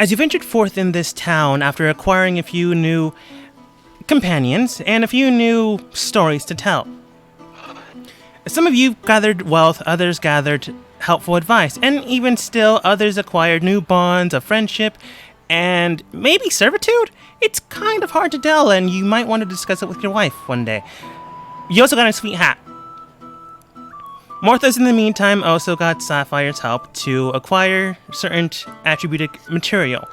As you ventured forth in this town after acquiring a few new companions and a few new stories to tell. Some of you gathered wealth, others gathered helpful advice, and even still others acquired new bonds of friendship and maybe servitude? It's kind of hard to tell, and you might want to discuss it with your wife one day. You also got a sweet hat. Morthos, in the meantime, also got Sapphire's help to acquire certain attributed material,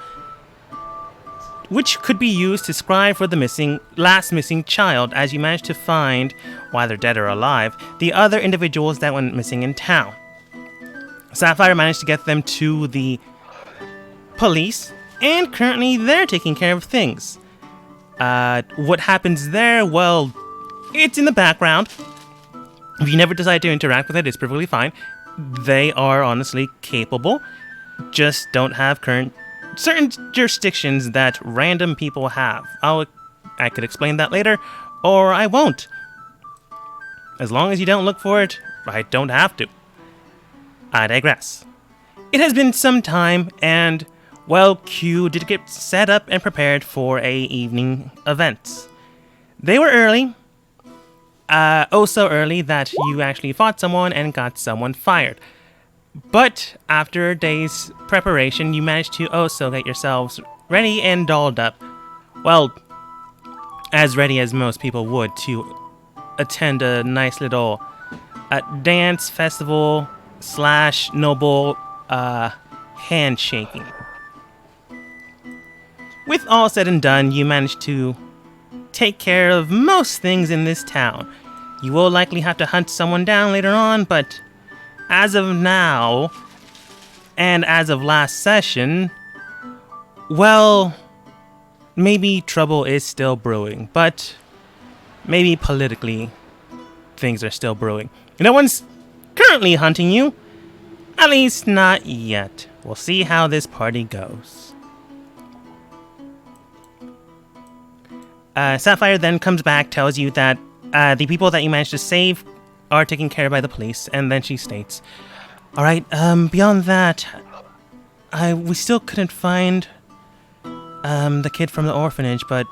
which could be used to scribe for the last missing child, as you managed to find, whether dead or alive, the other individuals that went missing in town. Sapphire managed to get them to the police, and currently they're taking care of things. What happens there, well, it's in the background. If you never decide to interact with it, it's perfectly fine. They are honestly capable, just don't have certain jurisdictions that random people have. I could explain that later, or I won't. As long as you don't look for it, I don't have to. I digress. It has been some time, and, well, Q did get set up and prepared for a evening event. They were early. So early that you actually fought someone and got someone fired. But after a day's preparation, you managed to also get yourselves ready and dolled up. Well, as ready as most people would to attend a nice little dance festival / noble handshaking. With all said and done, you managed to take care of most things in this town. You will likely have to hunt someone down later on, but as of now, and as of last session, well, maybe trouble is still brewing, but maybe politically things are still brewing. No one's currently hunting you, at least not yet. We'll see how this party goes. Sapphire then comes back, tells you that the people that you managed to save are taken care of by the police, and then she states, "Alright, beyond that, we still couldn't find the kid from the orphanage, but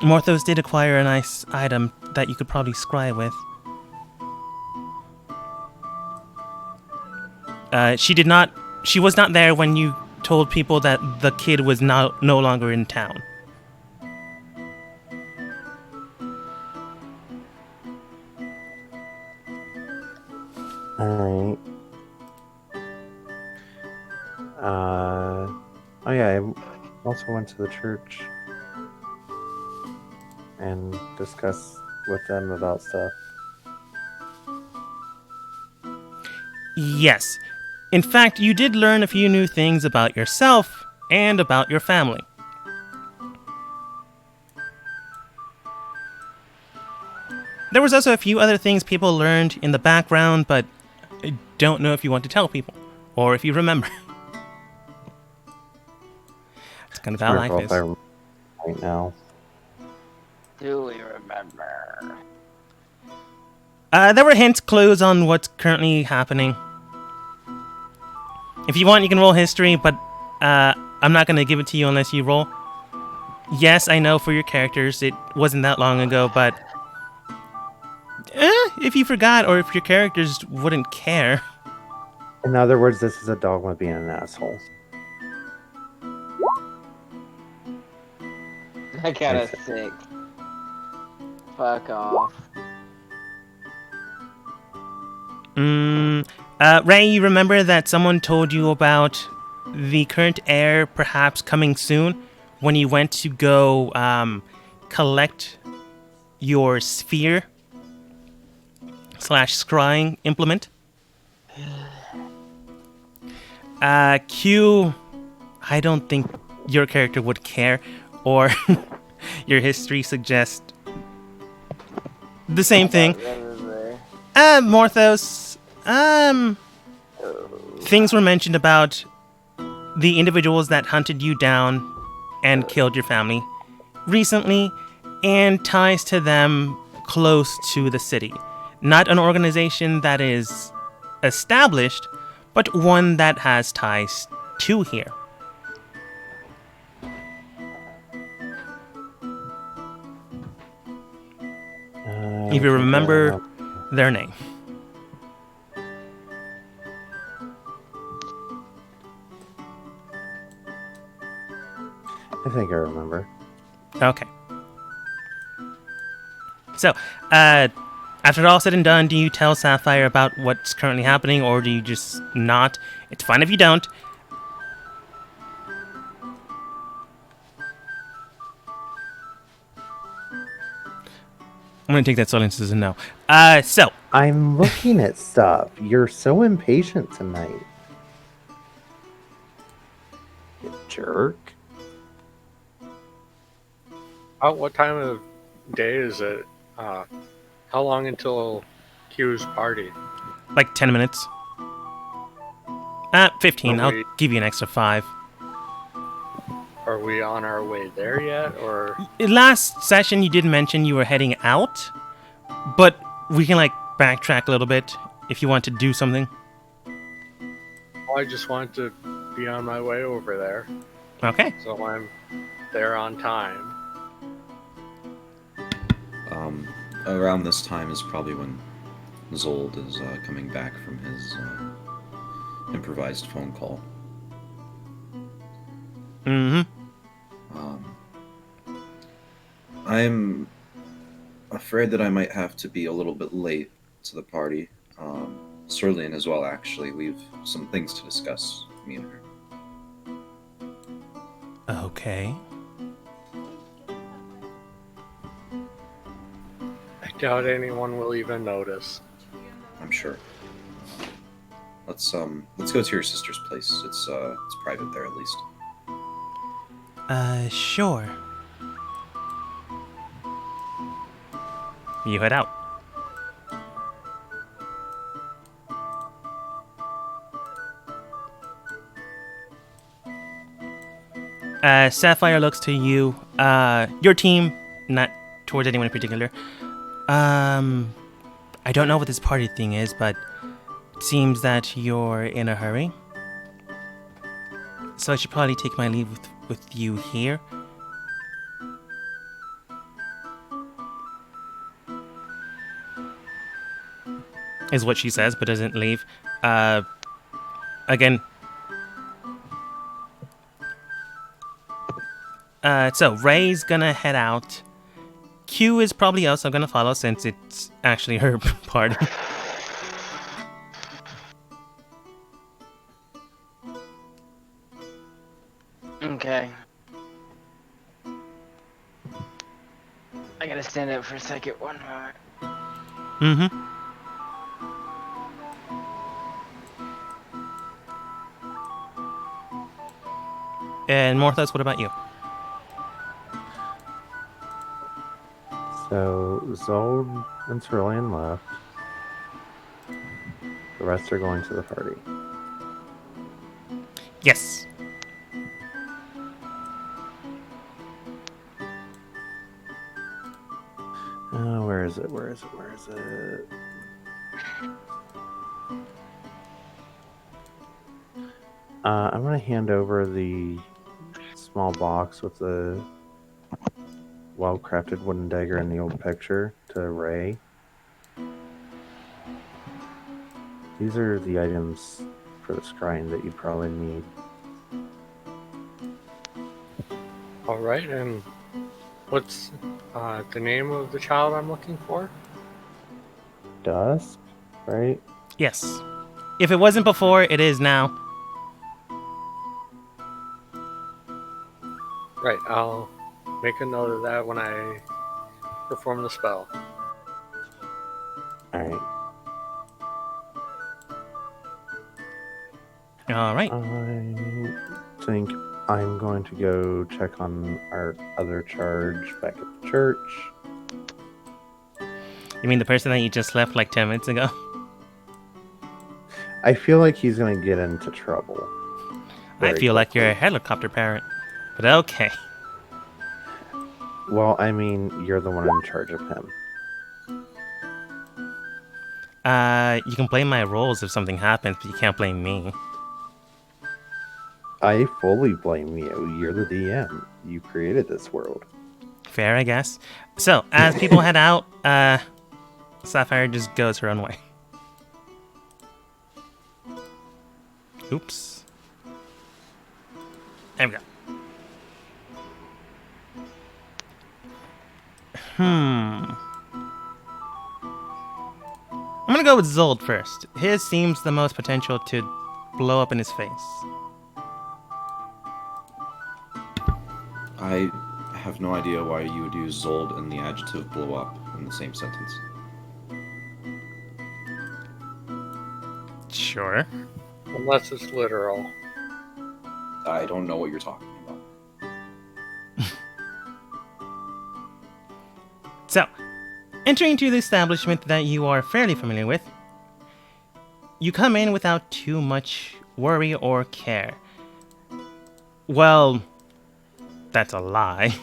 Morthos did acquire a nice item that you could probably scry with." She was not there when you told people that the kid was no longer in town. Alright. Oh yeah, I also went to the church and discussed with them about stuff. Yes. In fact, you did learn a few new things about yourself and about your family. There was also a few other things people learned in the background, but I don't know if you want to tell people, or if you remember. It's kind of how life is. Right now. Do we remember? There were hints, clues on what's currently happening. If you want, you can roll history, but I'm not going to give it to you unless you roll. Yes, I know for your characters, it wasn't that long ago, but if you forgot or if your characters wouldn't care. In other words, this is a dogma being an asshole. I got a 6. Fuck off. Ray, you remember that someone told you about the current heir perhaps coming soon when you went to go collect your sphere / scrying implement? Q, I don't think your character would care, or your history suggests the same thing. Morthos, things were mentioned about the individuals that hunted you down and killed your family recently, and ties to them close to the city. Not an organization that is established, but one that has ties to here. if you remember their name. I think I remember. Okay. So, after all said and done, do you tell Sapphire about what's currently happening, or do you just not? It's fine if you don't. I'm gonna take that silence as a no. So I'm looking at stuff. You're so impatient tonight. You jerk. What time of day is it? How long until Q's party? like 10 minutes. 15. I'll give you an extra 5. Are we on our way there yet, or? Last session, you did mention you were heading out, but we can like backtrack a little bit if you want to do something. I just want to be on my way over there, Okay. so I'm there on time. Around this time is probably when Zold is coming back from his improvised phone call. Mm-hmm. I'm afraid that I might have to be a little bit late to the party. Sterling as well, actually. We've some things to discuss, me and her. Okay. I doubt anyone will even notice. I'm sure. Let's go to your sister's place. It's private there at least. Sure. You head out. Sapphire looks to you. Your team, not towards anyone in particular. I don't know what this party thing is, but it seems that you're in a hurry. So I should probably take my leave with you here. Is what she says, but doesn't leave. Again. So Ray's gonna head out. Q is probably also gonna follow since it's actually her party. Okay. I gotta stand up for a second. One moment. Mm-hmm. And Morthos, what about you? So Zold and Cerulean left. The rest are going to the party. Yes. Where is it? Where is it? Where is it? I'm going to hand over the small box with the well-crafted wooden dagger in the old picture to Ray. These are the items for the scrying that you probably need. All right, and what's the name of the child I'm looking for? Dusk, right? Yes. If it wasn't before, it is now. Right, I'll make a note of that when I perform the spell. Alright. All right. I think I'm going to go check on our other charge back at the church. You mean the person that you just left like 10 minutes ago? I feel like he's going to get into trouble. I very feel like you're a quickly. helicopter parent. But okay. Well, I mean, you're the one in charge of him. You can blame my roles if something happens, but you can't blame me. I fully blame you. You're the DM. You created this world. Fair, I guess. So, as people head out, Sapphire just goes her own way. Oops. There we go. I'm gonna go with Zold first. His seems the most potential to blow up in his face. I have no idea why you would use Zold and the adjective blow up in the same sentence. Sure. Unless it's literal. I don't know what you're talking about. So, entering into the establishment that you are fairly familiar with, you come in without too much worry or care. Well, that's a lie.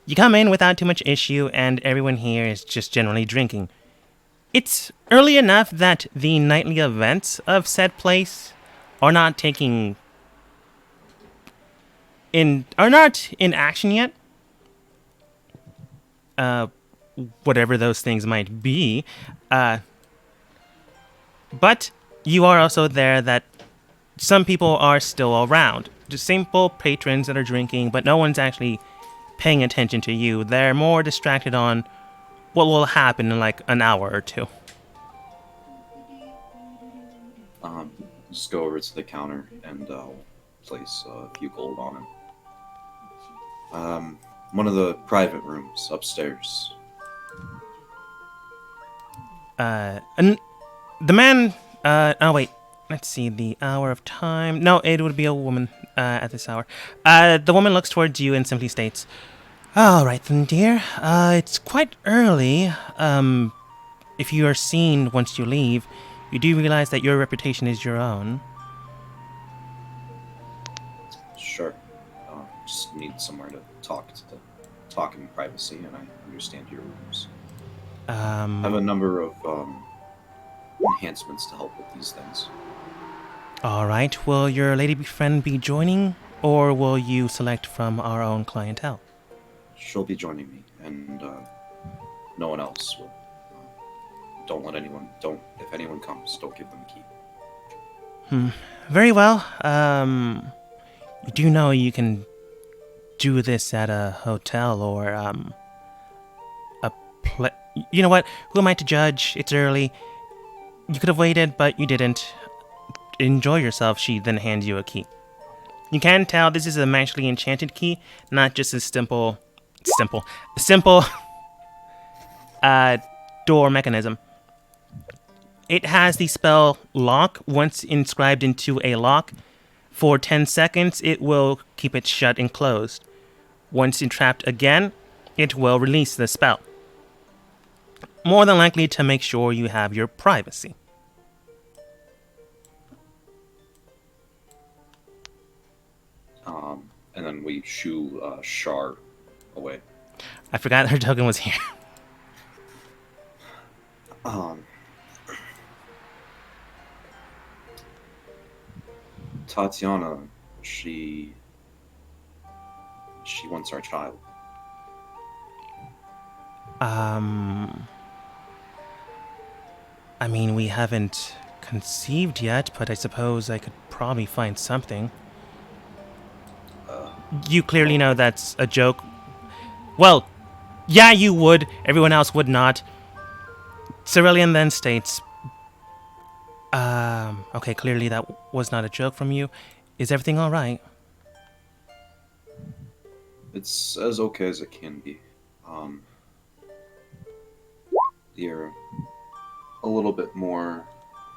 You come in without too much issue, and everyone here is just generally drinking. It's early enough that the nightly events of said place are not in action yet. Whatever those things might be. But you are also there that some people are still around. Just simple patrons that are drinking, but no one's actually paying attention to you. They're more distracted on what will happen in like an hour or two. Just go over to the counter and place a few gold on him. One of the private rooms upstairs. And the man. Oh wait. Let's see the hour of time. No, it would be a woman at this hour. The woman looks towards you and simply states, "All right then, dear. It's quite early. If you are seen once you leave, you do realize that your reputation is your own." Sure. Just need somewhere to talk in privacy, and I understand your rooms. I have a number of enhancements to help with these things. All right. Will your lady friend be joining, or will you select from our own clientele? She'll be joining me, and no one else will. If anyone comes, don't give them a key. Very well. You do know you can do this at a hotel or You know what? Who am I to judge? It's early. You could have waited, but you didn't. Enjoy yourself. She then hands you a key. You can tell this is a magically enchanted key, not just a simple door mechanism. It has the spell lock. Once inscribed into a lock, for 10 seconds, it will keep it shut and closed. Once entrapped again, it will release the spell. More than likely to make sure you have your privacy. And then we shoo Shar away. I forgot her token was here. Tatiana, she wants our child. I mean, we haven't conceived yet, but I suppose I could probably find something. You clearly know that's a joke. Well, yeah, you would. Everyone else would not. Cerulean then states, okay, clearly that was not a joke from you. Is everything all right? It's as okay as it can be. You're a little bit more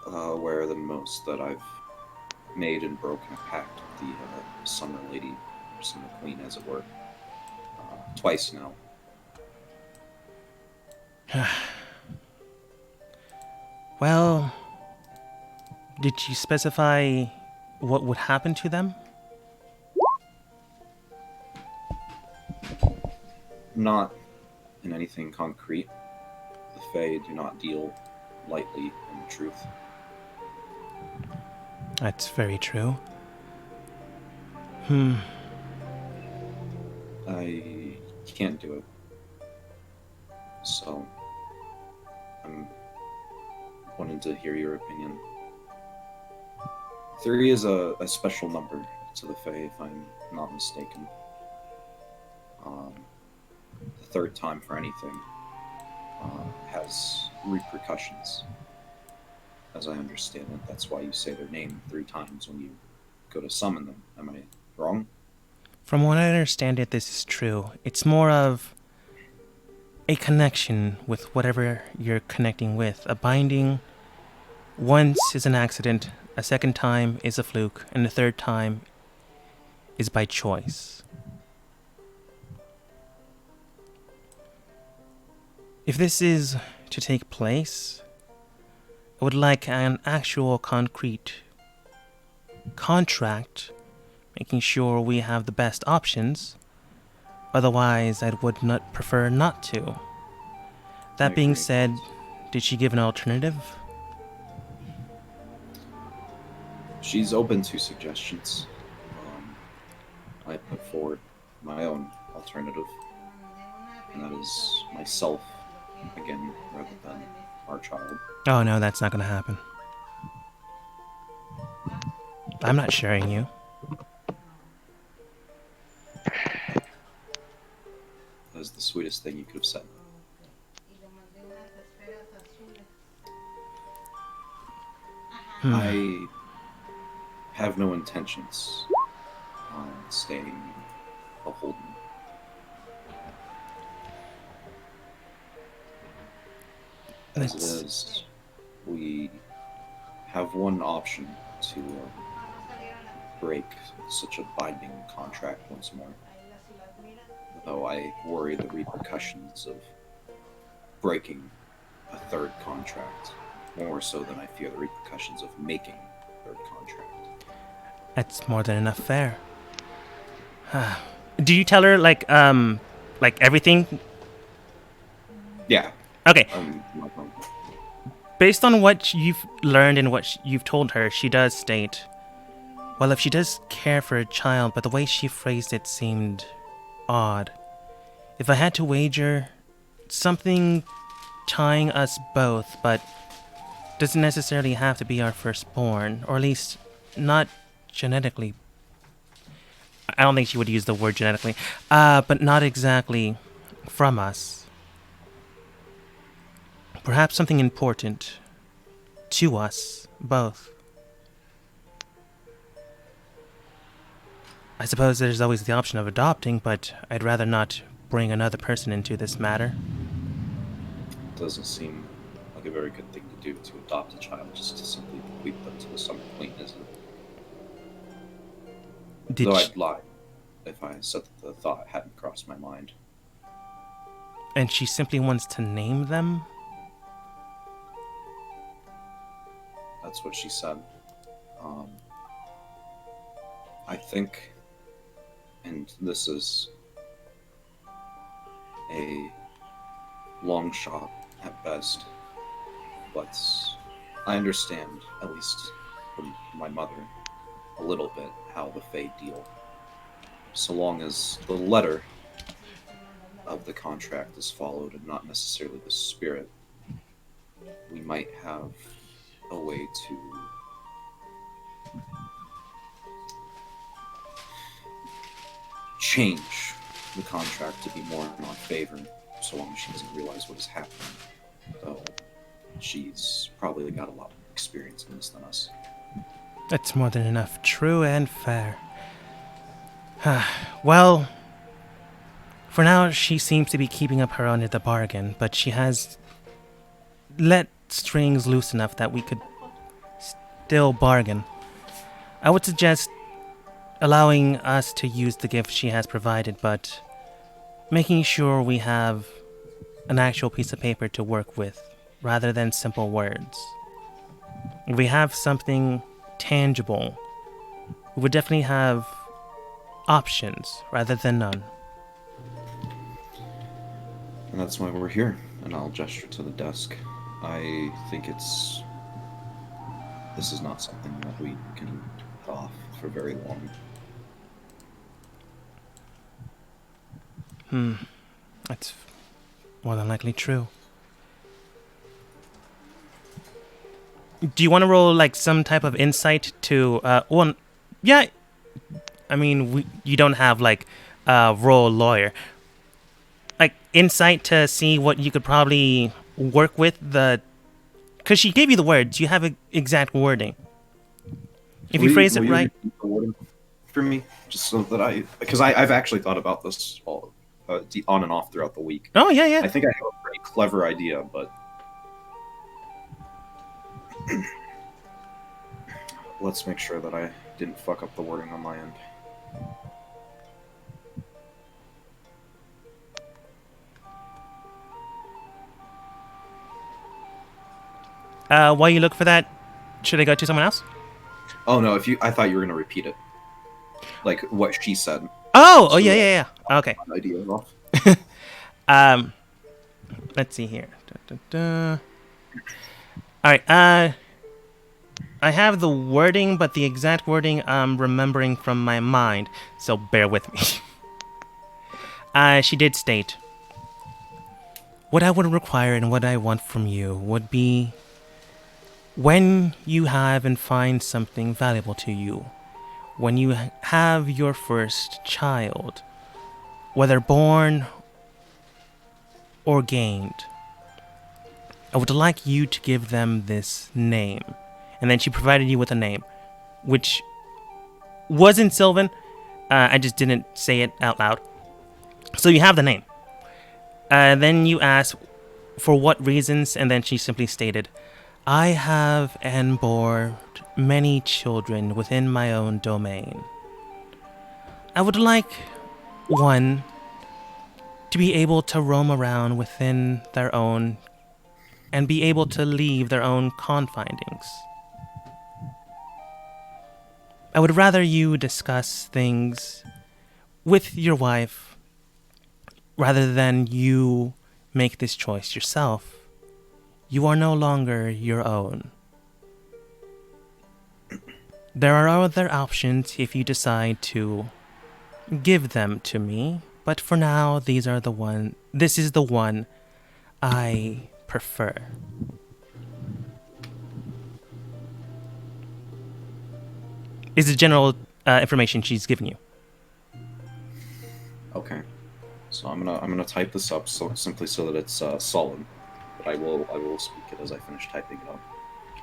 aware than most that I've made and broken a pact with the Summer Lady, or Summer Queen, as it were, twice now. Well, did you specify what would happen to them? Not in anything concrete. The Fae do not deal lightly in truth. That's very true. I can't do it. So I'm wanting to hear your opinion. 3 is a special number to the Fae, if I'm not mistaken. The third time for anything has repercussions, as I understand it. That's why you say their name 3 times when you go to summon them. Am I wrong? From what I understand it, this is true. It's more of a connection with whatever you're connecting with. A binding once is an accident, a second time is a fluke, and the third time is by choice. If this is to take place, I would like an actual concrete contract, making sure we have the best options. Otherwise, I would not prefer not to. That being said, did she give an alternative? She's open to suggestions. I put forward my own alternative, and that is myself again, rather than our child. Oh no, that's not gonna happen. I'm not sharing you. That is the sweetest thing you could have said. I have no intentions on staying beholden. As it is, we have one option to break such a binding contract once more. Though I worry the repercussions of breaking a third contract more so than I fear the repercussions of making a third contract. That's more than enough fair. Do you tell her like everything? Yeah. Okay. Not wrong. Based on what you've learned and what you've told her, she does state, well, if she does care for a child, but the way she phrased it seemed odd. If I had to wager, something tying us both, but doesn't necessarily have to be our firstborn, or at least not genetically. I don't think she would use the word genetically, but not exactly from us. Perhaps something important to us both. I suppose there's always the option of adopting, but I'd rather not bring another person into this matter. Doesn't seem like a very good thing to do, to adopt a child just to simply bequeath them to the Summer Queen, is it? Though I'd lie if I said that the thought hadn't crossed my mind. And she simply wants to name them? That's what she said. I think, and this is a long shot at best, but I understand, at least from my mother, a little bit how the Fae deal. So long as the letter of the contract is followed and not necessarily the spirit, we might have a way to change the contract to be more in our favor, so long as she doesn't realize what is happening. Though she's probably got a lot more experience in this than us. That's more than enough. True and fair. Well, for now she seems to be keeping up her end of the bargain, but she has let strings loose enough that we could still bargain. I would suggest allowing us to use the gift she has provided, but making sure we have an actual piece of paper to work with, rather than simple words. If we have something tangible, we would definitely have options rather than none. And that's why we're here, and I'll gesture to the desk. I think this is not something that we can put off for very long. That's more than likely true. Do you want to roll like some type of insight to one? Yeah, I mean you don't have like roll lawyer, like insight to see what you could probably work with the. Because she gave you the words, you have exact wording. If you phrase it Will you right. repeat the wording for me, just so that because I've actually thought about this all on and off throughout the week. Oh yeah, yeah. I think I have a pretty clever idea, but let's make sure that I didn't fuck up the wording on my end. While you look for that, should I go to someone else? Oh no! I thought you were gonna repeat it, like what she said. Oh, So yeah, yeah, yeah. Okay. my idea is off. Let's see here. All right. I have the wording, but the exact wording I'm remembering from my mind, so bear with me. She did state, what I would require and what I want from you would be when you have and find something valuable to you, when you have your first child, whether born or gained, I would like you to give them this name. And then she provided you with a name, which wasn't Sylvan. I just didn't say it out loud. So you have the name. Then you ask for what reasons, and then she simply stated, I have and bore many children within my own domain. I would like one to be able to roam around within their own and be able to leave their own confines. I would rather you discuss things with your wife rather than you make this choice yourself. You are no longer your own. There are other options if you decide to give them to me, but for now, this is the one I prefer. Is the general information she's given you. Okay, so I'm gonna type this up simply so that it's solid. But I will speak it as I finish typing it up,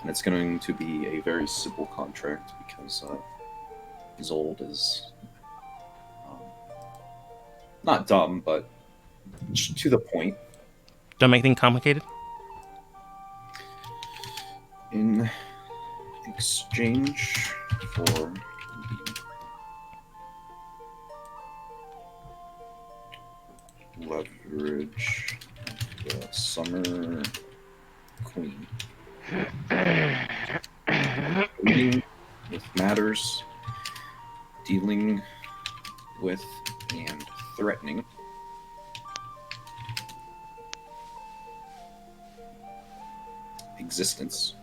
and it's going to be a very simple contract because Zold is not dumb, but to the point. Don't make things complicated. In exchange for the leverage of the Summer Queen, dealing with matters, dealing with and threatening existence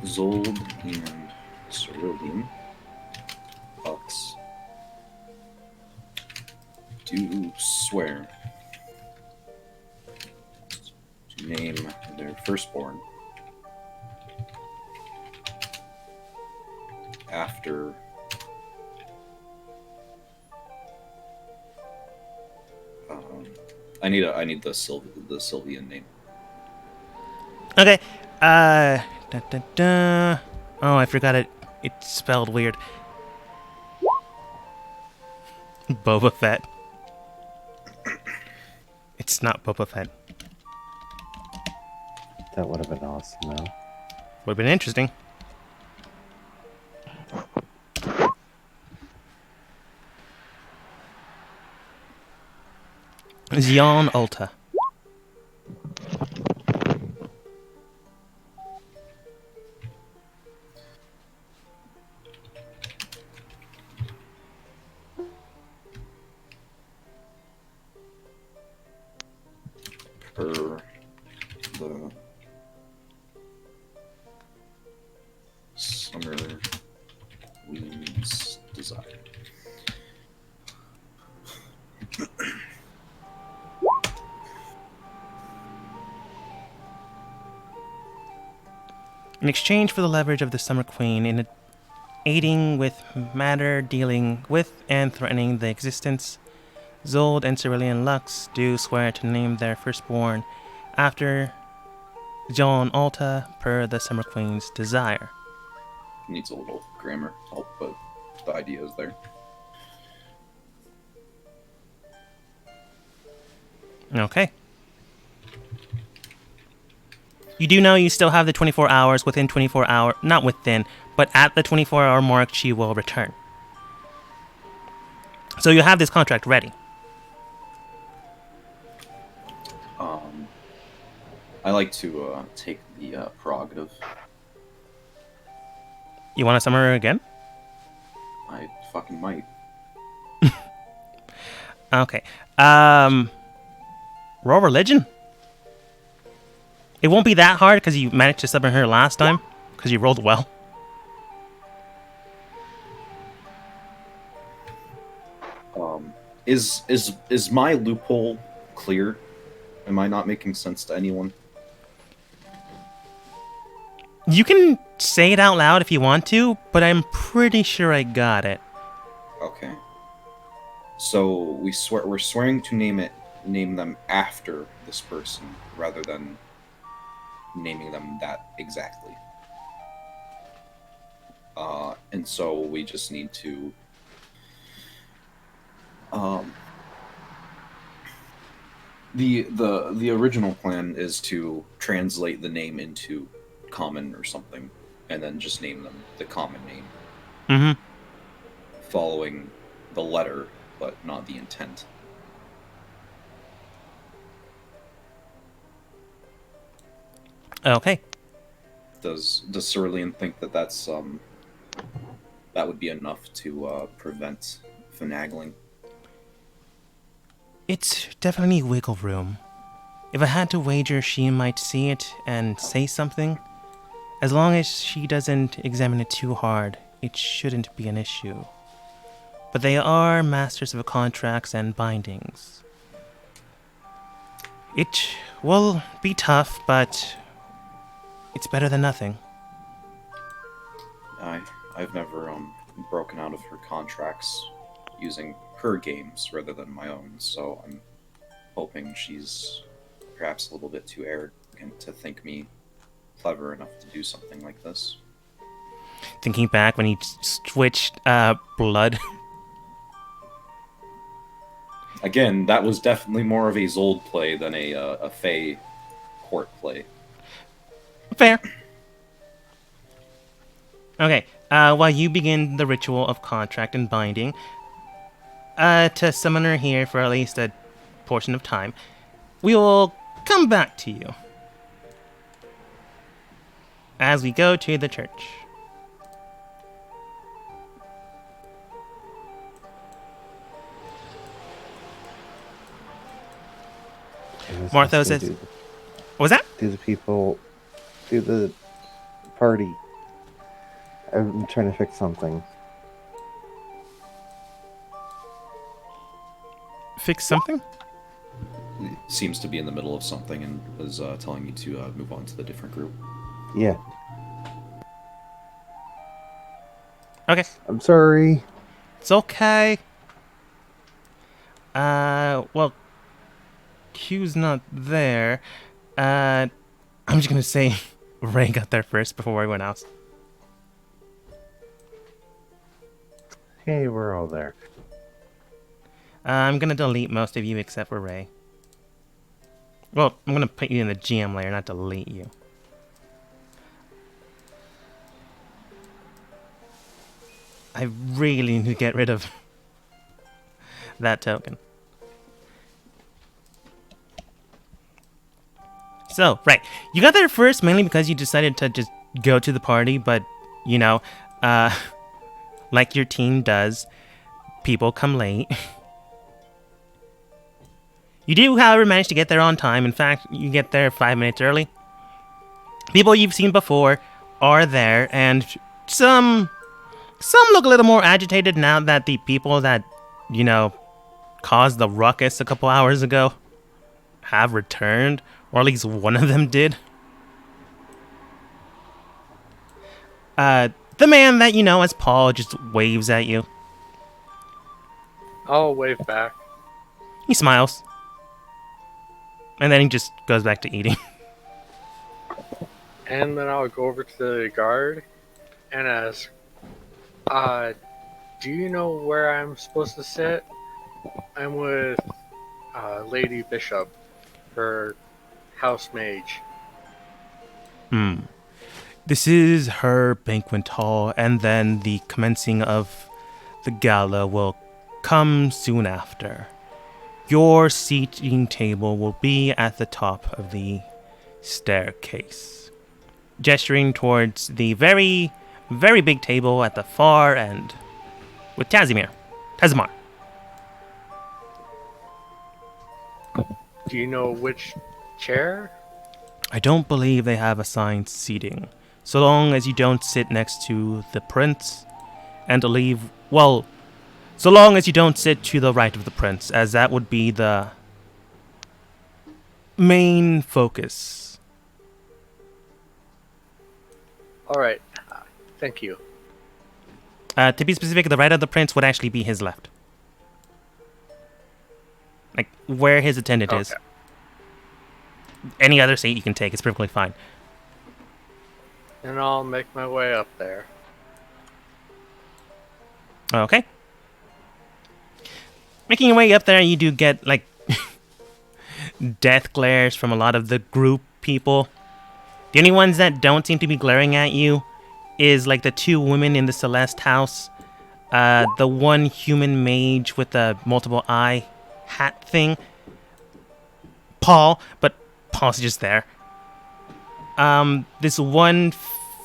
Zold and Cerulean Bucks do swear to name their firstborn after I need the Sylvian name. Okay. Oh, I forgot it. It's spelled weird. Boba Fett. It's not Boba Fett. That would have been awesome, though. Would have been interesting. Zion Ulta. Per the Summer Queen's desire. In exchange for the leverage of the Summer Queen in aiding with matter dealing with and threatening the existence, Zold and Cerulean Lux do swear to name their firstborn after John Alta per the Summer Queen's desire. Needs a little grammar help, but the idea is there. Okay. You do know you still have the 24 hours. Within 24 hours, not within, but at the 24-hour mark, she will return. So you have this contract ready. I like to take the prerogative. You want to summon her again? I fucking might. Okay. Roll religion. It won't be that hard because you managed to summon her last time because you rolled well. Is my loophole clear? Am I not making sense to anyone? You can say it out loud if you want to, but I'm pretty sure I got it. Okay. So we're swearing to name them after this person rather than naming them that exactly. And so we just need to the original plan is to translate the name into common or something and then just name them the common name. Mm-hmm. Following the letter but not the intent. Okay. Does Cerulean think that that's that would be enough to prevent finagling? It's definitely wiggle room. If I had to wager, she might see it and say something. As long as she doesn't examine it too hard, it shouldn't be an issue. But they are masters of contracts and bindings. It will be tough, but it's better than nothing. I've never broken out of her contracts using her games rather than my own, so I'm hoping she's perhaps a little bit too arrogant to think me clever enough to do something like this. Thinking back when he switched blood. Again, that was definitely more of a Zold play than a Fey court play. Fair. Okay, while you begin the ritual of contract and binding, to summon her here for at least a portion of time, we will come back to you as we go to the church. Martha says, what was that? Do the party. I'm trying to fix something. Fix something? Seems to be in the middle of something and was telling me to move on to the different group. Yeah. Okay. I'm sorry. It's okay. Well, Q's not there. I'm just gonna say Ray got there first before everyone else. Hey, we're all there. I'm gonna delete most of you except for Ray. Well, I'm gonna put you in the GM layer, not delete you. I really need to get rid of that token. So, right. You got there first mainly because you decided to just go to the party, but, you know, like your team does, people come late. You do, however, manage to get there on time. In fact, you get there 5 minutes early. People you've seen before are there, and some look a little more agitated now that the people that, you know, caused the ruckus a couple hours ago have returned, or at least one of them did. The man that you know as Paul just waves at you. I'll wave back. He smiles. And then he just goes back to eating. And then I'll go over to the guard and ask, do you know where I'm supposed to sit? I'm with Lady Bishop, her house mage. This is her banquet hall, and then the commencing of the gala will come soon after. Your seating table will be at the top of the staircase. Gesturing towards the very, very big table at the far end with Tazimar. Do you know which chair? I don't believe they have assigned seating. So long as you don't sit next to the prince and so long as you don't sit to the right of the prince, as that would be the main focus. Alright, thank you. To be specific, the right of the prince would actually be his left. Like, where his attendant is. Okay. Any other seat you can take, it's perfectly fine. And I'll make my way up there. Okay. Making your way up there, you do get, like, death glares from a lot of the group people. The only ones that don't seem to be glaring at you is, like, the two women in the Celeste house. The one human mage with the multiple eye hat thing. Paul, but Paul's just there. This one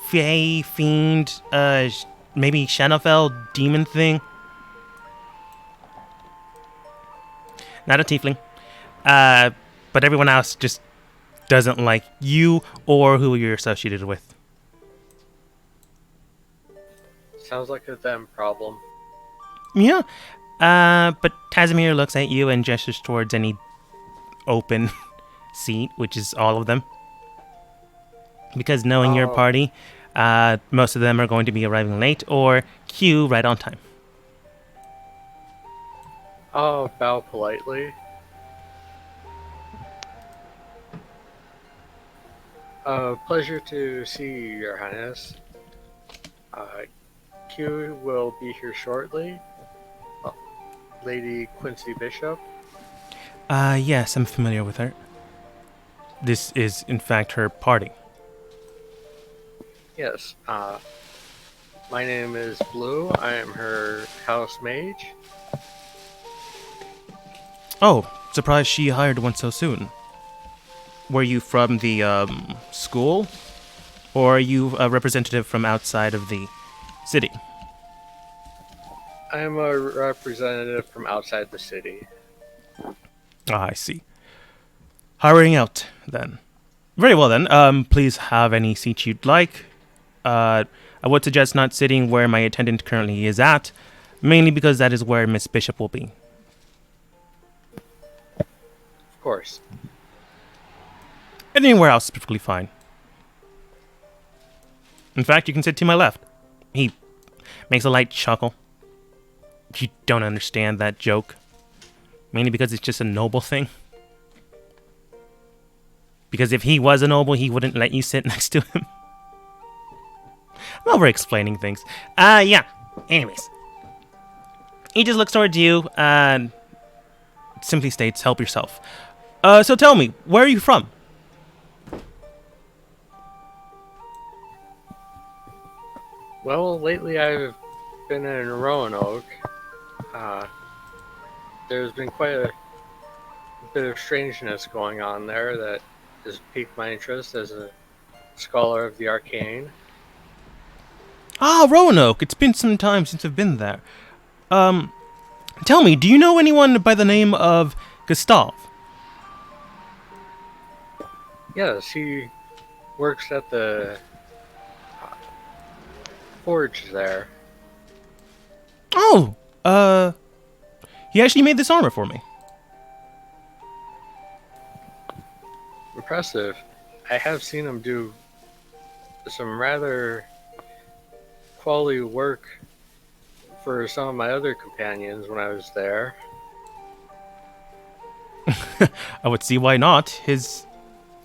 Fey fiend, maybe Shadowfell demon thing. Not a tiefling. But everyone else just doesn't like you or who you're associated with. Sounds like a them problem. Yeah. But Tazimir looks at you and gestures towards any open seat, which is all of them. Because knowing your party, most of them are going to be arriving late or queue right on time. I'll bow politely. Pleasure to see you, Your Highness. Q will be here shortly. Lady Quincy Bishop. Yes, I'm familiar with her. This is, in fact, her party. Yes. My name is Blue. I am her house mage. Oh, surprised she hired one so soon. Were you from the, school? Or are you a representative from outside of the city? I am a representative from outside the city. Ah, I see. Hiring out, then. Very well, then. Please have any seat you'd like. I would suggest not sitting where my attendant currently is at, mainly because that is where Miss Bishop will be. Of course. Anywhere else is perfectly fine. In fact, you can sit to my left. He makes a light chuckle. You don't understand that joke. Mainly because it's just a noble thing. Because if he was a noble, he wouldn't let you sit next to him. I'm over-explaining things. Yeah. Anyways. He just looks towards you and simply states, help yourself. So tell me, where are you from? Well, lately I've been in Roanoke. There's been quite a bit of strangeness going on there that has piqued my interest as a scholar of the arcane. Ah, Roanoke. It's been some time since I've been there. Tell me, do you know anyone by the name of Gustav? Yes, he works at the forge there. Oh, he actually made this armor for me. Impressive. I have seen him do some rather quality work for some of my other companions when I was there. I would see why not. His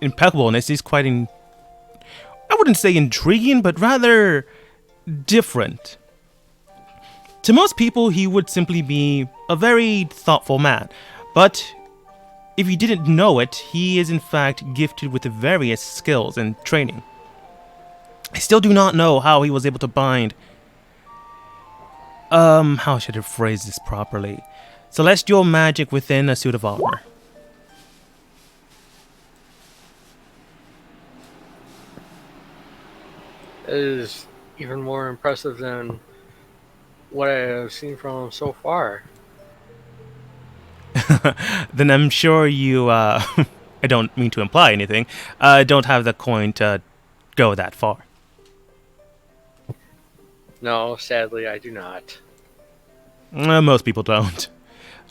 impeccableness is quite I wouldn't say intriguing, but rather different. To most people, he would simply be a very thoughtful man. But if you didn't know it, he is in fact gifted with various skills and training. I still do not know how he was able to bind... how should I phrase this properly? Celestial magic within a suit of armor. It is even more impressive than what I have seen from him so far. Then I'm sure you, I don't mean to imply anything, don't have the coin to go that far. No, sadly, I do not. Most people don't.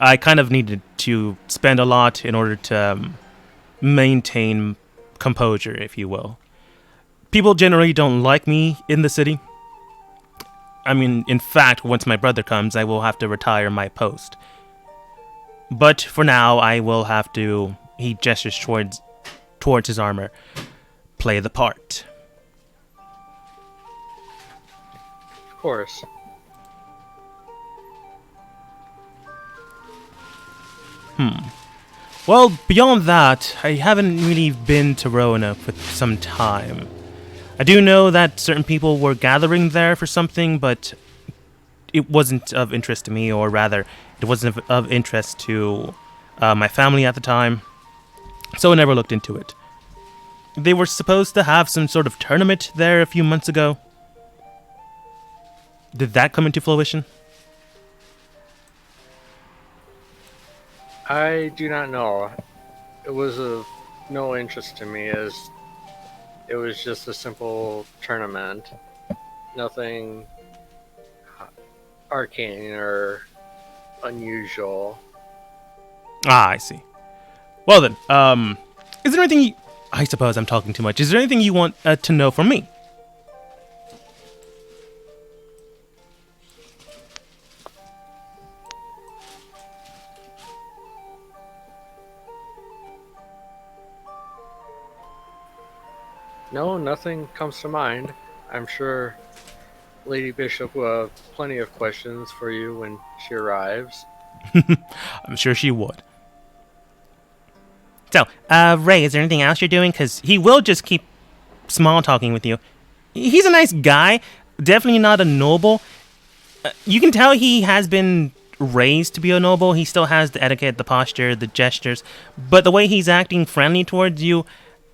I kind of needed to spend a lot in order to maintain composure, if you will. People generally don't like me in the city. I mean, in fact, once my brother comes, I will have to retire my post. But for now, I will have to, he gestures towards his armor, play the part. Of course. Well, beyond that, I haven't really been to Roanoke for some time. I do know that certain people were gathering there for something, but it wasn't of interest to me, or rather, it wasn't of interest to my family at the time, so I never looked into it. They were supposed to have some sort of tournament there a few months ago. Did that come into fruition? I do not know. It was of no interest to me, as it was just a simple tournament. Nothing arcane or unusual. Ah, I see. Well then, is there anything I suppose I'm talking too much. Is there anything you want to know from me? No, nothing comes to mind. I'm sure Lady Bishop will have plenty of questions for you when she arrives. I'm sure she would. So, Ray, is there anything else you're doing? Because he will just keep small talking with you. He's a nice guy, definitely not a noble. You can tell he has been raised to be a noble. He still has the etiquette, the posture, the gestures. But the way he's acting friendly towards you,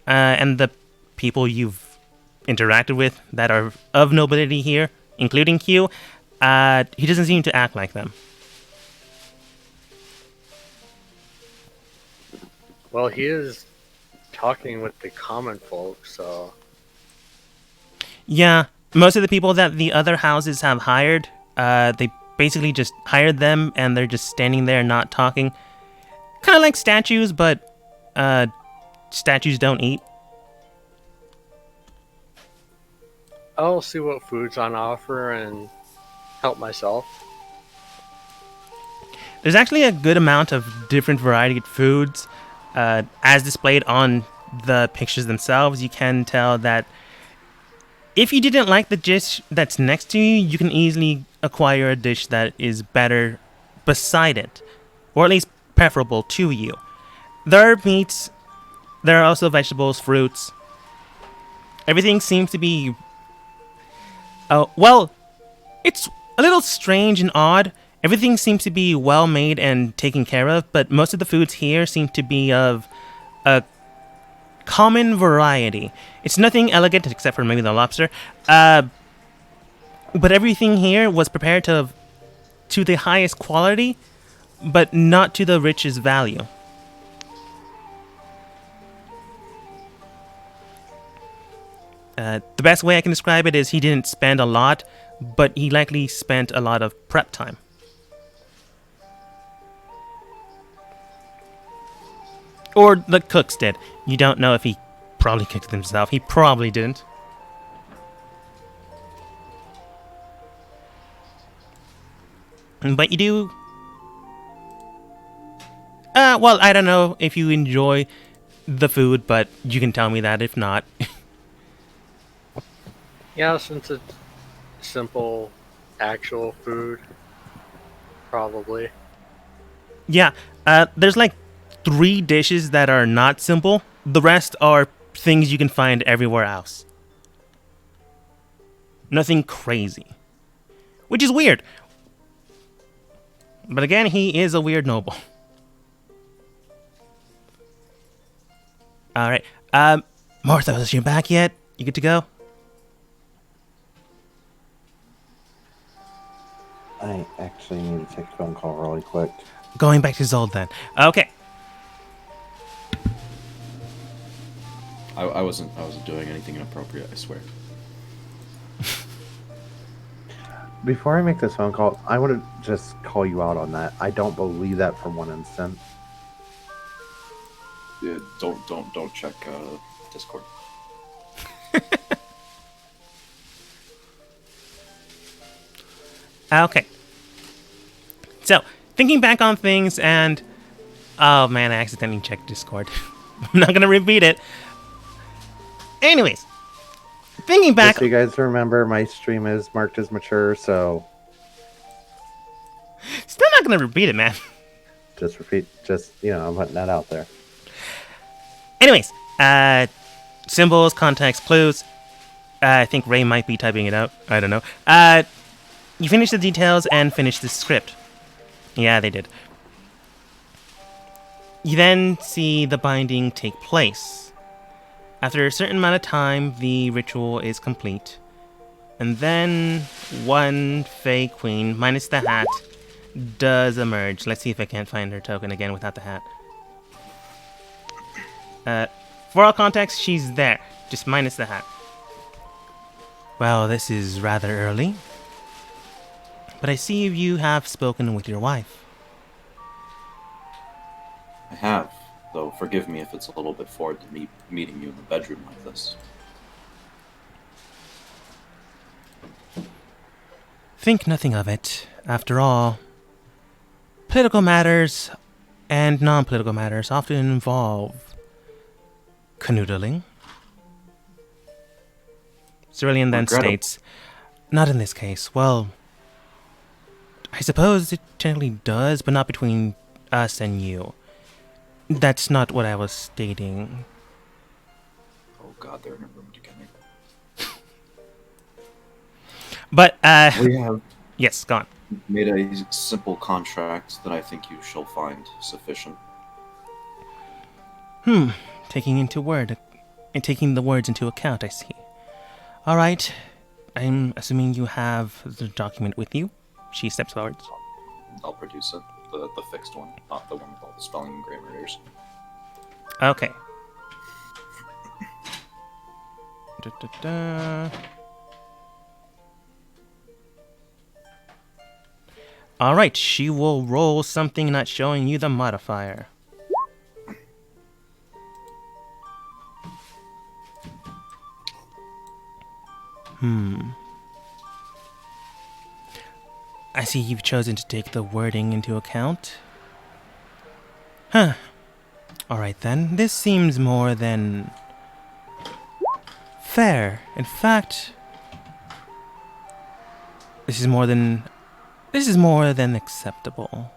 and the people you've interacted with that are of nobility here, including Q, he doesn't seem to act like them. Well, he is talking with the common folk, so... Yeah, most of the people that the other houses have hired, they basically just hired them and they're just standing there not talking. Kind of like statues, but statues don't eat. I'll see what food's on offer and help myself. There's actually a good amount of different variety of foods. As displayed on the pictures themselves, you can tell that if you didn't like the dish that's next to you, you can easily acquire a dish that is better beside it, or at least preferable to you. There are meats, there are also vegetables, fruits. Everything seems to be... well, it's a little strange and odd. Everything seems to be well made and taken care of, but most of the foods here seem to be of a common variety. It's nothing elegant except for maybe the lobster. But everything here was prepared to the highest quality, but not to the richest value. The best way I can describe it is he didn't spend a lot, but he likely spent a lot of prep time. Or the cooks did. You don't know if he probably cooked it himself. He probably didn't. But you do. Well, I don't know if you enjoy the food, but you can tell me that if not. Yeah, since it's simple, actual food, probably. Yeah, there's like 3 dishes that are not simple. The rest are things you can find everywhere else. Nothing crazy. Which is weird. But again, he is a weird noble. Alright. Martha, is she back yet? You good to go? I actually need to take a phone call really quick. Going back to Zold then. Okay. I wasn't doing anything inappropriate, I swear. Before I make this phone call, I want to just call you out on that. I don't believe that for one instant. Yeah, don't check Discord. Okay. So, thinking back on things and... Oh man, I accidentally checked Discord. I'm not gonna repeat it. Anyways. Thinking back... Just so you guys remember, my stream is marked as mature, so... Still not gonna repeat it, man. I'm putting that out there. Anyways, symbols, context, clues. I think Ray might be typing it out. I don't know. You finish the details and finish the script. Yeah, they did. You then see the binding take place. After a certain amount of time, the ritual is complete. And then one Fey Queen, minus the hat, does emerge. Let's see if I can't find her token again without the hat. For all context, she's there, just minus the hat. Well, this is rather early. But I see you have spoken with your wife. I have, though forgive me if it's a little bit forward to me meeting you in the bedroom like this. Think nothing of it. After all, political matters and non-political matters often involve canoodling. Cerulean then states, not in this case. Well, I suppose it generally does, but not between us and you. That's not what I was stating. Oh god, they're in a room together. But, We have yes, go on. made a simple contract that I think you shall find sufficient. Taking the words into account, I see. Alright, I'm assuming you have the document with you. She steps forwards. I'll produce it. The fixed one, not the one with all the spelling and grammar errors. Okay. Alright, she will roll something not showing you the modifier. I see you've chosen to take the wording into account. Huh. Alright then, this seems more than fair. In fact, this is more than acceptable.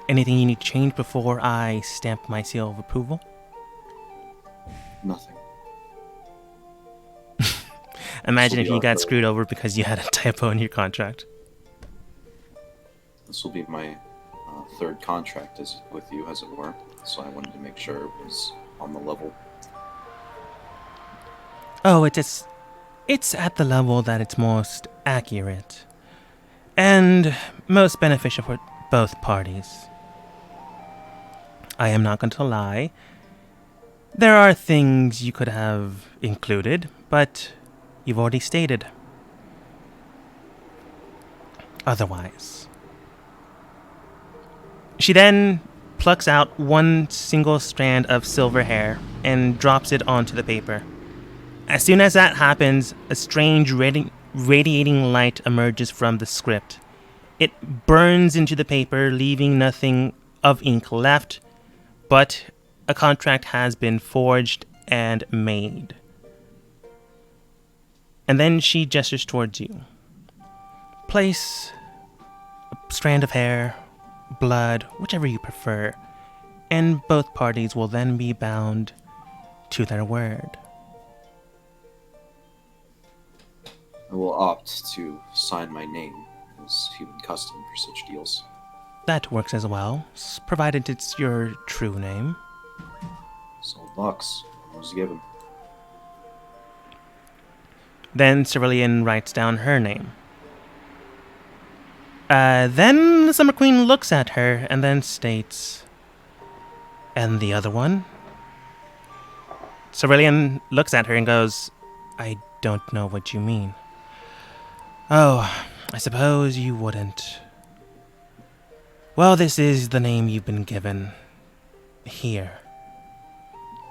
Anything you need to change before I stamp my seal of approval? Nothing. Imagine if you got screwed over because you had a typo in your contract. This will be my third contract with you, as it were. So I wanted to make sure it was on the level. Oh, it's at the level that it's most accurate and most beneficial for both parties. I am not going to lie. There are things you could have included, but you've already stated otherwise. She then plucks out one single strand of silver hair and drops it onto the paper. As soon as that happens, a strange radiating light emerges from the script. It burns into the paper, leaving nothing of ink left, but a contract has been forged and made. And then she gestures towards you. Place a strand of hair, blood, whichever you prefer, and both parties will then be bound to their word. I will opt to sign my name as human custom for such deals. That works as well, provided it's your true name. Sold Lux. Was given. Then Cerulean writes down her name. Then the Summer Queen looks at her and then states, "And the other one?" Cerulean looks at her and goes, "I don't know what you mean." "Oh, I suppose you wouldn't. Well, this is the name you've been given. Here.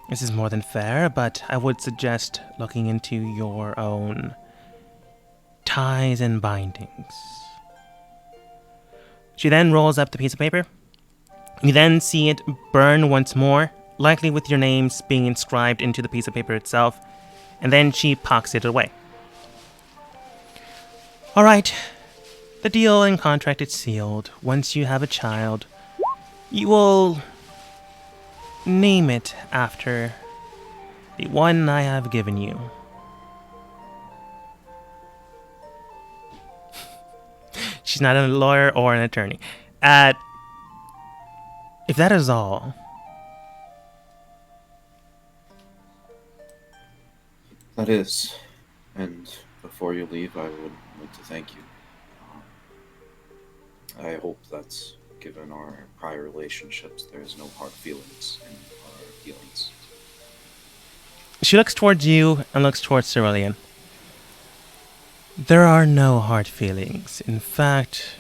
This is more than fair, but I would suggest looking into your own ties and bindings." She then rolls up the piece of paper. You then see it burn once more, likely with your names being inscribed into the piece of paper itself, and then she pocks it away. "All right, the deal and contract is sealed. Once you have a child, you will name it after the one I have given you." She's not a lawyer or an attorney. If that is all, That is. And before you leave, I would like to thank you. I hope that, given our prior relationships, there is no hard feelings in our dealings. she looks towards you and looks towards Cerulean. "There are no hard feelings. In fact,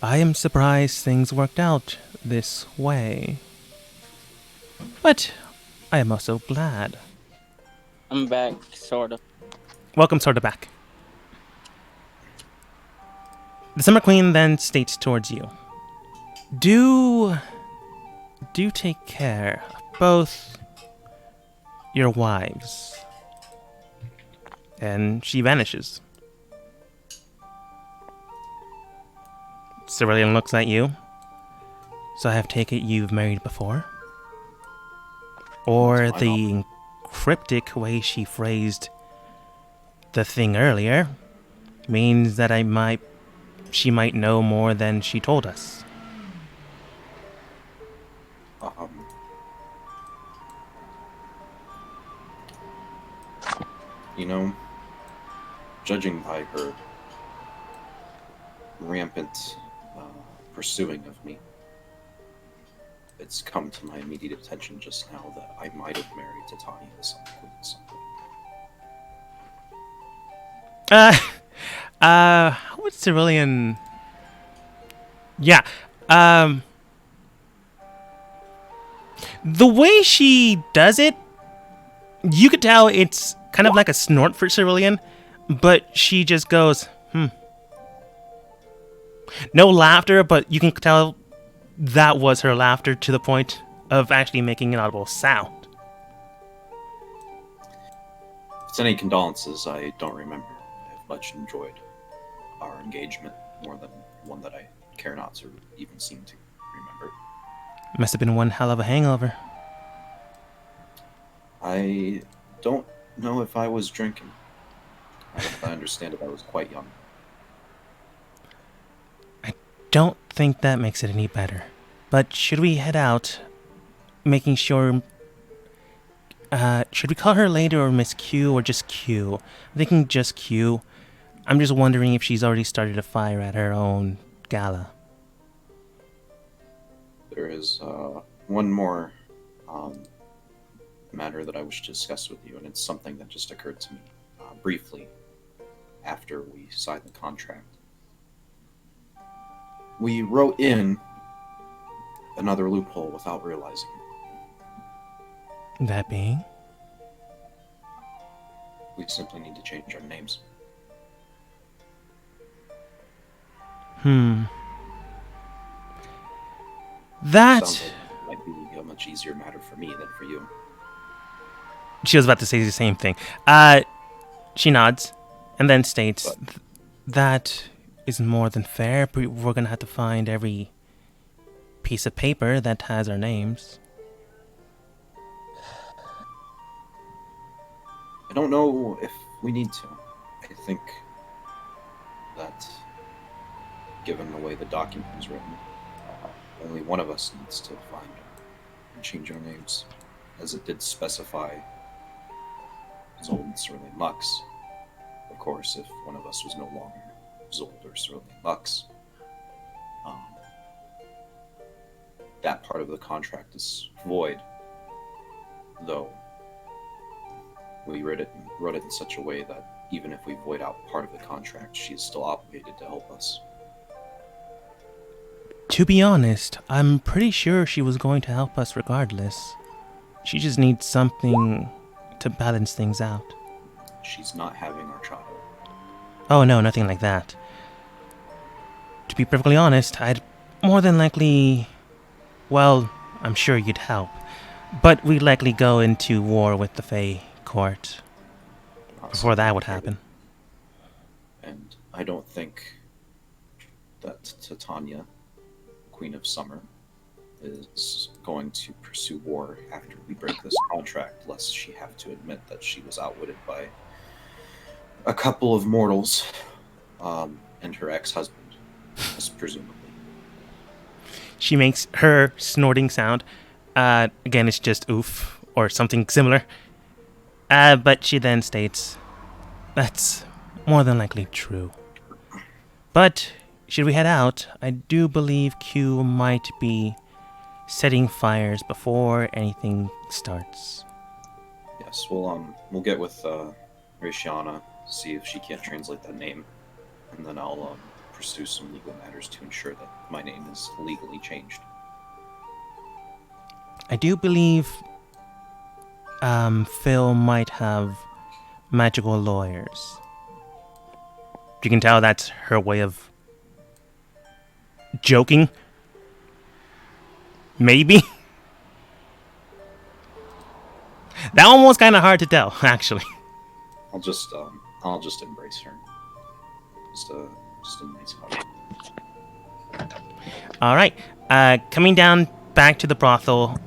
I am surprised things worked out this way. But I am also glad." I'm back, sort of. Welcome, sort of back. The Summer Queen then states towards you, Do take care of both your wives." And she vanishes. Cerulean looks at you. "So I have take it you've married before?" Or the cryptic way she phrased the thing earlier means that she might know more than she told us. You know, judging by her rampant pursuing of me, it's come to my immediate attention just now that I might have married Titania to some queen at some point. How would Cerulean... Yeah, the way she does it, you could tell it's kind of like a snort for Cerulean, but she just goes, No laughter, but you can tell that was her laughter to the point of actually making an audible sound. If it's any condolences, I don't remember. I have much enjoyed our engagement, more than one that I care not to even seem to remember. Must have been one hell of a hangover. I don't know if I was drinking. I understand it, I was quite young. Don't think that makes it any better. But should we head out, making sure... should we call her later or Miss Q or just Q? I'm thinking just Q. I'm just wondering if she's already started a fire at her own gala. There is one more matter that I wish to discuss with you, and it's something that just occurred to me briefly after we signed the contract. We wrote in another loophole without realizing it. That being? We simply need to change our names. That Sounds like it might be a much easier matter for me than for you. she was about to say the same thing. She nods, and then states, "That is more than fair. But we're gonna have to find every piece of paper that has our names." I don't know if we need to. I think that, given the way the document is written, only one of us needs to find and change our names, as it did specify Zold and Cerulean Lux. Of course, if one of us was no longer Zold or Cerulean Lux, that part of the contract is void, though we wrote it in such a way that even if we void out part of the contract, she is still obligated to help us. To be honest, I'm pretty sure she was going to help us regardless. She just needs something to balance things out. She's not having our child. Oh no, nothing like that. To be perfectly honest, I'd more than likely... Well, I'm sure you'd help. But we'd likely go into war with the Fae Court before that would happen. And I don't think that Titania, Queen of Summer, is going to pursue war after we break this contract, lest she have to admit that she was outwitted by a couple of mortals, and her ex-husband, presumably. She makes her snorting sound. Again, it's just oof, or something similar. But she then states, "That's more than likely true. But should we head out, I do believe Q might be setting fires before anything starts." Yes, we'll get with Raishiana, see if she can't translate that name, and then I'll pursue some legal matters to ensure that my name is legally changed. I do believe Phil might have magical lawyers. You can tell that's her way of joking. Maybe. That one was kind of hard to tell, actually. I'll just embrace her. Just a nice hug. All right. Coming down back to the brothel,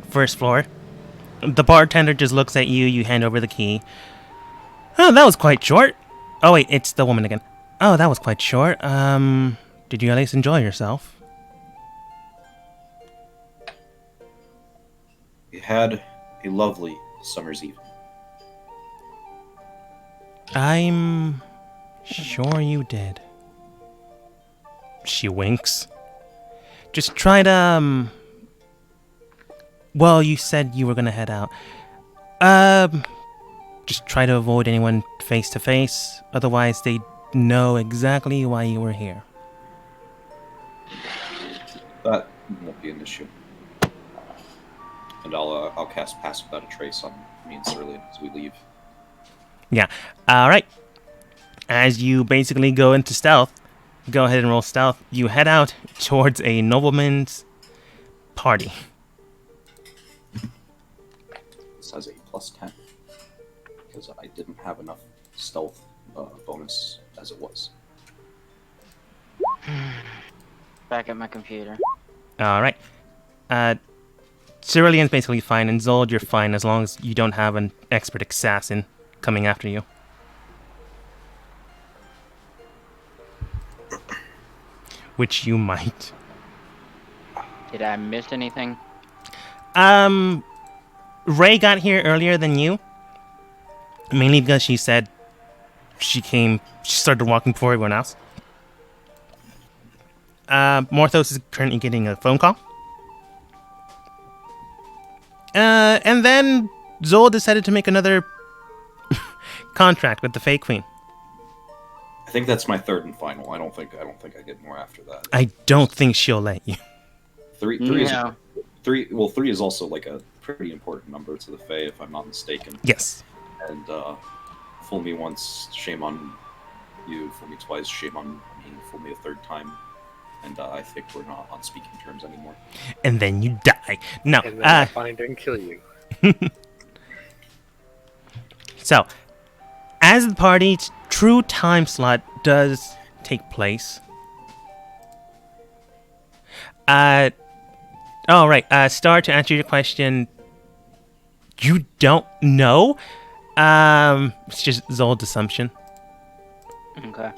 first floor. The bartender just looks at you. You hand over the key. "Oh, that was quite short." Oh wait, it's the woman again. "Oh, that was quite short. Did you at least enjoy yourself?" We had a lovely summer's evening. "I'm sure you did." She winks. "Just try to, well, you said you were gonna head out. Just try to avoid anyone face to face, otherwise they know exactly why you were here." That won't be an issue. And I'll cast Pass Without a Trace on me and Cerulean as we leave. Yeah. All right. As you basically go into stealth, go ahead and roll stealth. You head out towards a nobleman's party. This has a +10 because I didn't have enough stealth bonus as it was. Back at my computer. All right. Cerulean's basically fine, and Zold, you're fine as long as you don't have an expert assassin coming after you. Which you might. Did I miss anything? Ray got here earlier than you. Mainly because she said she started walking before everyone else. Morthos is currently getting a phone call. And then Zold decided to make another contract with the Fae Queen. I think that's my third and final. I don't think I get more after that. I don't think she'll let you. Three No. is three is also like a pretty important number to the Fae, if I'm not mistaken. Yes. And fool me once, shame on you. Fool me twice, shame on being fooled me a third time, and I think we're not on speaking terms anymore. And then you die. No. And then I find and kill you. So, as the party's true time slot does take place. Star, to answer your question, you don't know. It's just Zold's assumption. Okay.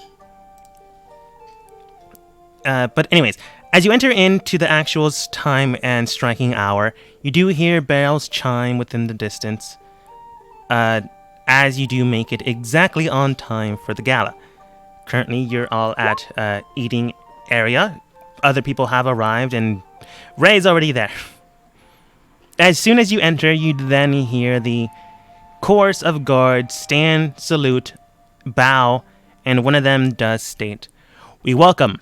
But anyways, as you enter into the actual time and striking hour, you do hear bells chime within the distance. As you do make it exactly on time for the gala. Currently, you're all at eating area. Other people have arrived, and Ray's already there. As soon as you enter, you then hear the chorus of guards stand, salute, bow, and one of them does state, "We welcome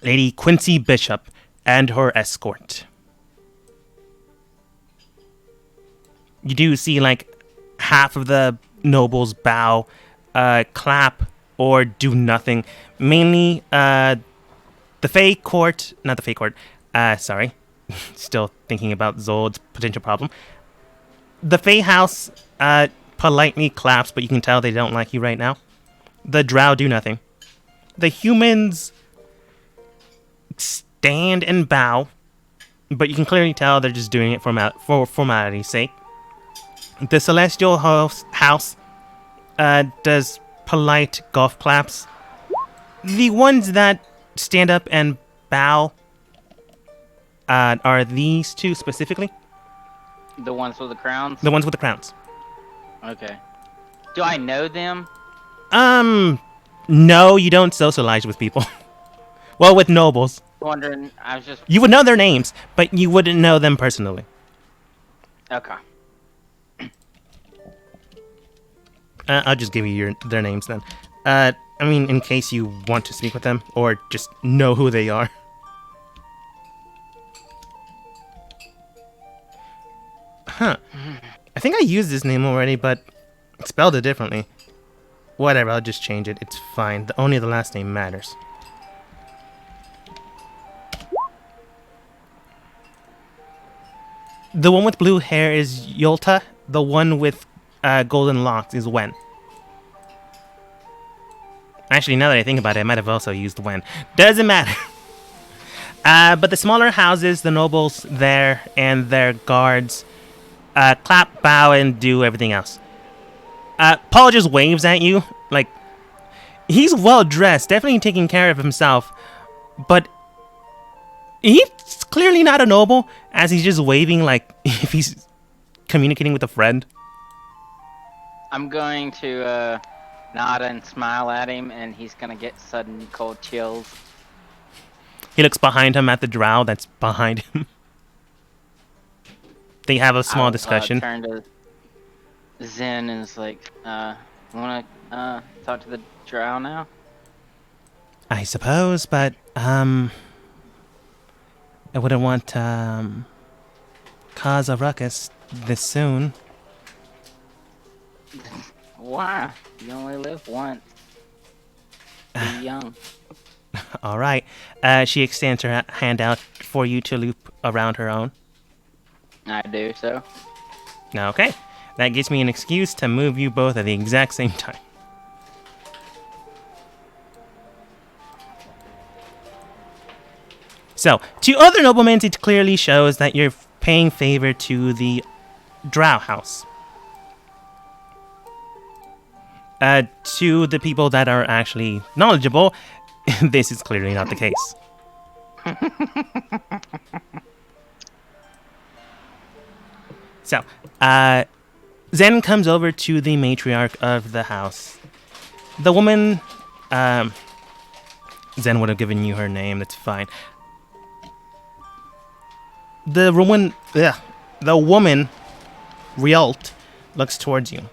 Lady Quincy Bishop and her escort." You do see, like, half of the nobles bow, clap, or do nothing. Mainly, not the Fae Court, sorry. Still thinking about Zold's potential problem. The Fae House, politely claps, but you can tell they don't like you right now. The Drow do nothing. The humans stand and bow, but you can clearly tell they're just doing it for formality's sake. The Celestial House does polite golf claps. The ones that stand up and bow are these two specifically. The ones with the crowns? The ones with the crowns. Okay. Do I know them? No, you don't socialize with people. Well, with nobles. Wondering, I was just... You would know their names, but you wouldn't know them personally. Okay. I'll just give you their names then. I mean, in case you want to speak with them, or just know who they are. Huh. I think I used this name already, but spelled it differently. Whatever, I'll just change it. It's fine. Only the last name matters. The one with blue hair is Yolta. The one with golden locks is Wen. Actually, now that I think about it, I might have also used Wen. Doesn't matter. But the smaller houses, the nobles there and their guards clap, bow, and do everything else. Paul just waves at you. Like, he's well dressed, definitely taking care of himself. But he's clearly not a noble, as he's just waving like if he's communicating with a friend. I'm going to nod and smile at him, and he's gonna get sudden cold chills. He looks behind him at the drow that's behind him. They have a small discussion. Turn to Zen and is like, wanna talk to the drow now? I suppose, but I wouldn't want cause a ruckus this soon. Why? You only live once. Be young. All right. She extends her hand out for you to loop around her own. I do so. Okay. That gives me an excuse to move you both at the exact same time. So, to other noblemen, it clearly shows that you're paying favor to the Drow house. To the people that are actually knowledgeable, this is clearly not the case. So, Zen comes over to the matriarch of the house. The woman, Zen would have given you her name, that's fine. The woman, Rialt, looks towards you.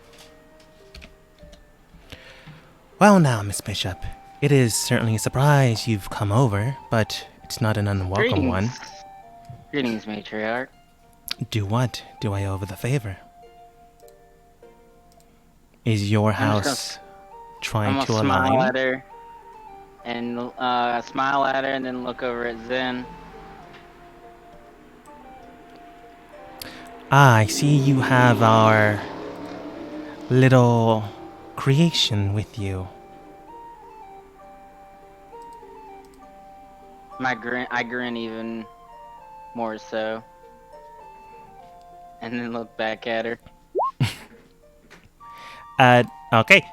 Well now, Miss Bishop, it is certainly a surprise you've come over, but it's not an unwelcome one. Greetings, matriarch. Do what? Do I owe the favor? Is your house trying to smile align? at her and smile at her, and then look over at Zen. Ah, I see you have our little creation with you. I grin even more so, and then look back at her. Okay.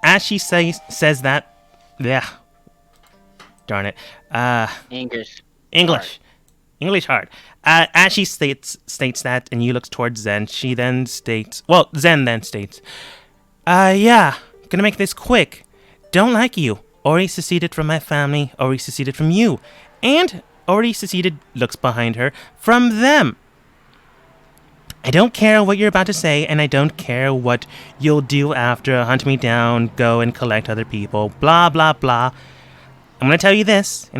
As she says that, yeah. Darn it. English. English hard. As she states that, and you look towards Zen, she then states, Zen then states, yeah, gonna make this quick. Don't like you. Already seceded from my family, already seceded from you, and already seceded, looks behind her, from them. I don't care what you're about to say, and I don't care what you'll do after, hunt me down, go and collect other people, blah, blah, blah. I'm gonna tell you this,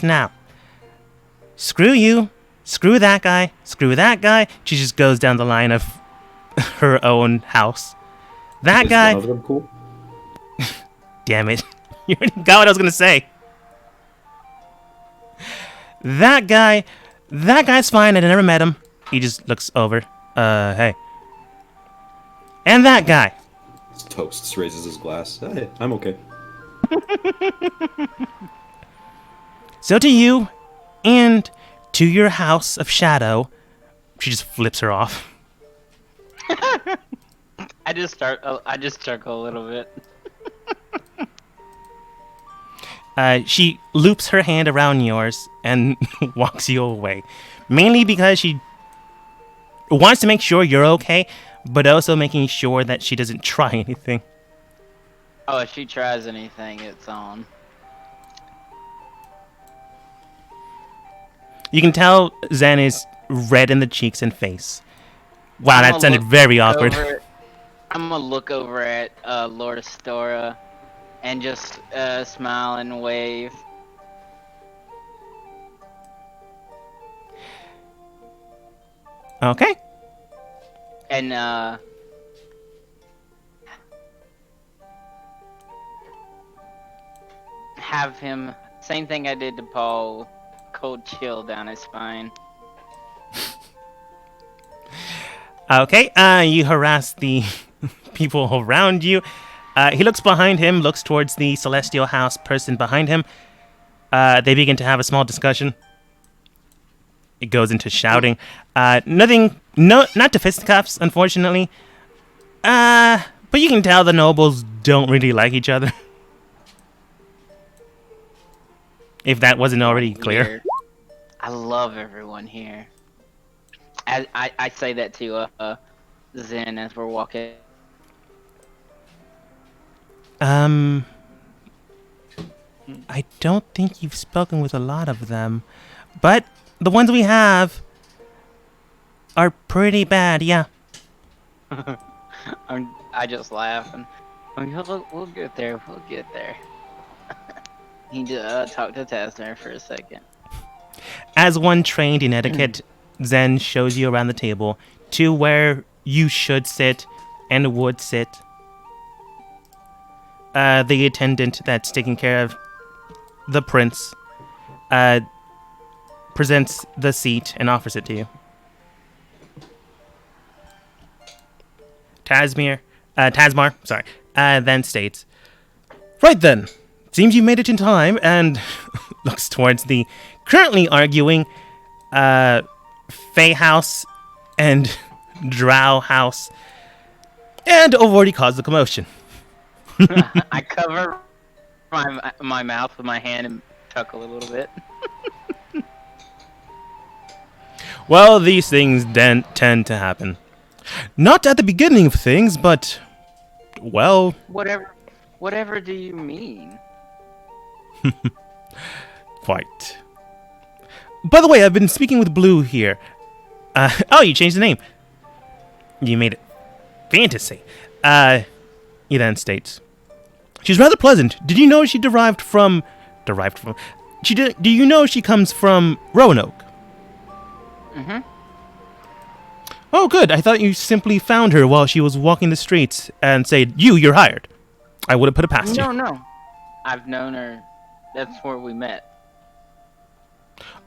now. Screw you, screw that guy, screw that guy. She just goes down the line of her own house. That Is guy... one of them cool? Damn it. You already got what I was gonna say. That guy's fine. I never met him. He just looks over. Hey. And that guy. Toasts raises his glass. Hey, I'm okay. So to you, and to your house of shadow. She just flips her off. I just chuckle a little bit. She loops her hand around yours and walks you away. Mainly because she wants to make sure you're okay, but also making sure that she doesn't try anything. Oh, if she tries anything, it's on. You can tell Zen is red in the cheeks and face. Wow, that sounded very awkward. I'm gonna look over at Lord Astora and just smile and wave. Okay. And have him, same thing I did to Paul, cold chill down his spine. Okay, you harass the people around you. He looks behind him, looks towards the Celestial House person behind him. They begin to have a small discussion. It goes into shouting. Not to fisticuffs, unfortunately. But you can tell the nobles don't really like each other. If that wasn't already clear. I love everyone here. I say that to Zen as we're walking. I don't think you've spoken with a lot of them, but the ones we have are pretty bad, yeah. I just laugh and we'll get there. We'll get there. He talked to Tasner for a second. As one trained in etiquette, Zen shows you around the table to where you should sit and would sit. The attendant that's taking care of the prince presents the seat and offers it to you. Tasmar, then states, "Right then, seems you made it in time," and looks towards the currently arguing Fey House and Drow House, and have already caused a commotion. I cover my mouth with my hand and chuckle a little bit. Well, these things tend to happen. Not at the beginning of things, but, well... Whatever do you mean? Quite. By the way, I've been speaking with Blue here. Oh, you changed the name. You made it fantasy. He then states, "She's rather pleasant. Did you know she do you know she comes from Roanoke?" Mm-hmm. Oh, good. I thought you simply found her while she was walking the streets and said, you're hired. I would have put it past you. No. I've known her That's where we met.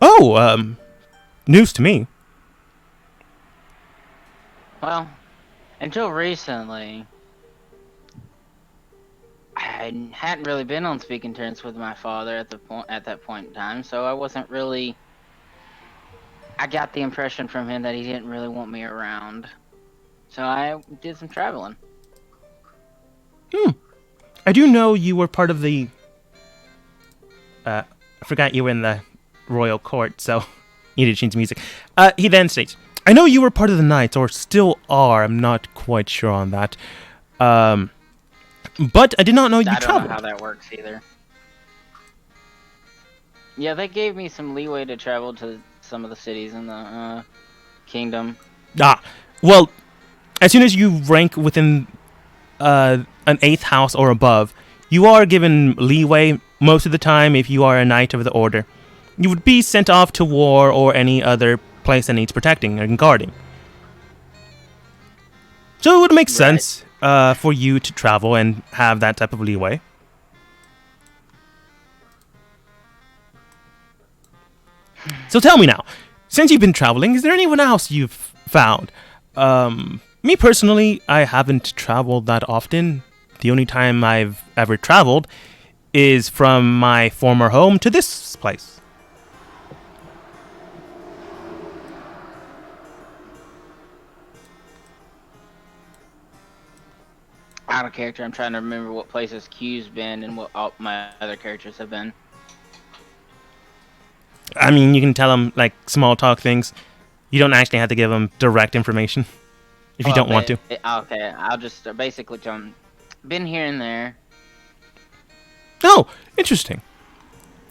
Oh, news to me. Well, until recently, I hadn't really been on speaking terms with my father at that point in time, so I wasn't really. I got the impression from him that he didn't really want me around, so I did some traveling. I do know you were part of the. I forgot you were in the royal court, so you need to change the music. He then states, I know you were part of the Knights, or still are. I'm not quite sure on that. But I did not know you I don't traveled. know how that works either. Yeah, they gave me some leeway to travel to some of the cities in the kingdom. Well, as soon as you rank within an 8th house or above, you are given leeway most of the time if you are a Knight of the Order. You would be sent off to war or any other place that needs protecting and guarding. So it would make sense for you to travel and have that type of leeway. So tell me now, since you've been traveling, is there anyone else you've found? Me personally, I haven't traveled that often. The only time I've ever traveled is from my former home to this place. Out of character, I'm trying to remember what places Q's been and what all my other characters have been. I mean, you can tell them, like, small talk things. You don't actually have to give them direct information if you don't want to. Okay, I'll just basically tell them, been here and there. Oh, interesting.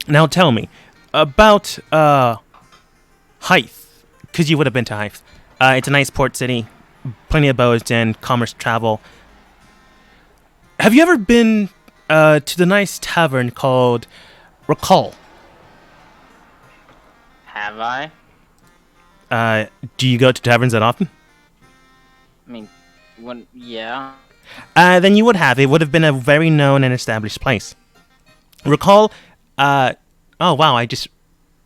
Now tell me about Hythe, because you would have been to Hythe. It's a nice port city, plenty of boats and commerce travel. Have you ever been to the nice tavern called Recall? Have I? Do you go to taverns that often? I mean, yeah. Then you would have. It would have been a very known and established place. Recall, oh wow, I just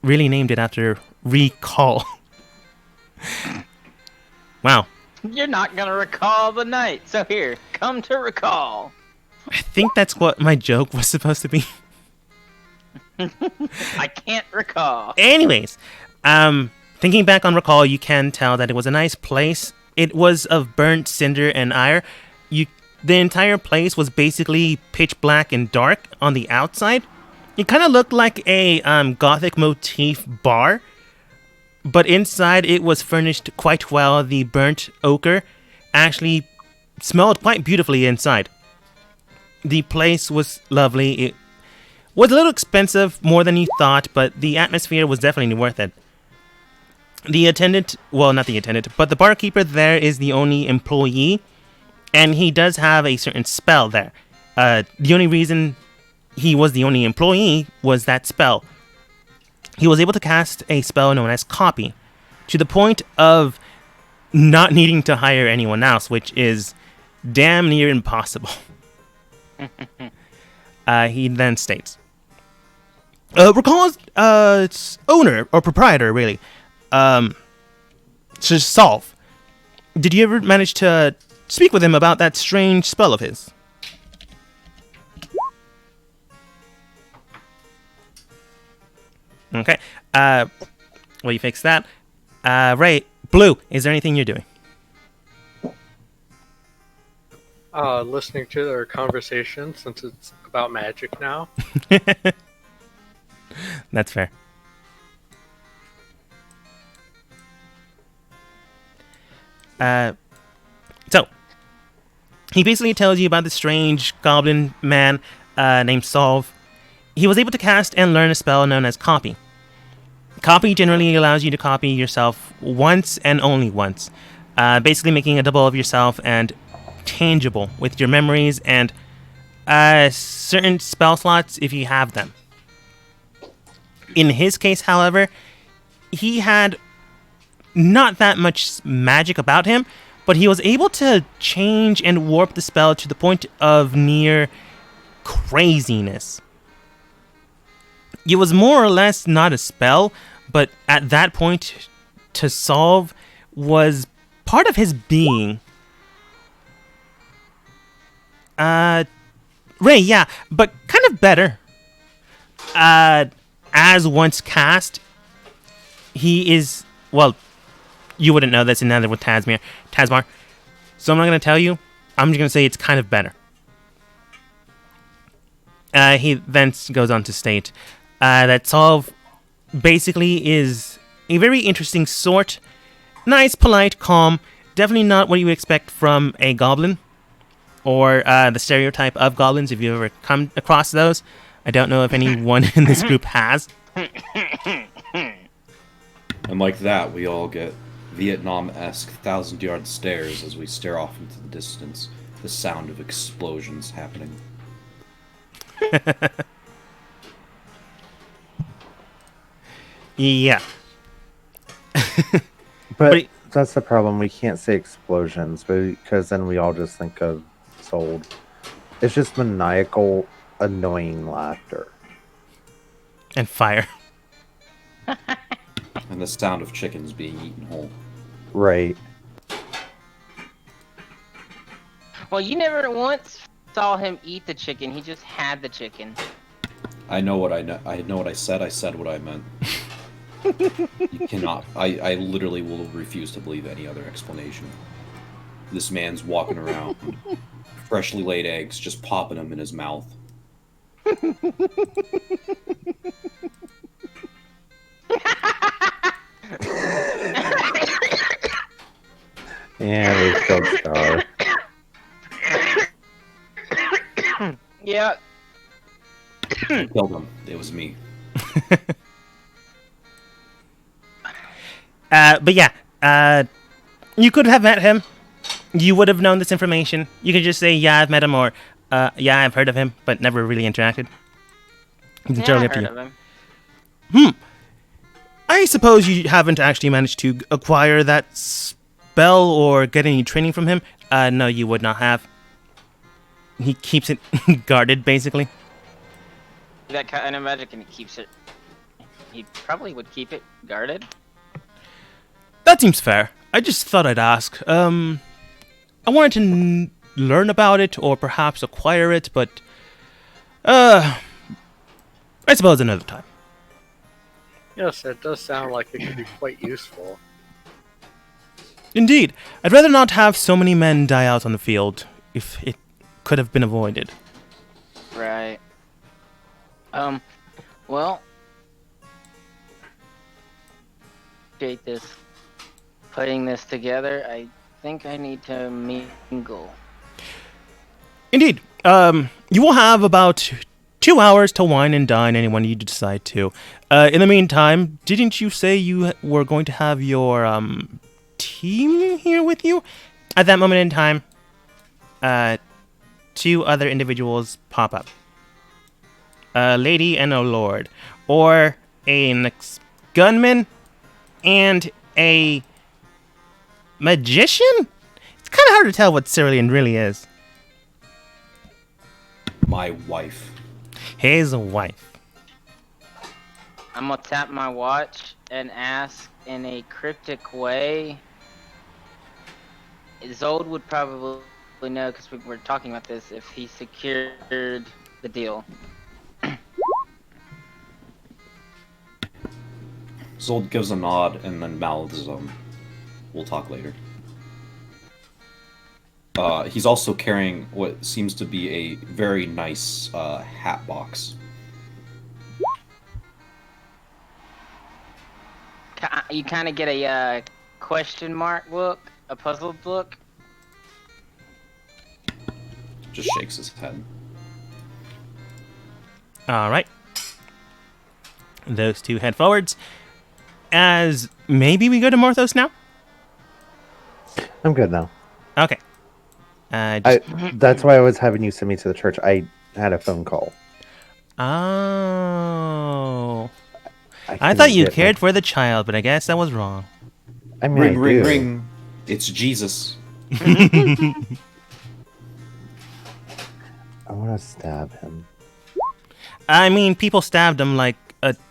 really named it after Recall. Wow. You're not gonna recall the night, so here, come to recall. I think that's what my joke was supposed to be. I can't recall. Anyways, thinking back on Recall, you can tell that it was a nice place. It was of burnt cinder and ire. The entire place was basically pitch black and dark on the outside. It kind of looked like a gothic motif bar, but inside it was furnished quite well. The burnt ochre actually smelled quite beautifully inside. The place was lovely. It was a little expensive, more than you thought, but the atmosphere was definitely worth it. The attendant, well, not the attendant, but the barkeeper there is the only employee, and he does have a certain spell there. The only reason he was the only employee was that spell. He was able to cast a spell known as Copy, to the point of not needing to hire anyone else, which is damn near impossible. He then states, Recall's owner, or proprietor, really, to Solve. Did you ever manage to speak with him about that strange spell of his? Okay. Well, you fix that. Right. Blue, is there anything you're doing? Listening to their conversation since it's about magic now. That's fair. So, he basically tells you about the strange goblin man named Solve. He was able to cast and learn a spell known as Copy. Copy generally allows you to copy yourself once and only once, basically making a double of yourself and tangible with your memories and certain spell slots if you have them. In his case, however, he had not that much magic about him, but he was able to change and warp the spell to the point of near craziness. it was more or less not a spell, but at that point, to solve was part of his being. Ray, yeah, but kind of better. As once cast, he is, well, you wouldn't know this in another with Tasmar. So I'm not going to tell you. I'm just going to say it's kind of better. He then goes on to state that Solve basically is a very interesting sort. Nice, polite, calm. Definitely not what you would expect from a goblin. Or the stereotype of goblins, if you've ever come across those. I don't know if anyone in this group has. And like that, we all get Vietnam-esque 1,000-yard stares as we stare off into the distance, the sound of explosions happening. Yeah. But that's the problem. We can't say explosions, because then we all just think of Sold. It's just maniacal, annoying laughter. And fire. And the sound of chickens being eaten whole. Right. Well, you never once saw him eat the chicken. He just had the chicken. I know what I said. I said what I meant. You cannot. I literally will refuse to believe any other explanation. This man's walking around, freshly laid eggs, just popping them in his mouth. And we killed Star. Yeah. I killed him. It was me. But yeah, you could have met him. You would have known this information. You could just say, yeah, I've met him, or yeah, I've heard of him, but never really interacted. It's entirely up to you. I suppose you haven't actually managed to acquire that spell or get any training from him. No, you would not have. He keeps it guarded, basically. That kind of magic, and he keeps it. He probably would keep it guarded. That seems fair. I just thought I'd ask. I wanted to learn about it, or perhaps acquire it, but I suppose another time. Yes, it does sound like it could be quite useful. Indeed. I'd rather not have so many men die out on the field, if it could have been avoided. Right. Well, putting this together, I think I need to mingle. Indeed. You will have about 2 hours to wine and dine anyone you decide to. In the meantime, didn't you say you were going to have your team here with you? At that moment in time, 2 other individuals pop up. A lady and a lord. Or a gunman and a magician? It's kind of hard to tell what Cerulean really is. My wife. His wife. I'm gonna tap my watch and ask in a cryptic way. Zold would probably know, because we were talking about this, if he secured the deal. Zold gives a nod and then mouths, we'll talk later. He's also carrying what seems to be a very nice hat box. You kind of get a question mark look, a puzzled look. Just shakes his head. Alright. Those 2 head forwards. As maybe we go to Morthos now? I'm good now. Okay. That's why I was having you send me to the church. I had a phone call. Oh. I thought you cared for the child, but I guess I was wrong. I mean, Ring, I ring, do. ring. It's Jesus. I want to stab him. I mean, people stabbed him like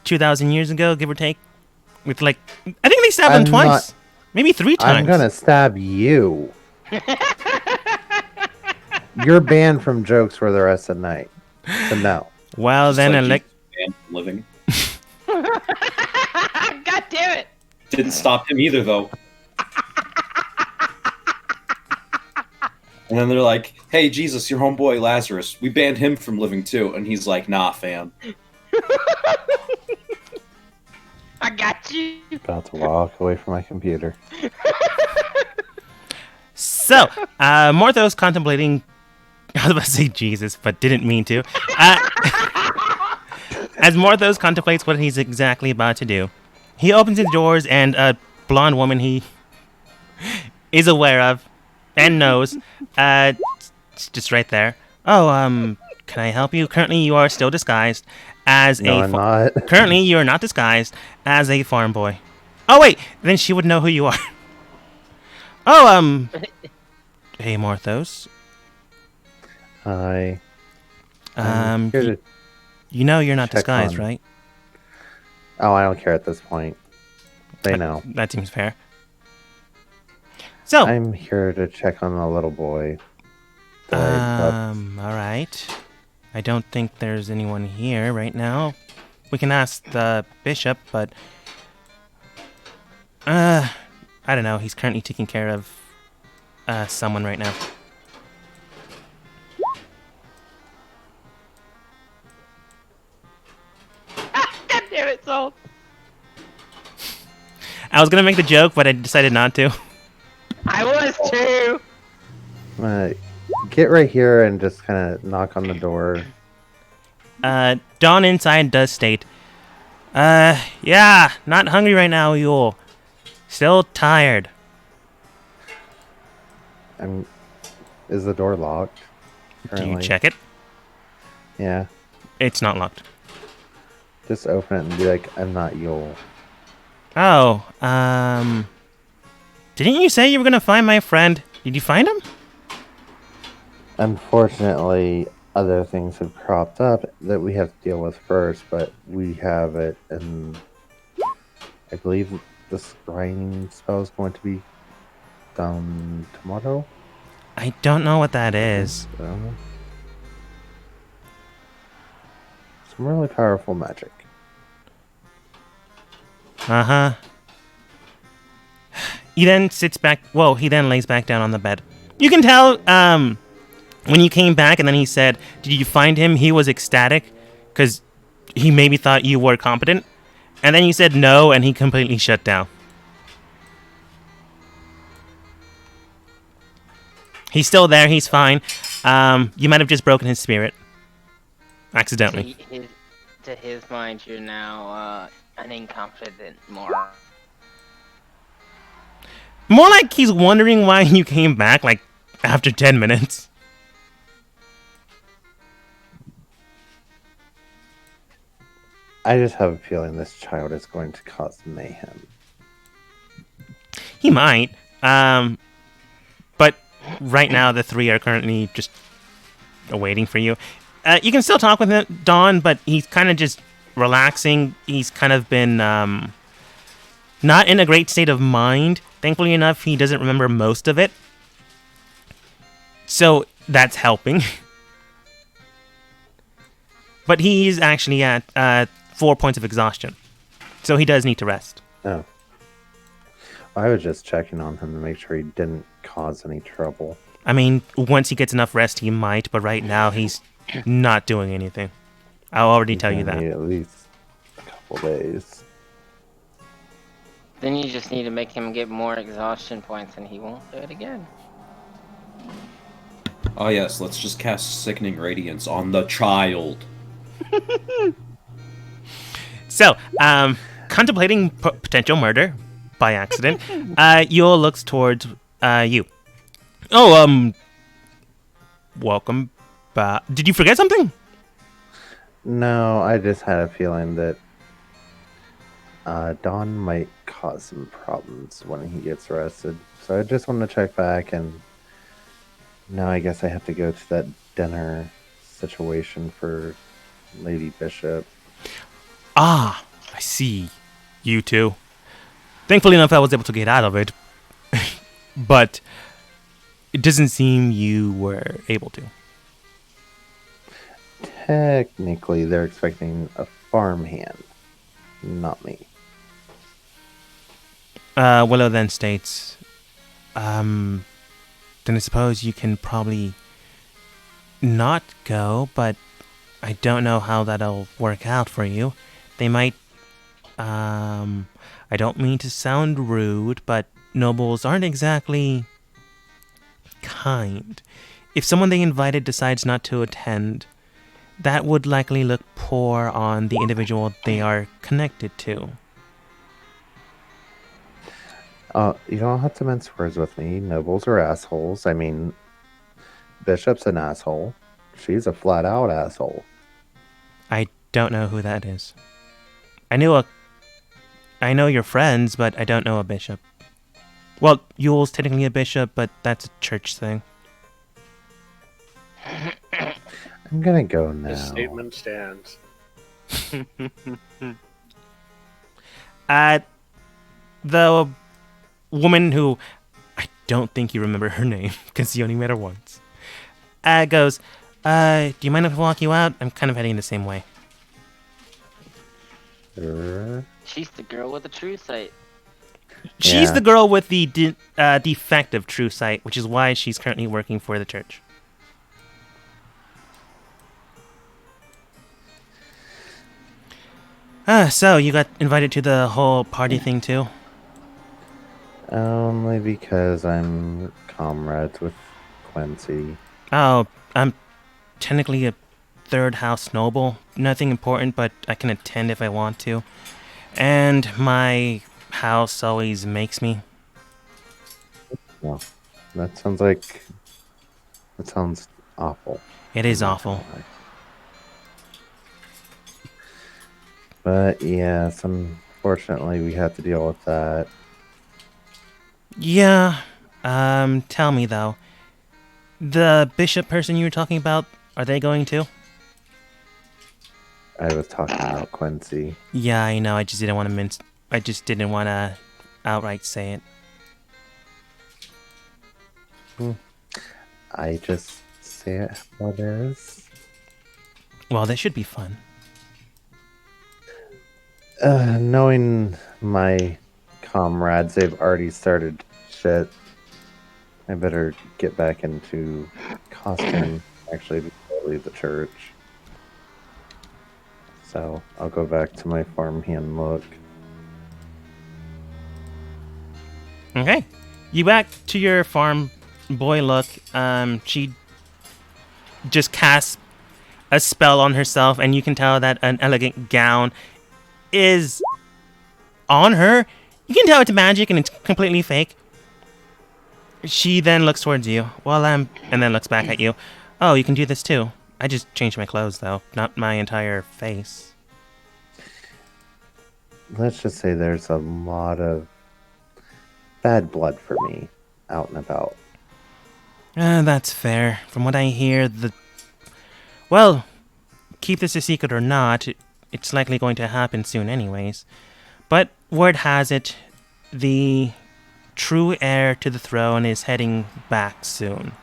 2,000 years ago, give or take. With like, I think they stabbed him I'm twice, maybe 3 times. I'm gonna stab you. You're banned from jokes for the rest of the night. So no. Well, Just then, like banned from living. God damn it! Didn't stop him either, though. And then they're like, "Hey, Jesus, your homeboy Lazarus, we banned him from living too." And he's like, "Nah, fam." I got you. About to walk away from my computer. So, Morthos contemplating. I was about to say Jesus, but didn't mean to. As Morthos contemplates what he's exactly about to do, he opens his doors, and a blonde woman he is aware of and knows, just right there. Oh, can I help you? Currently, you are still disguised as No, I'm not. Currently, you are not disguised as a farm boy. Oh wait, then she would know who you are. Oh, hey, Morthos. Hi. I'm here to- You know you're not check disguised, on- right? Oh, I don't care at this point. They know. That seems fair. So, I'm here to check on the little boy. that I left. all right. I don't think there's anyone here right now. We can ask the bishop, but I don't know. He's currently taking care of someone right now. God damn it, sold. I was gonna make the joke, but I decided not to. I was too. Get right here and just kind of knock on the door. Dawn inside does state, yeah, not hungry right now, Yule. Still tired. Is the door locked? Do you currently? check it? Yeah. It's not locked. Just open it and be like, I'm not Yule. Oh, didn't you say you were gonna find my friend? Did you find him? Unfortunately, other things have cropped up that we have to deal with first, but we have it, and I believe the scrying spell is going to be done tomorrow. I don't know what that is. So, some really powerful magic. Uh-huh. He then sits back. Whoa, he then lays back down on the bed. You can tell, when you came back and then he said, did you find him? He was ecstatic because he maybe thought you were competent. And then you said no, and he completely shut down. He's still there. He's fine. You might have just broken his spirit. Accidentally. To his mind, you're now an incompetent moron. More like he's wondering why you came back, like, after 10 minutes. I just have a feeling this child is going to cause mayhem. He might. But right now, the three are currently just waiting for you. You can still talk with him, Dawn, but he's kind of just relaxing. He's kind of been not in a great state of mind. Thankfully enough, he doesn't remember most of it. So that's helping. But he's actually at 4 points of exhaustion. So he does need to rest. Oh. I was just checking on him to make sure he didn't cause any trouble. I mean, once he gets enough rest, he might. But right now, he's not doing anything. I'll already tell you Gonna that. need at least a couple days. Then you just need to make him get more exhaustion points and he won't do it again. Oh yes, let's just cast Sickening Radiance on the child. So, contemplating potential murder by accident, Yule looks towards you. Oh, welcome back. Did you forget something? No, I just had a feeling that Dawn might cause some problems when he gets arrested. So I just wanted to check back, and now I guess I have to go to that dinner situation for Lady Bishop. Ah, I see. You two. Thankfully enough, I was able to get out of it. But it doesn't seem you were able to. Technically, they're expecting a farmhand, not me. Willow then states, then I suppose you can probably not go, but I don't know how that'll work out for you. They might, I don't mean to sound rude, but nobles aren't exactly kind. If someone they invited decides not to attend, that would likely look poor on the individual they are connected to. You don't have to mince words with me. Nobles are assholes. I mean, Bishop's an asshole. She's a flat out asshole. I don't know who that is. I know your friends, but I don't know a bishop. Well, Yule's technically a bishop, but that's a church thing. I'm gonna go now. The statement stands. The woman who I don't think you remember her name because you only met her once. Goes, do you mind if I walk you out? I'm kind of heading the same way. She's the girl with the true sight. She's Yeah. the girl with the defective true sight, which is why she's currently working for the church. So you got invited to the whole party thing too? Only because I'm comrades with Quincy. Oh, I'm technically a third house noble. Nothing important, but I can attend if I want to. And my house always makes me. Well, that sounds awful. It is awful. But yes, unfortunately, we have to deal with that. Yeah. Tell me though. The bishop person you were talking about, are they going too? I was talking about Quincy. Yeah, I know. I just didn't want to outright say it. I just say it how it is. Well, that should be fun. Knowing my comrades, they've already started shit. I better get back into costume, actually, before I leave the church. So, I'll go back to my farmhand look. Okay. You back to your farm boy look. She just casts a spell on herself, and you can tell that an elegant gown is on her. You can tell it's magic and it's completely fake. She then looks towards you. Well, and then looks back at you. Oh, you can do this too. I just changed my clothes, though, not my entire face. Let's just say there's a lot of bad blood for me out and about. That's fair. From what I hear, well, keep this a secret or not, it's likely going to happen soon anyways. But word has it, the true heir to the throne is heading back soon.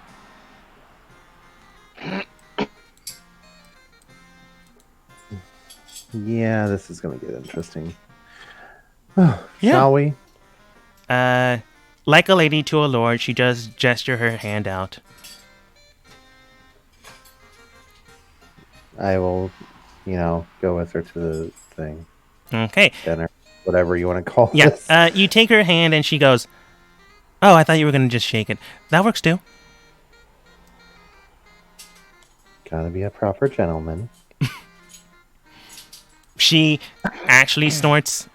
Yeah, this is going to get interesting. Yeah. Shall we? Like a lady to a lord, she does gesture her hand out. I will, go with her to the thing. Okay. Dinner. Whatever you want to call Yeah. this. You take her hand and she goes, "Oh, I thought you were going to just shake it. That works too." Gotta be a proper gentleman. She actually snorts.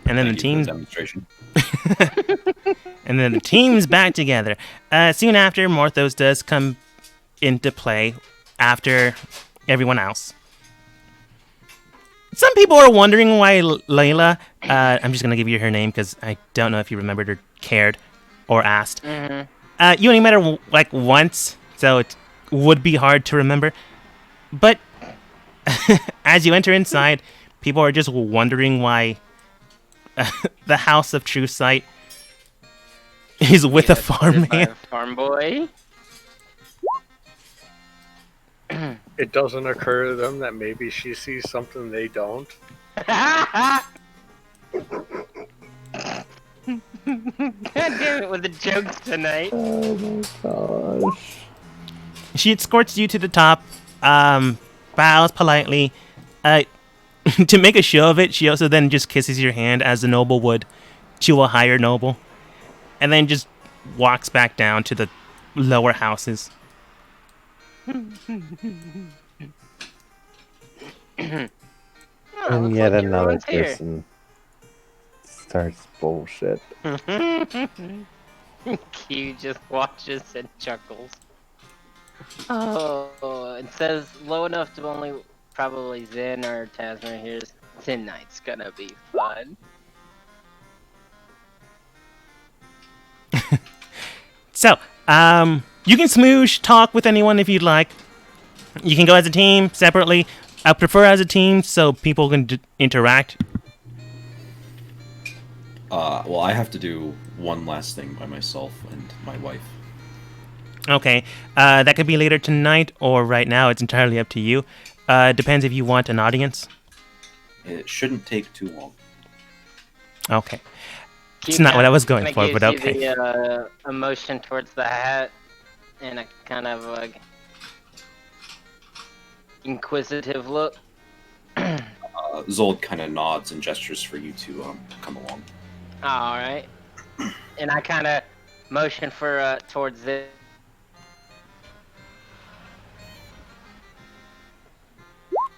And then the Thank you for team's demonstration. and then the team's back together. Soon after, Morthos does come into play after everyone else. Some people are wondering why Layla, I'm just going to give you her name because I don't know if you remembered or cared or asked. Mm-hmm. You only met her like once so it would be hard to remember. But as you enter inside, people are just wondering why the House of True Sight is with a farmhand. Farm boy. It doesn't occur to them that maybe she sees something they don't. God damn it with the jokes tonight. Oh my gosh. She escorts you to the top, bows politely. To make a show of it, she also then just kisses your hand as a noble would to a higher noble, and then just walks back down to the lower houses. And yet another person starts bullshit. Q just watches and chuckles. Oh, it says low enough to only probably Zen or Tasman hears. Tonight's gonna be fun. So, you can smoosh, talk with anyone if you'd like. You can go as a team, separately. I prefer as a team so people can interact. Well, I have to do one last thing by myself and my wife. Okay, that could be later tonight or right now. It's entirely up to you. Depends if you want an audience. It shouldn't take too long. Okay. It's not what I was going for, but okay. The emotion towards the hat and a kind of like inquisitive look. Zold kind of nods and gestures for you to come along. All right. And I kind of motion for towards it.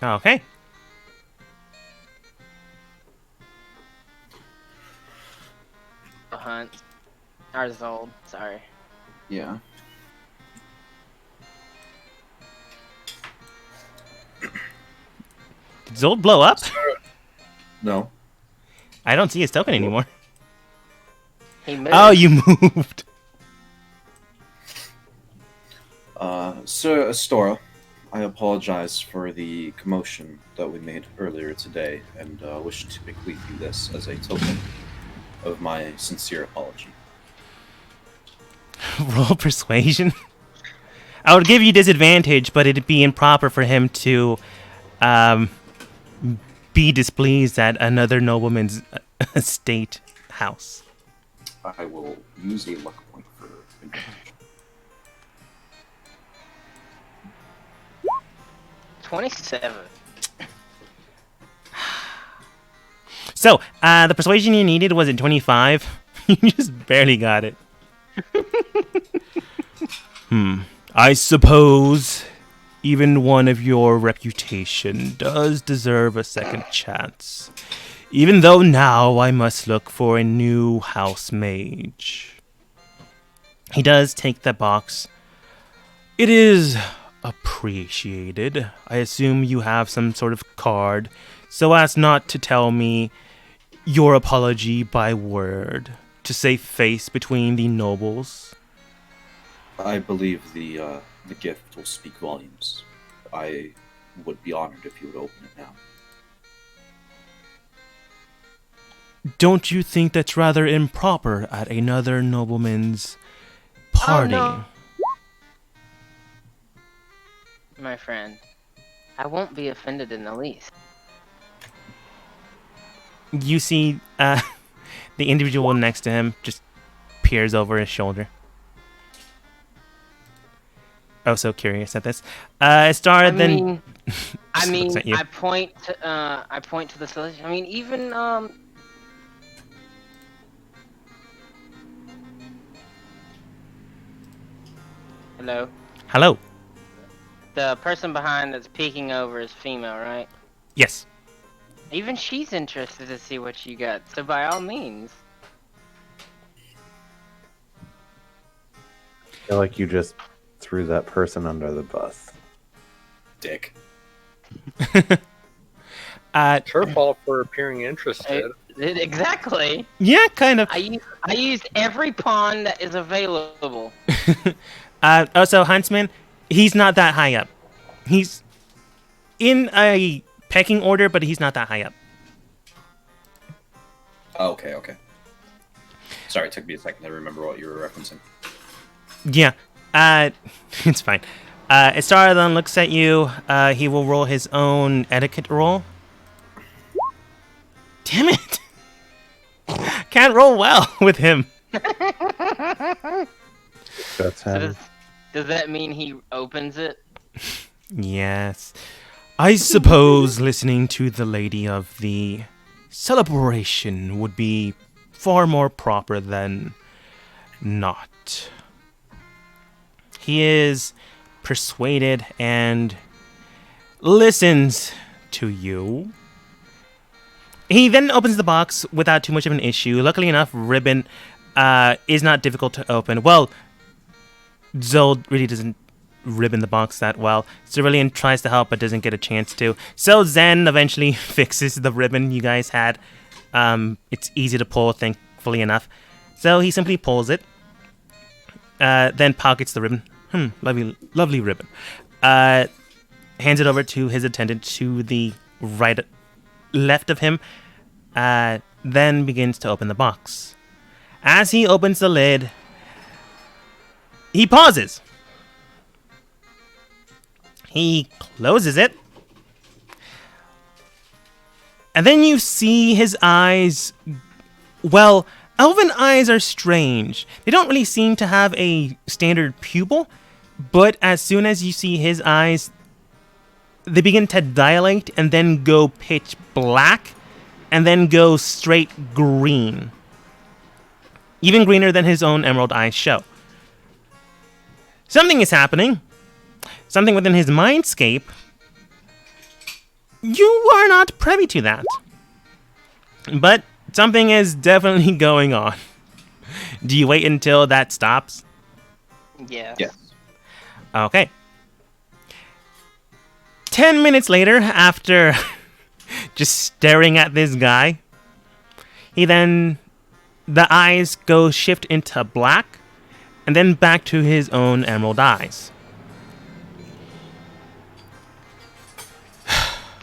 Okay. Hunt. Or Zold, sorry. Yeah. Did Zold blow up? No. I don't see his token anymore. He moved. Oh, you moved. Sir Astora, I apologize for the commotion that we made earlier today, and wish to bequeath you this as a token of my sincere apology. Roll persuasion. I would give you disadvantage, but it'd be improper for him to be displeased at another nobleman's estate house. I will use a luck point for advantage. 27. So, the persuasion you needed was at 25. You just barely got it. I suppose even one of your reputation does deserve a second chance. Even though now I must look for a new house mage. He does take the box. It is appreciated. I assume you have some sort of card, so as not to tell me your apology by word, to save face between the nobles. I believe the gift will speak volumes. I would be honored if you would open it now. Don't you think that's rather improper at another nobleman's party? Oh, no. My friend, I won't be offended in the least. You see the individual next to him just peers over his shoulder. Oh, so curious at this. Star then. I just mean, looks at you. I point to the solution. I mean, even Hello. Hello. The person behind that's peeking over is female, right? Yes. Even she's interested to see what you got. So by all means. I feel like you just threw that person under the bus. Dick. It's her fault for appearing interested. Exactly. Yeah, kind of. I used every pawn that is available. Also, Huntsman, he's not that high up. He's in a pecking order, but he's not that high up. Oh, okay, okay. Sorry, it took me a second to remember what you were referencing. Yeah, it's fine. Estara looks at you. He will roll his own etiquette roll. Damn it! Can't roll well with him. That's So him. does that mean he opens it? Yes. I suppose listening to the lady of the celebration would be far more proper than not. He is persuaded and listens to you. He then opens the box without too much of an issue. Luckily enough, ribbon is not difficult to open. Well, Zold really doesn't ribbon the box that well. Cerulean tries to help but doesn't get a chance to. So Zen eventually fixes the ribbon you guys had. It's easy to pull, thankfully enough. So he simply pulls it. Then pockets the ribbon. Lovely ribbon. Hands it over to his attendant to the left of him. Then begins to open the box. As he opens the lid, he pauses. He closes it. And then you see his eyes. Well, elven eyes are strange. They don't really seem to have a standard pupil, but as soon as you see his eyes, they begin to dilate and then go pitch black and then go straight green. Even greener than his own emerald eyes show. Something is happening. Something within his mindscape. You are not privy to that. But something is definitely going on. Do you wait until that stops? Yes. Yes. Okay. 10 minutes later, after just staring at this guy, the eyes go shift into black, and then back to his own emerald eyes.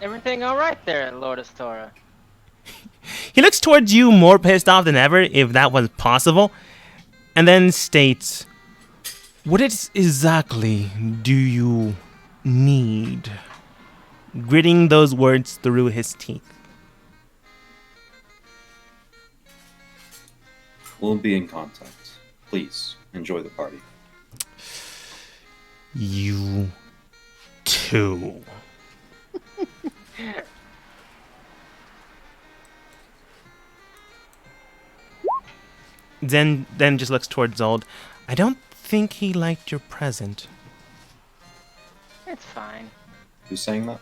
Everything all right there, Lord Astora? He looks towards you more pissed off than ever, if that was possible, and then states, "What exactly do you need?" Gritting those words through his teeth. We'll be in contact. Please, enjoy the party. You too. Then just looks towards Zold. I don't think he liked your present. It's fine. Who's saying that?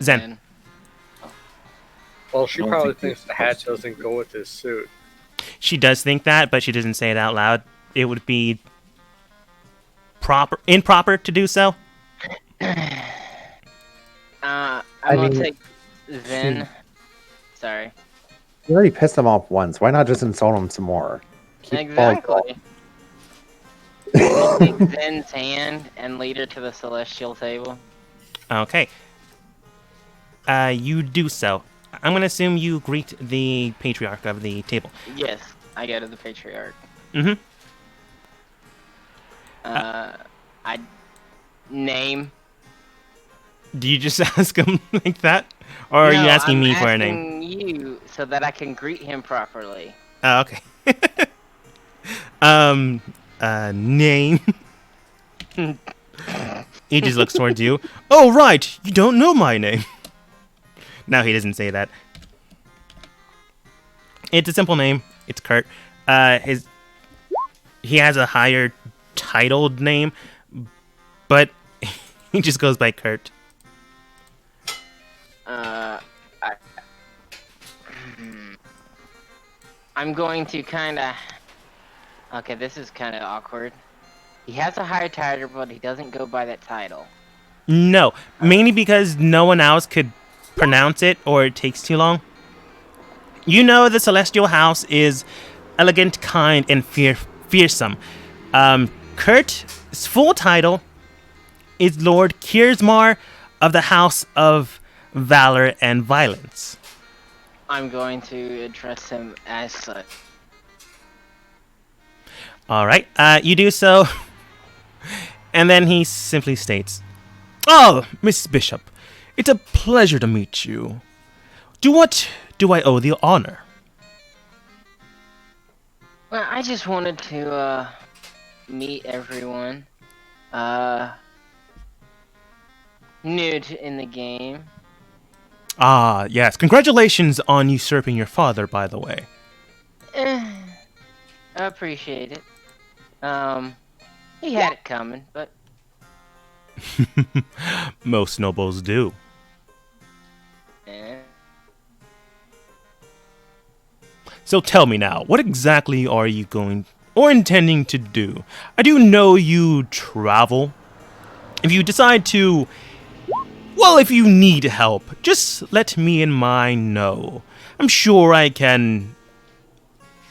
Zen. Well, she I don't probably think you're thinks the hat supposed to. doesn't go with his suit. She does think that, but she doesn't say it out loud. It would be improper to do so. I'm I gonna mean- take Zen. Sorry. You already pissed him off once. Why not just insult him some more? Keep balls Exactly. I'll take Zen's hand and lead her to the celestial table. Okay. You do so. I'm gonna assume you greet the patriarch of the table. Yes, I go to the patriarch. Mm-hmm. I name. Do you just ask him like that? Or are you No, asking I'm me for a name? asking you so that I can greet him properly. Oh, okay. Name. He just looks towards you. Oh, right. You don't know my name. No, he doesn't say that. It's a simple name. It's Kurt. He has a higher titled name, but he just goes by Kurt. I'm going to kind of. Okay, this is kind of awkward. He has a higher title, but he doesn't go by that title. No, mainly because no one else could pronounce it or it takes too long. You know the Celestial House is elegant, kind, and fearsome. Kurt's full title is Lord Kiersmar of the House of Valor and Violence. I'm going to address him as such. All right, you do so, and then he simply states, "Oh, Miss Bishop, it's a pleasure to meet you. To what do I owe the honor?" Well, I just wanted to meet everyone. New in the game. Ah, yes. Congratulations on usurping your father, by the way. I appreciate it. He had it coming, but Most nobles do. eh. So tell me now, what exactly are you going or intending to do? I do know you travel. If you decide to, well, if you need help, just let me and mine know. I'm sure I can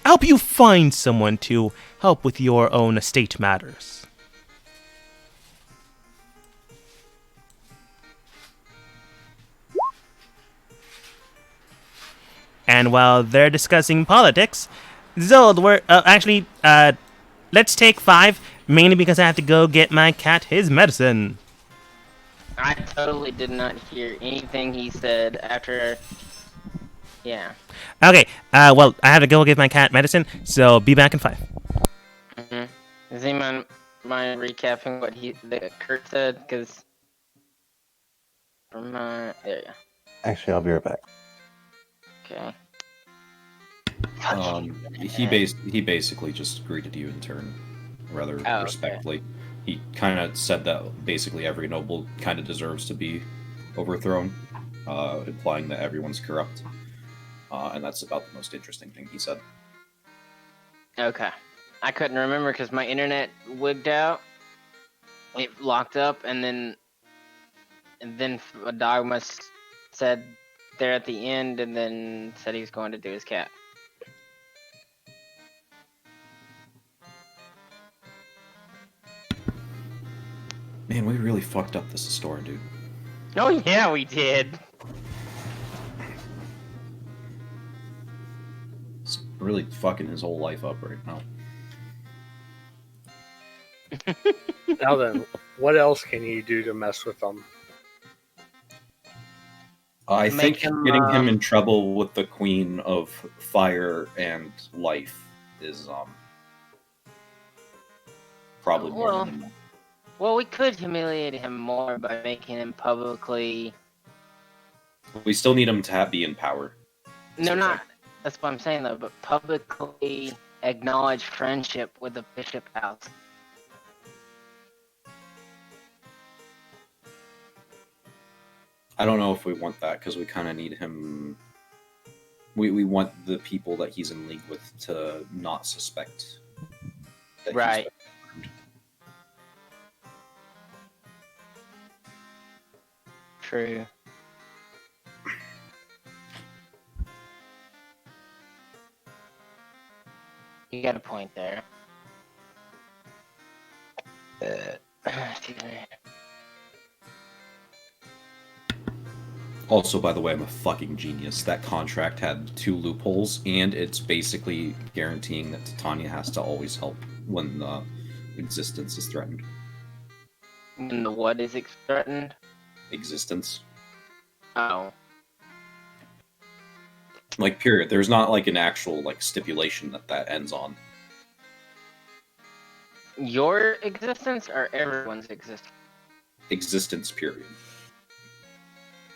help you find someone to help with your own estate matters. And while they're discussing politics, Zold, let's take 5, mainly because I have to go get my cat his medicine. I totally did not hear anything he said after. Yeah. Okay, well, I have to go get my cat medicine, so be back in 5. Does anyone mind recapping what Kurt said? Because from there you go. Actually, I'll be right back. Okay. He basically just greeted you in turn, rather okay. respectfully. He kind of said that basically every noble kind of deserves to be overthrown, implying that everyone's corrupt. And that's about the most interesting thing he said. Okay. I couldn't remember because my internet wigged out. It locked up, and then a dogma said there at the end, and then said he was going to do his cat. Man, we really fucked up this store, dude. Oh yeah, we did. It's really fucking his whole life up right now. Now then, what else can you do to mess with them? I Make think him, getting him in trouble with the Queen of Fire and Life is probably more Well, than enough. Well, we could humiliate him more by making him publicly. We still need him to be in power. No, So not. That's what I'm saying though. But publicly acknowledge friendship with the Bishop House. I don't know if we want that because we kind of need him. We want the people that he's in league with to not suspect. That Right. He's True. You got a point there. Excuse me. Also, by the way, I'm a fucking genius. That contract had 2 loopholes, and it's basically guaranteeing that Titania has to always help when the existence is threatened. When the what is threatened? Existence. Oh. Like, period. There's not, like, an actual, like, stipulation that ends on. Your existence or everyone's existence? Existence, period.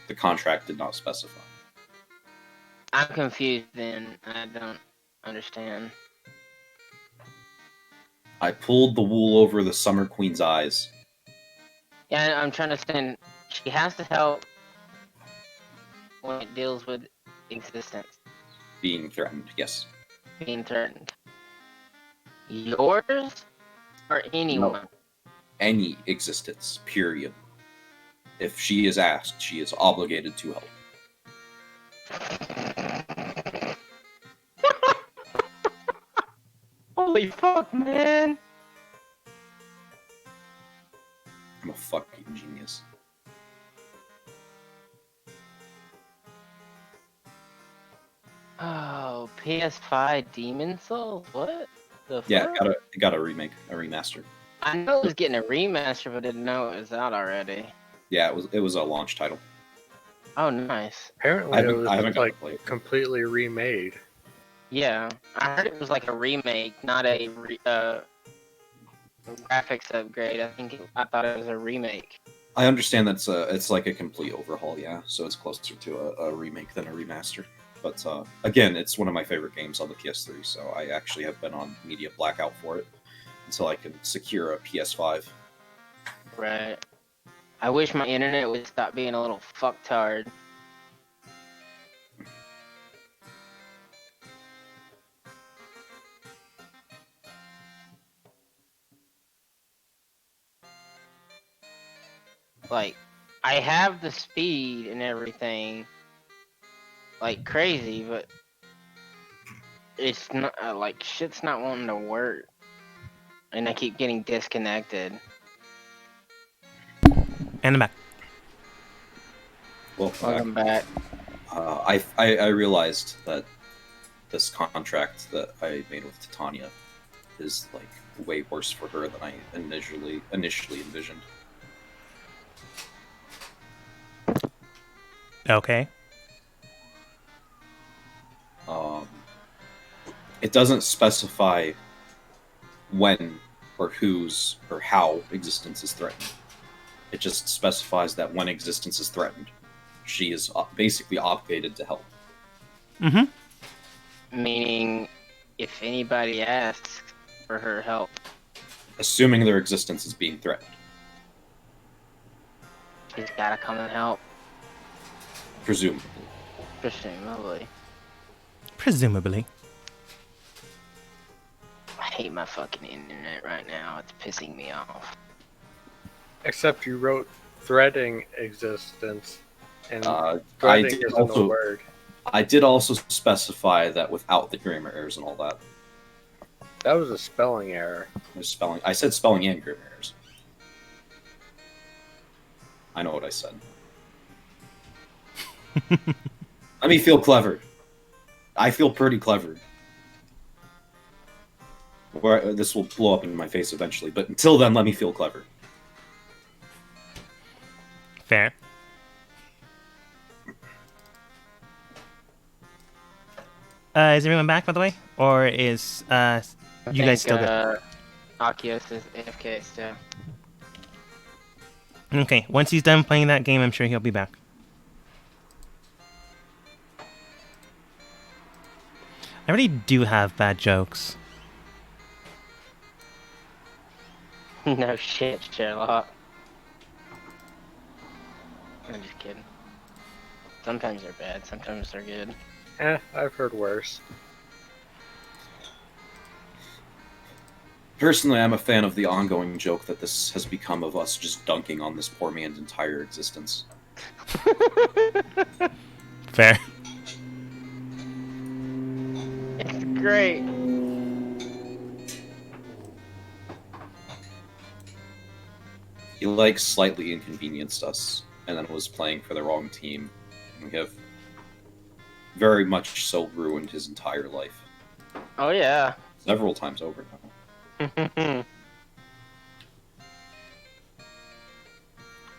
The contract did not specify. I'm confused then. I don't understand. I pulled the wool over the Summer Queen's eyes. Yeah, I'm trying to understand. She has to help when it deals with existence Being threatened, yes. being threatened. Yours or anyone? Any existence, period. If she is asked, she is obligated to help. Holy fuck, man! fucking genius. Oh, PS5 Demon Souls? What the Yeah, fuck? it got a remake, a remaster. I know it was getting a remaster, but didn't know it was out already. Yeah, it was a launch title. Oh, nice. Apparently, it was I haven't got to like play it. completely remade. Yeah, I heard it was like a remake, not a graphics upgrade. I thought it was a remake. I understand that it's like a complete overhaul, yeah. So it's closer to a remake than a remaster. But again, it's one of my favorite games on the PS3, so I actually have been on media blackout for it until I can secure a PS5. Right. I wish my internet would stop being a little fucktard. Like, I have the speed and everything, like crazy, but it's not like shit's not wanting to work, and I keep getting disconnected. And I'm back. Welcome back. I realized that this contract that I made with Titania is like way worse for her than I initially envisioned. Okay. It doesn't specify when or whose or how existence is threatened. It just specifies that when existence is threatened, she is basically obligated to help. Mm-hmm. Meaning, if anybody asks for her help, Assuming their existence is being threatened. she's gotta come and help. Presumably. Presumably. Presumably. I hate my fucking internet right now. It's pissing me off. Except you wrote threading existence, and I threading did isn't a also word. I did also specify that without the grammar errors and all that. That was a spelling error. Spelling. I said spelling and grammar errors. I know what I said. Let me feel clever. I feel pretty clever. This will blow up in my face eventually, but until then, let me feel clever. Fair. Is everyone back, by the way? Or is you guys still good? Akios is AFK still. Okay, once he's done playing that game, I'm sure he'll be back. I really do have bad jokes. No shit, Sherlock. I'm just kidding. Sometimes they're bad, sometimes they're good. I've heard worse. Personally, I'm a fan of the ongoing joke that this has become of us just dunking on this poor man's entire existence. Fair. It's great. He like slightly inconvenienced us, and then was playing for the wrong team. We have very much so ruined his entire life. Oh yeah. Several times over now.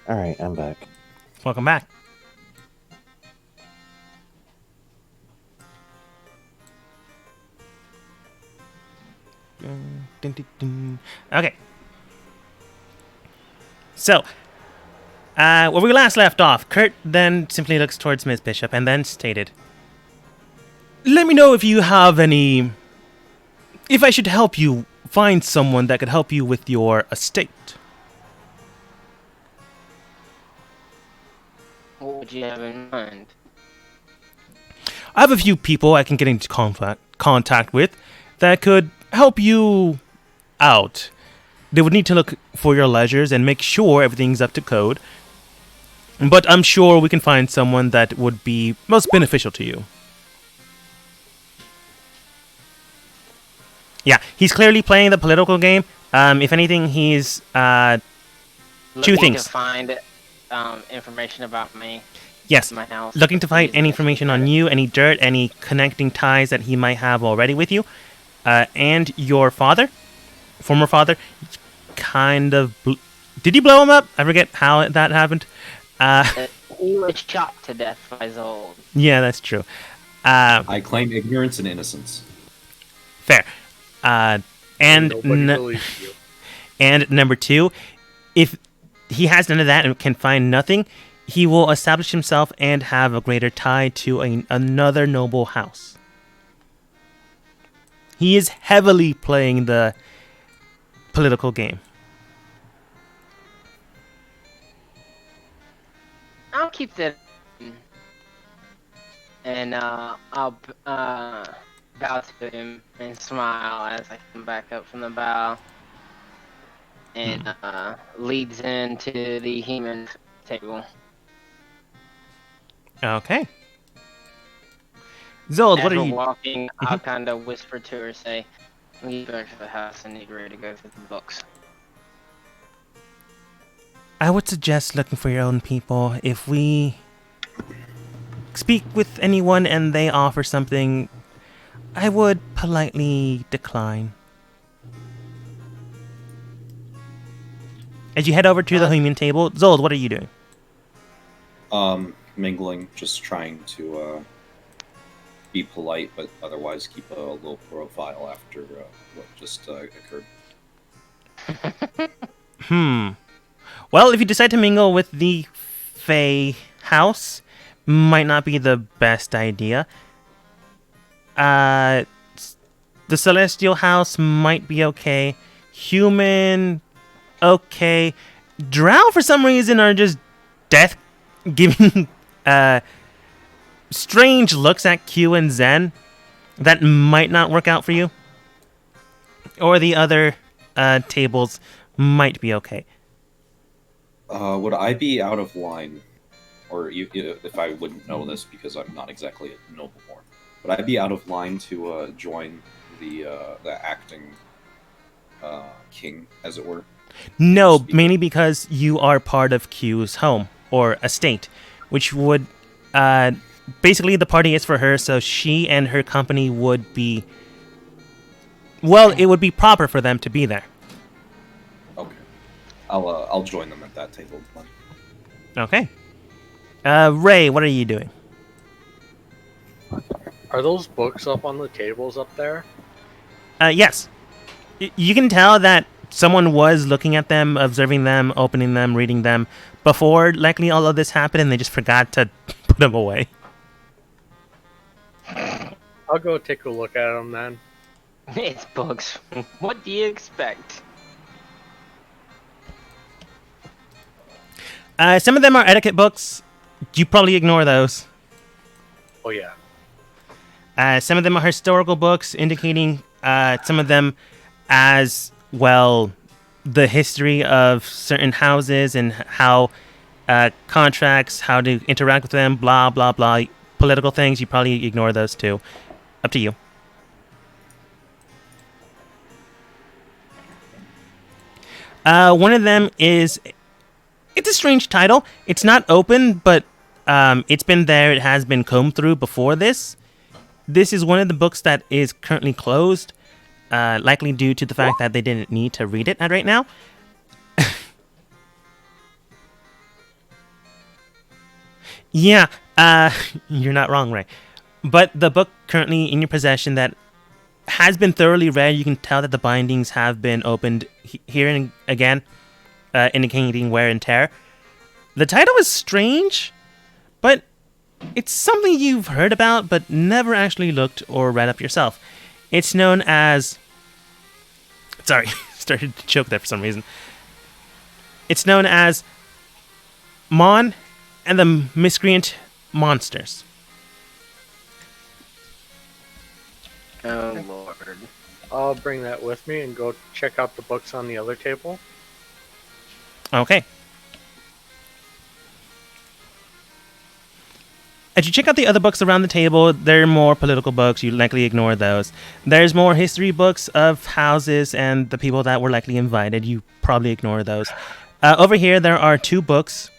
Alright, I'm back. Welcome back. Okay. So, where we last left off, Kurt then simply looks towards Miss Bishop and then stated, "Let me know if you have any... if I should help you find someone that could help you with your estate." What would you have in mind? I have a few people I can get into contact with that could help you out. They would need to look for your ledgers and make sure everything's up to code. But I'm sure we can find someone that would be most beneficial to you. Yeah, he's clearly playing the political game. If anything, he's Two Looking things. to find information about me, Yes. my house. Looking to find Use any this information to on you, any dirt, any connecting ties that he might have already with you, and your father, former father, kind of. Did you blow him up? I forget how that happened. He was shot to death by Zold. Yeah, that's true. I claim ignorance and innocence. Fair. And Nobody believes you. and number two, if he has none of that and can find nothing, he will establish himself and have a greater tie to another noble house. He is heavily playing the political game. I'll keep that. And I'll bow to him and smile as I come back up from the bow. And leads into the human table. Okay. Zold, As what are we're you? walking, I'll kind of whisper to her, say, "When you get back to the house, I need you ready to go through the books." I would suggest looking for your own people. If we speak with anyone and they offer something, I would politely decline. As you head over to the human table, Zold, what are you doing? Mingling, just trying to be polite, but otherwise keep a low profile after what just occurred. Well, if you decide to mingle with the Fey house, might not be the best idea. The Celestial house might be okay. Human, okay. Drow, for some reason, are just death giving strange looks at Q and Zen. That might not work out for you. Or the other tables might be okay. Would I be out of line, or if I wouldn't know this because I'm not exactly a nobleborn, would I be out of line to join the acting king, as it were? No, mainly because you are part of Q's home or estate, which would basically the party is for her, so she and her company would be. Well, it would be proper for them to be there. Okay, I'll join them at that table. Okay. Ray, what are you doing? Are those books up on the tables up there? Yes. You can tell that someone was looking at them, observing them, opening them, reading them before likely all of this happened, and they just forgot to put them away. I'll go take a look at them then. It's books. What do you expect? Some of them are etiquette books. You probably ignore those. Oh yeah. Some of them are historical books indicating some of them as well the history of certain houses and how contracts, how to interact with them, blah, blah, blah. Political things, you probably ignore those too. Up to you. One of them is... It's a strange title. It's not open, but it's been there. It has been combed through before this. This is one of the books that is currently closed, likely due to the fact that they didn't need to read it right now. Yeah, you're not wrong, Ray. But the book currently in your possession that has been thoroughly read, you can tell that the bindings have been opened here and again, indicating wear and tear. The title is strange, but it's something you've heard about but never actually looked or read up yourself. It's known as... Sorry, started to choke there for some reason. It's known as Mon and the Miscreant Monsters. Oh, Lord. I'll bring that with me and go check out the books on the other table. Okay. As you check out the other books around the table, there are more political books. You likely ignore those. There's more history books of houses and the people that were likely invited. You probably ignore those. Over here, there are 2 books.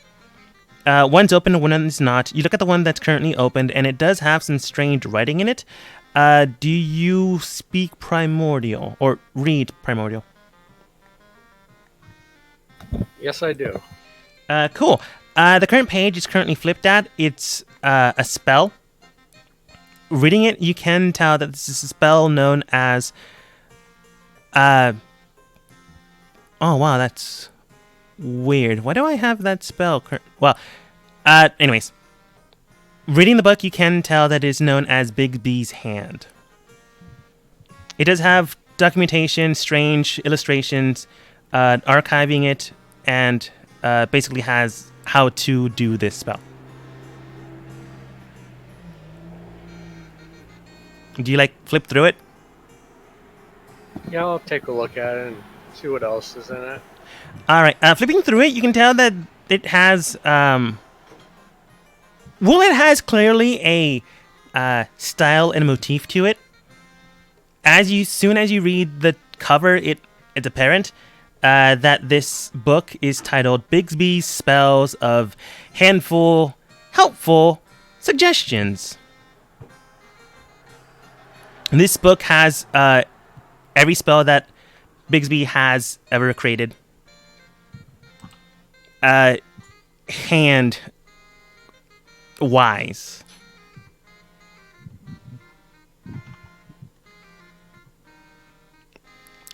One's open, one is not. You look at the one that's currently opened, and it does have some strange writing in it. Do you speak Primordial or read Primordial? Yes, I do. Cool. The current page is currently flipped at. It's a spell. Reading it, you can tell that this is a spell known as... oh, wow, that's weird. Why do I have that spell? Well, anyways. Reading the book, you can tell that it is known as Bigsby's Hand. It does have documentation, strange illustrations, archiving it, and basically has how to do this spell. Do you, like, flip through it? Yeah, I'll take a look at it and see what else is in it. All right. Flipping through it, you can tell that it has... it has clearly a style and a motif to it. Soon as you read the cover, it's apparent that this book is titled Bigsby's Spells of Handful Helpful Suggestions. And this book has every spell that Bigsby has ever created. Hand-wise.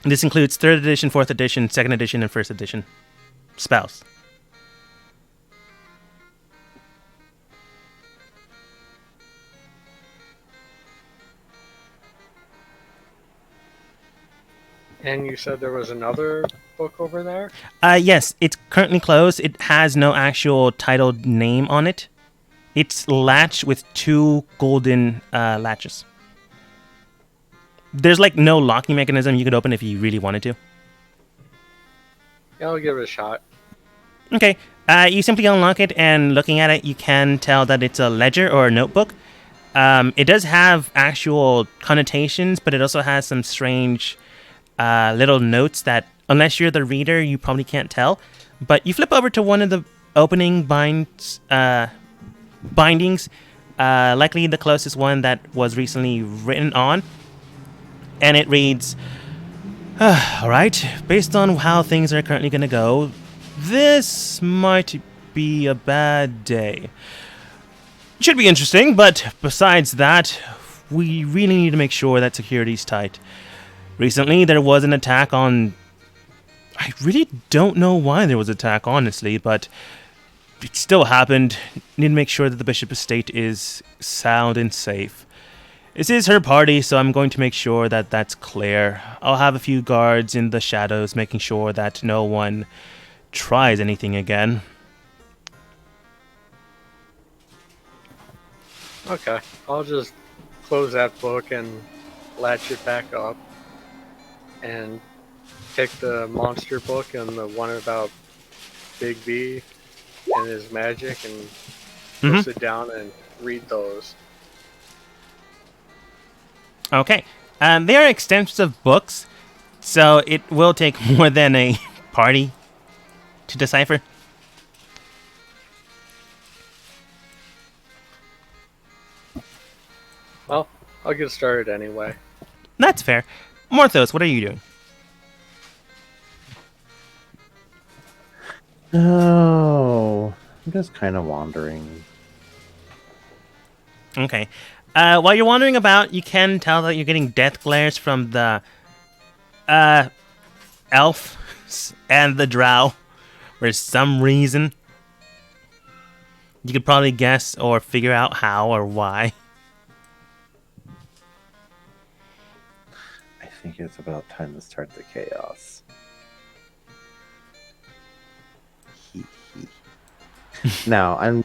This includes 3rd edition, 4th edition, 2nd edition, and 1st edition spells. And you said there was another book over there? Yes, it's currently closed. It has no actual titled name on it. It's latched with 2 golden latches. There's like no locking mechanism. You could open if you really wanted to. Yeah, I'll give it a shot. Okay. You simply unlock it, and looking at it, you can tell that it's a ledger or a notebook. It does have actual connotations, but it also has some strange little notes that, unless you're the reader, you probably can't tell. But you flip over to one of the opening bindings, likely the closest one that was recently written on. And it reads, all right, based on how things are currently going to go, this might be a bad day. Should be interesting, but besides that, we really need to make sure that security's tight. Recently, there was an attack on... I really don't know why there was an attack, honestly, but it still happened. Need to make sure that the Bishop Estate is sound and safe. This is her party, so I'm going to make sure that that's clear. I'll have a few guards in the shadows, making sure that no one tries anything again. Okay, I'll just close that book and latch it back up. And take the monster book and the one about Bigby and his magic and sit down and read those. Okay. They are extensive books, so it will take more than a party to decipher. Well, I'll get started anyway. That's fair. Morthos, what are you doing? Oh, I'm just kind of wandering. Okay. While you're wandering about, you can tell that you're getting death glares from the elf and the drow for some reason. You could probably guess or figure out how or why. I think it's about time to start the chaos. Now, I'm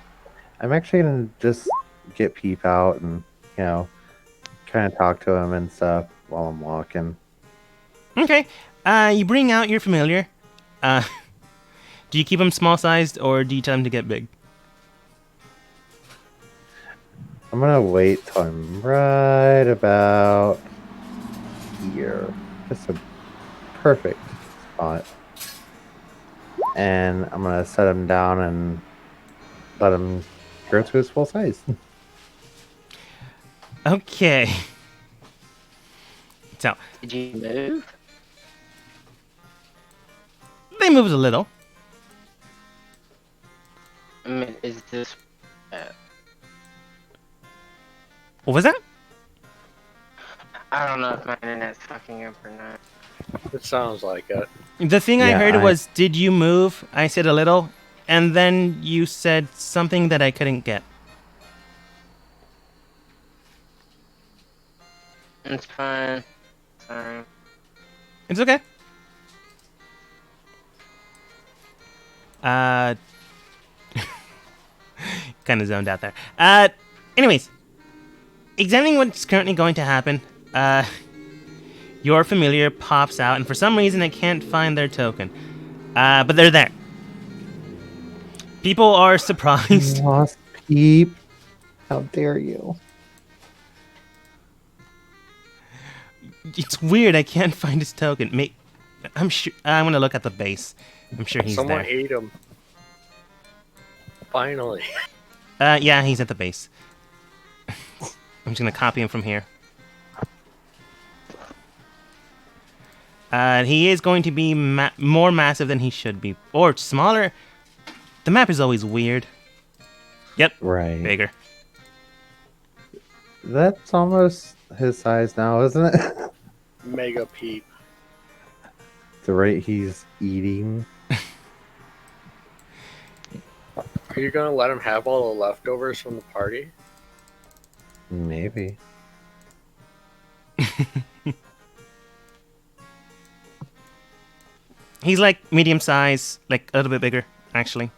actually gonna just get Peep out and, you know, kind of talk to him and stuff while I'm walking. Okay. You bring out your familiar. Do you keep him small-sized, or do you tell him to get big? I'm gonna wait till I'm right about here. Just a perfect spot. and I'm gonna set him down and let him grow to his full size. Okay. So Did you move? they moved a little. I mean, is this? What was that? I don't know if my internet's fucking up or not. It sounds like it. The thing I Yeah, heard I- was, "Did you move?" I said a little, and then you said something that I couldn't get. It's fine. Sorry. It's okay. Kind of zoned out there. Anyways, examining what's currently going to happen, your familiar pops out, and for some reason I can't find their token. But they're there. People are surprised. Lost Peep. How dare you? It's weird, I can't find his token. I'm sure. I'm gonna look at the base. I'm sure he's Someone there. ate him. Finally. Yeah, he's at the base. I'm just gonna copy him from here. He is going to be more massive than he should be, or smaller. The map is always weird. Yep, Right. bigger. That's almost his size now, isn't it? Mega Peep. The rate he's eating. Are you gonna let him have all the leftovers from the party? Maybe. He's like medium size, like a little bit bigger, actually.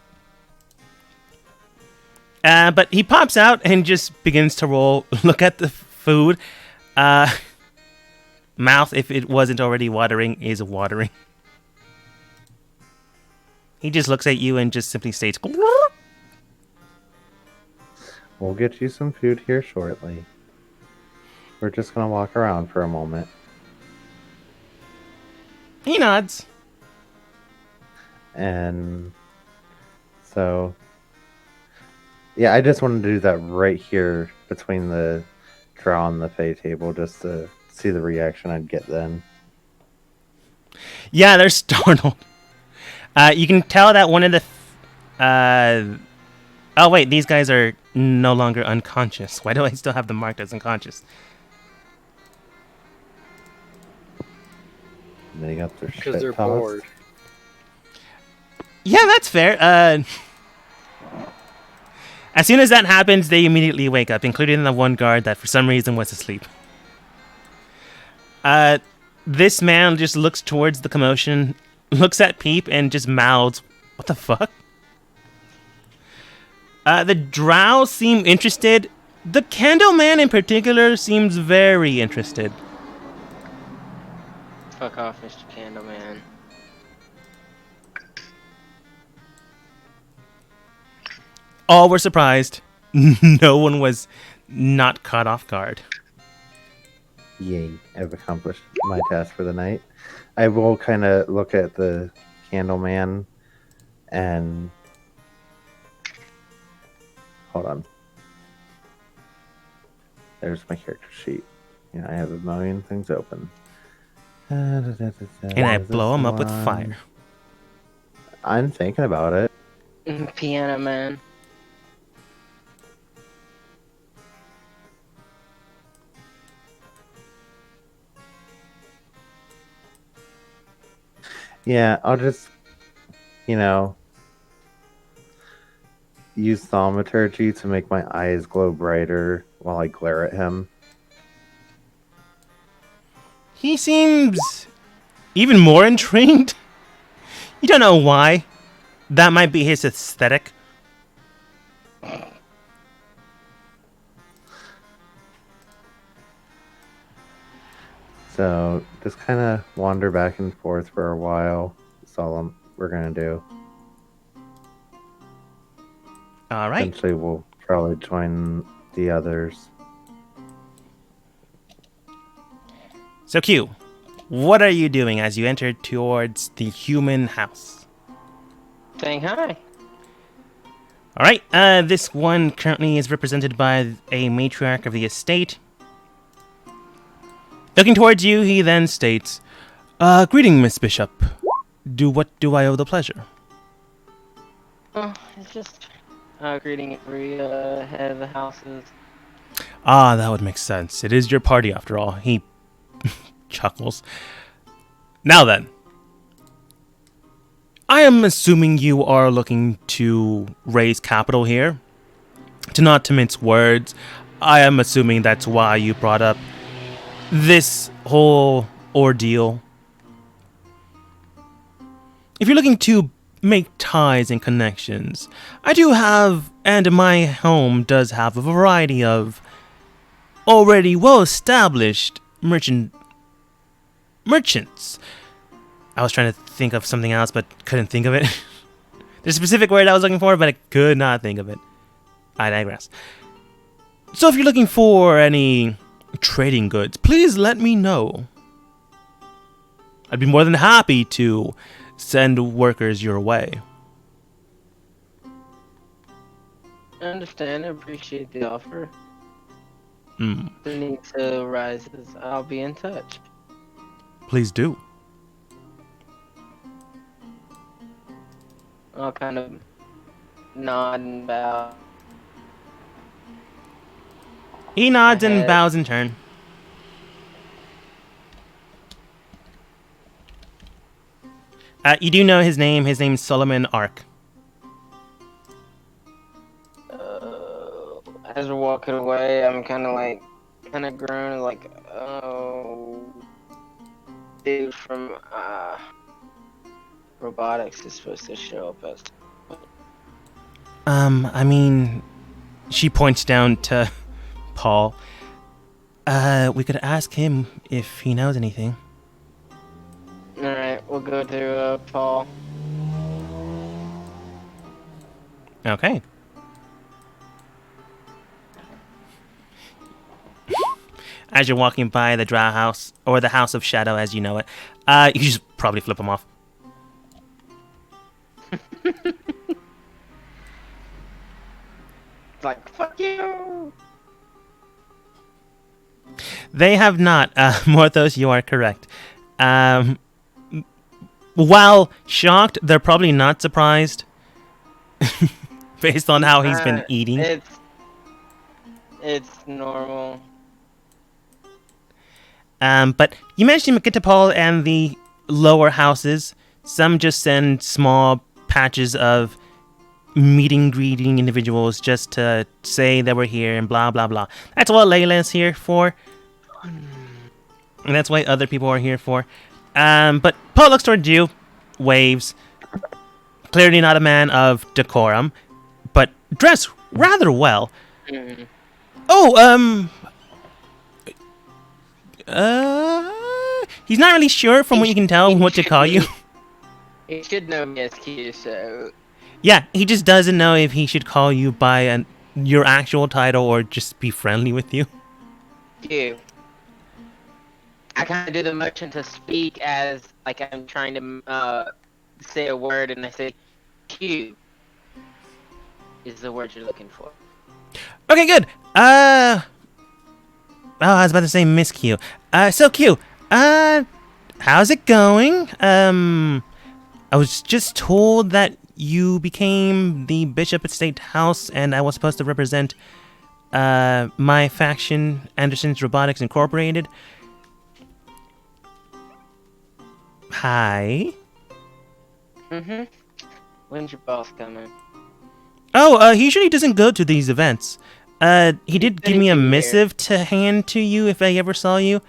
But he pops out and just begins to roll. Look at the food. Mouth, if it wasn't already watering, is watering. He just looks at you and just simply states, We'll get you some food here shortly. We're just gonna walk around for a moment. he nods. And so, yeah, I just wanted to do that right here between the draw and the Fey table just to see the reaction I'd get then. Yeah, they're startled. You can tell that one of the... oh, wait, these guys are no longer unconscious. Why do I still have them marked as unconscious? And they got their Because shit they're tossed. bored. Yeah, that's fair. As soon as that happens, they immediately wake up, including the one guard that for some reason was asleep. This man just looks towards the commotion, looks at Peep, and just mouths, "What the fuck?" The drow seem interested. The Candleman in particular seems very interested. Fuck off, Mr. Candleman. All were surprised. No one was not caught off guard. Yay, I've accomplished my task for the night. I will kind of look at the Candleman and... Hold on. There's my character sheet. Yeah, I have a million things open. And I blow him up with fire. I'm thinking about it. Piano Man. Yeah, I'll just, use thaumaturgy to make my eyes glow brighter while I glare at him. He seems even more intrigued. You don't know why. That might be his aesthetic. So just kind of wander back and forth for a while. That's all we're going to do. All right. Eventually we'll probably join the others. So Q, what are you doing as you enter towards the human house? saying hi. All right. This one currently is represented by a matriarch of the estate. Looking towards you, he then states, "Greeting, Miss Bishop. What do I owe the pleasure?" Oh, it's just greeting every head of the houses. Ah, that would make sense. It is your party after all. He chuckles. Now then. I am assuming you are looking to raise capital here. Not to mince words, I am assuming that's why you brought up this whole ordeal. If you're looking to make ties and connections, I do have, and my home does have, a variety of already well-established merchants. I was trying to think of something else, but couldn't think of it. There's a specific word I was looking for, but I could not think of it. I digress. So if you're looking for any trading goods, please let me know. I'd be more than happy to send workers your way. I understand. I appreciate the offer. Hmm. If the need to arises, I'll be in touch. Please do. I'll kind of nod and bow. He nods and Ahead. bows in turn. You do know his name. His name's Solomon Ark. As we're walking away, I'm kind of groaning, like, oh, dude from robotics is supposed to show up as. I mean, she points down to Paul. We could ask him if he knows anything. Alright, we'll go to Paul. Okay. As you're walking by the Drow House, or the House of Shadow as you know it, you just probably flip them off. It's like, fuck you! They have not. Morthos, you are correct. While shocked, they're probably not surprised. Based on how he's been eating. It's normal. But you managed to get to Paul and the lower houses. Some just send small patches of meeting, greeting individuals just to say that we're here and blah, blah, blah. That's what Layla's here for. And that's why other people are here for. But Paul looks towards you, waves. Clearly not a man of decorum, but dressed rather well. Mm. Oh, he's not really sure from what you can tell what to call you. He should know me as Q, so... Yeah, he just doesn't know if he should call you by your actual title or just be friendly with you. Q. I kind of do the motion to speak as, like, I'm trying to, say a word, and I say, Q is the word you're looking for. Okay, good. Oh, I was about to say Miss Q. So Q, how's it going? I was just told that you became the Bishop at State House, and I was supposed to represent, my faction, Anderson's Robotics Incorporated. Hi. Mm-hmm. When's your boss coming? Oh, he usually doesn't go to these events. He did give me a Thank you. missive to hand to you if I ever saw you.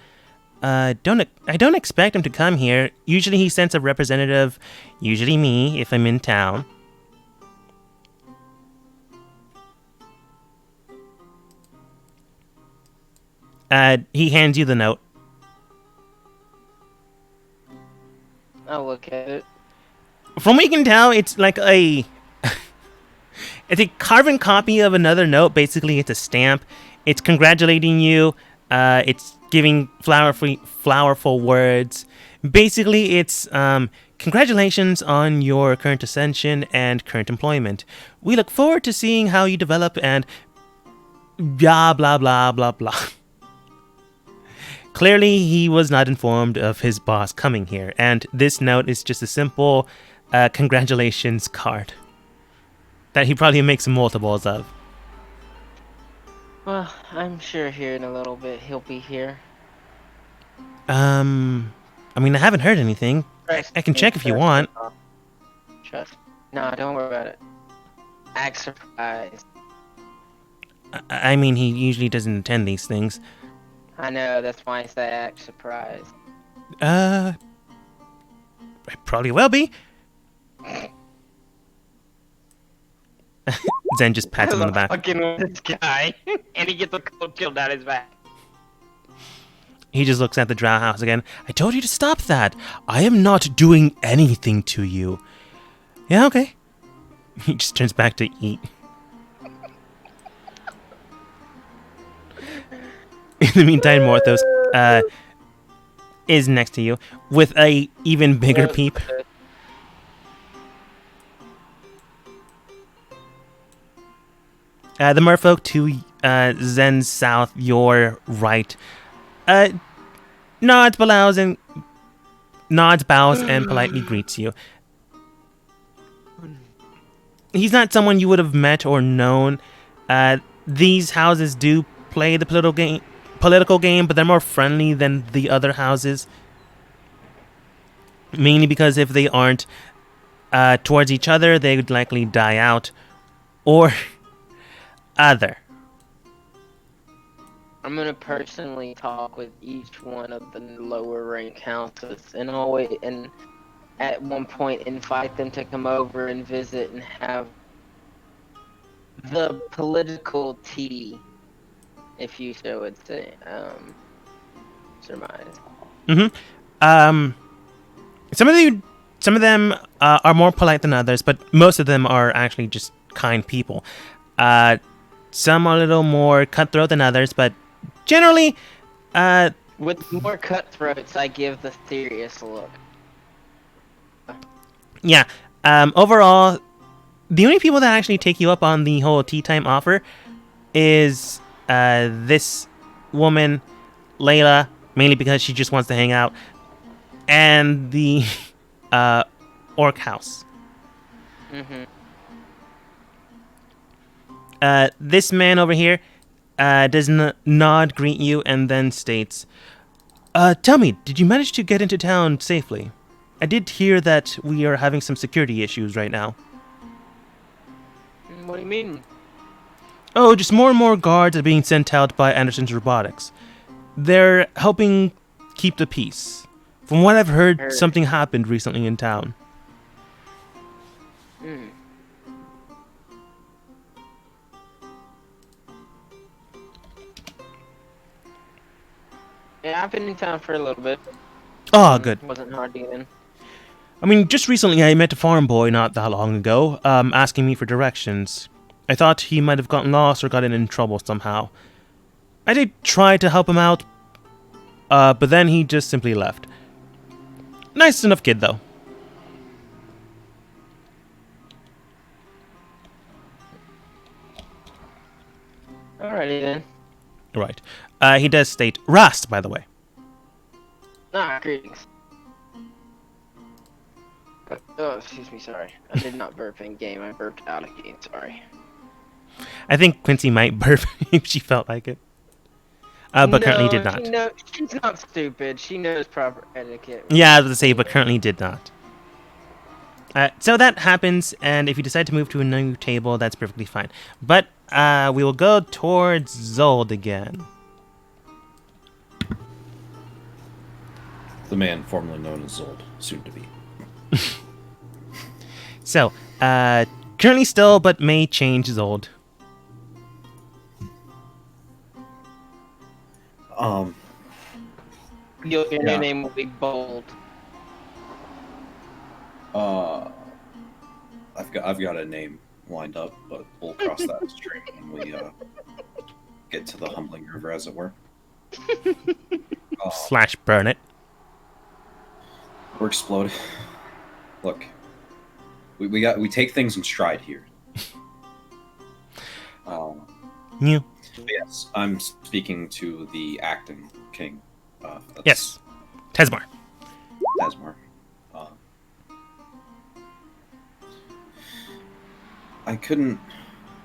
I don't expect him to come here. Usually he sends a representative, usually me, if I'm in town. He hands you the note. I'll look at it. From what you can tell, it's like it's a carbon copy of another note. Basically, it's a stamp. It's congratulating you. It's giving flowerful words. Basically, it's congratulations on your current ascension and current employment. We look forward to seeing how you develop and blah blah blah blah blah. Clearly, he was not informed of his boss coming here, and this note is just a simple congratulations card that he probably makes multiples of. Well, I'm sure here in a little bit he'll be here. I mean, I haven't heard anything. I can check if you want. Trust. No, don't worry about it. Act surprised. I mean, he usually doesn't attend these things. I know, that's why I say act surprised. I probably will be. Zen just pats him on the back. Fucking with this guy, and he gets a cold chill down his back. He just looks at the drow house again. I told you to stop that. I am not doing anything to you. Yeah, okay. He just turns back to eat. In the meantime, Morthos is next to you with a even bigger peep. The merfolk to Zen's south, your right, nods, bows, and politely greets you. He's not someone you would have met or known. These houses do play the political game, but they're more friendly than the other houses. Mainly because if they aren't towards each other, they would likely die out. Or other. I'm gonna personally talk with each one of the lower rank houses, and always, and at one point invite them to come over and visit and have the political tea, if you so would say, surmise. Some of them are more polite than others, but most of them are actually just kind people. Some are a little more cutthroat than others, but generally, with more cutthroats, I give the serious look. Yeah. Overall, the only people that actually take you up on the whole tea time offer is this woman, Layla, mainly because she just wants to hang out, and the orc house. This man over here does nod, greet you, and then states, tell me, did you manage to get into town safely? I did hear that we are having some security issues right now. What do you mean? Oh, just more and more guards are being sent out by Anderson's Robotics. They're helping keep the peace. From what I've heard, something happened recently in town. Yeah, I've been in town for a little bit. Oh, good. Wasn't hard to get in. I mean, just recently I met a farm boy not that long ago, asking me for directions. I thought he might have gotten lost or gotten in trouble somehow. I did try to help him out, but then he just simply left. Nice enough kid, though. Alrighty then. Right. He does state Rast, by the way. Greetings. Oh, excuse me, sorry. I did not burp in game, I burped out of game, sorry. I think Quincy might burp if she felt like it. But currently did not. She's not stupid. She knows proper etiquette. Yeah, I was going to say, but currently did not. So that happens, and if you decide to move to a new table, that's perfectly fine. But we will go towards Zold again. The man formerly known as Zold, soon to be. So, currently still, but may change Zold. Your new name will be Bold. I've got a name lined up, but we'll cross that stream when we get to the Humbling River, as it were. Slash burn it. Or explode. Look, we take things in stride here. You. Yes, I'm speaking to the acting king. That's Yes. Tesmar. Desmar. I couldn't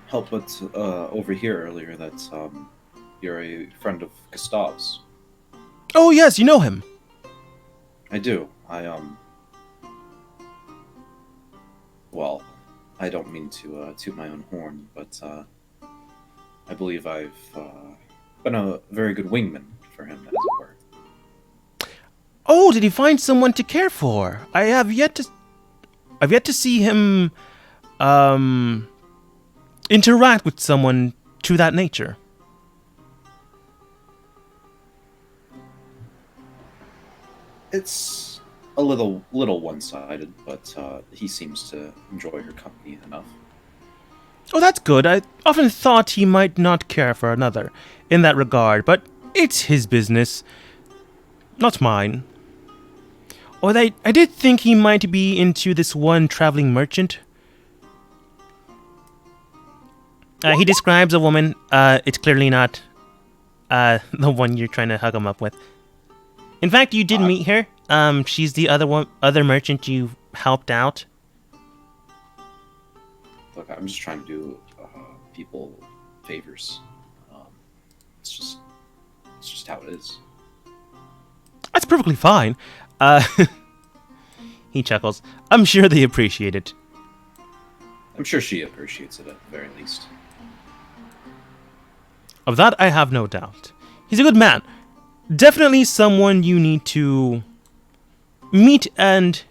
help but overhear earlier that you're a friend of Gustav's. Oh, yes, you know him. I do. Well, I don't mean to toot my own horn, but I believe I've been a very good wingman for him, as it were. Oh, did he find someone to care for? I've yet to see him interact with someone to that nature. It's a little one-sided, but he seems to enjoy her company enough. Oh, that's good. I often thought he might not care for another in that regard, but it's his business, not mine. Or I did think he might be into this one traveling merchant. He describes a woman. It's clearly not the one you're trying to hug him up with. In fact, you did meet her. She's the other merchant you helped out. Look, I'm just trying to do people favors. It's just how it is. That's perfectly fine. He chuckles. I'm sure they appreciate it. I'm sure she appreciates it at the very least. Of that, I have no doubt. He's a good man. Definitely someone you need to meet and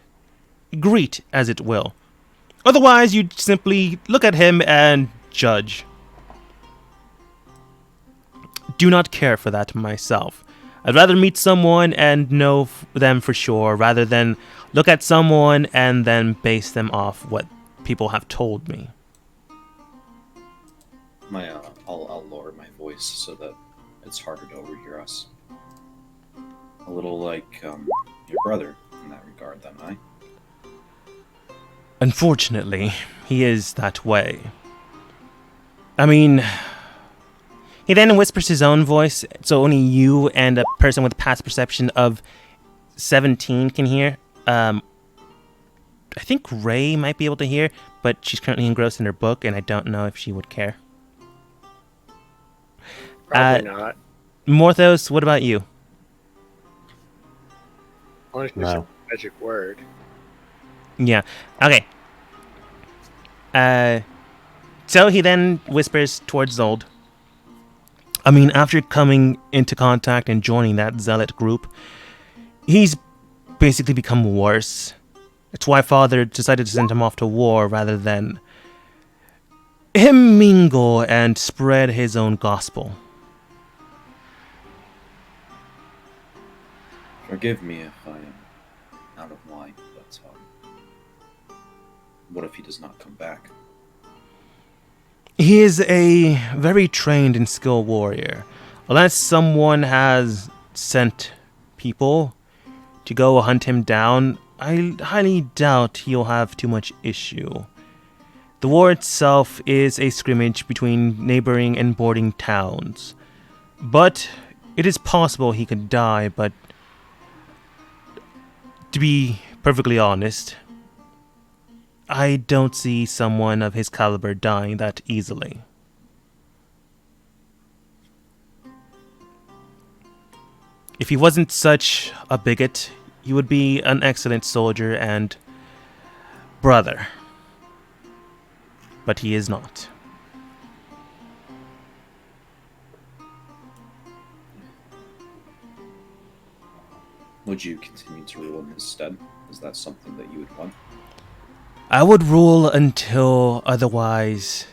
greet, as it will. Otherwise, you'd simply look at him and judge. Do not care for that myself. I'd rather meet someone and know them for sure, rather than look at someone and then base them off what people have told me. I'll lower my voice so that it's harder to overhear us. A little like your brother in that regard, then, I. Unfortunately, he is that way. I mean, he then whispers his own voice, so only you and a person with past perception of 17 can hear. I think Ray might be able to hear, but she's currently engrossed in her book, and I don't know if she would care. Probably not. Morthos, what about you? Only No. no. Magic word. Yeah. Okay. So he then whispers towards Zold. I mean, after coming into contact and joining that zealot group, he's basically become worse. It's why Father decided to send him off to war rather than him mingle and spread his own gospel. Forgive me if I am out of line, but what if he does not come back? He is a very trained and skilled warrior. Unless someone has sent people to go hunt him down, I highly doubt he'll have too much issue. The war itself is a scrimmage between neighboring and bordering towns. But it is possible he could die, but to be perfectly honest, I don't see someone of his caliber dying that easily. If he wasn't such a bigot, he would be an excellent soldier and brother. But he is not. Would you continue to rule in his stead? Is that something that you would want? I would rule until otherwise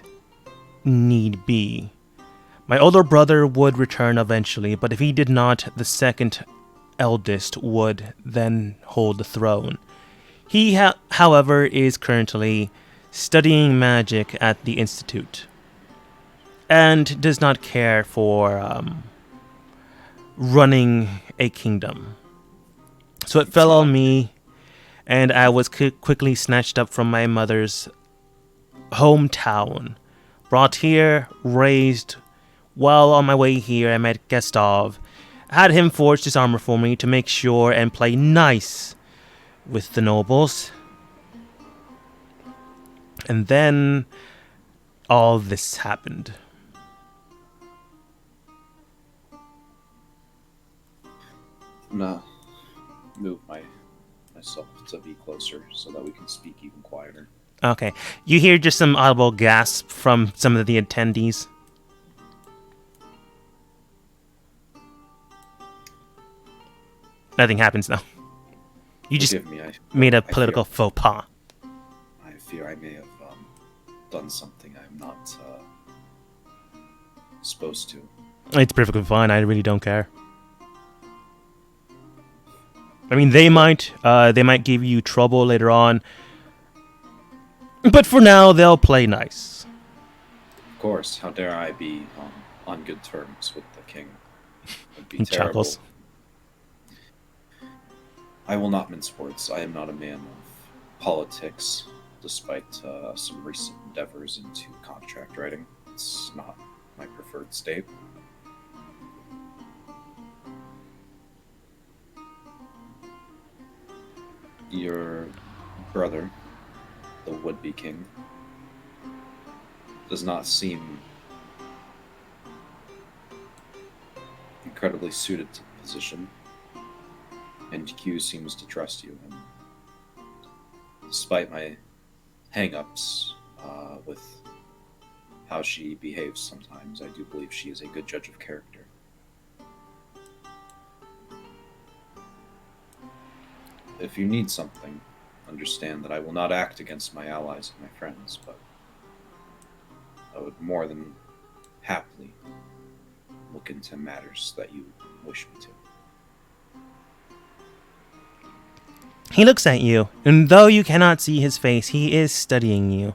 need be. My older brother would return eventually, but if he did not, the second eldest would then hold the throne. He, however, is currently studying magic at the Institute, and does not care for running a kingdom. So it fell on me, and I was quickly snatched up from my mother's hometown, brought here, raised. While on my way here, I met Gustav, had him forge his armor for me to make sure and play nice with the nobles. And then all this happened. I'm gonna move myself to be closer so that we can speak even quieter. Okay. You hear just some audible gasps from some of the attendees. Nothing happens though. You just Forgive me, made a I political faux pas. I fear I may have done something I'm not supposed to. It's perfectly fine. I really don't care. I mean, they might give you trouble later on, but for now they'll play nice. Of course, how dare I be on good terms with the king? It'd be He terrible. chuckles. I will not mince words. I am not a man of politics, despite some recent endeavors into contract writing. It's not my preferred state. Your brother, the would-be king, does not seem incredibly suited to the position, and Q seems to trust you. And despite my hang-ups with how she behaves sometimes, I do believe she is a good judge of character. If you need something, understand that I will not act against my allies and my friends, but I would more than happily look into matters that you wish me to. He looks at you, and though you cannot see his face, he is studying you.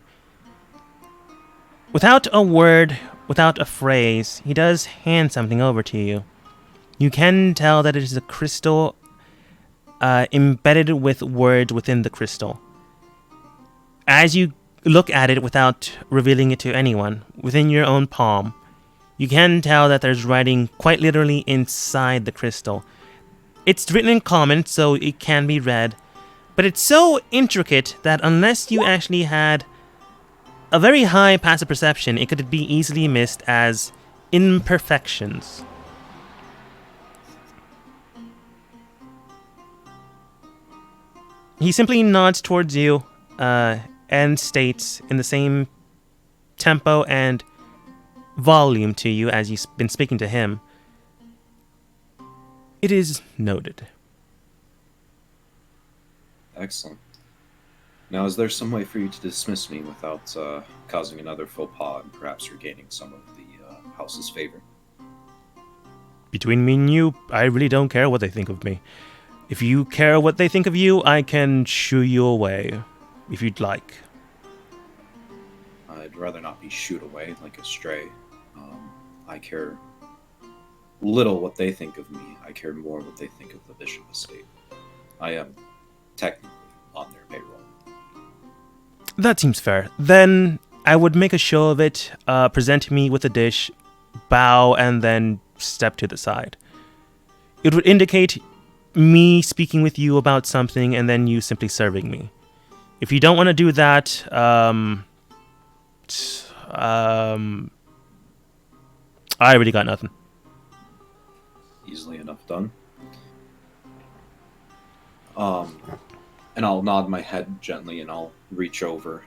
Without a word, without a phrase, he does hand something over to you. You can tell that it is a crystal embedded with words within the crystal. As you look at it without revealing it to anyone, within your own palm, you can tell that there's writing quite literally inside the crystal. It's written in common, so it can be read, but it's so intricate that unless you actually had a very high passive perception, it could be easily missed as imperfections. He simply nods towards you and states in the same tempo and volume to you as you've been speaking to him. It is noted. Excellent. Now, is there some way for you to dismiss me without causing another faux pas and perhaps regaining some of the house's favor? Between me and you, I really don't care what they think of me. If you care what they think of you, I can shoo you away, if you'd like. I'd rather not be shooed away like a stray. I care little what they think of me. I care more what they think of the Bishop Estate. I am technically on their payroll. That seems fair. Then I would make a show of it, present me with a dish, bow, and then step to the side. It would indicate me speaking with you about something and then you simply serving me. If you don't want to do that, I already got nothing. Easily enough done. And I'll nod my head gently and I'll reach over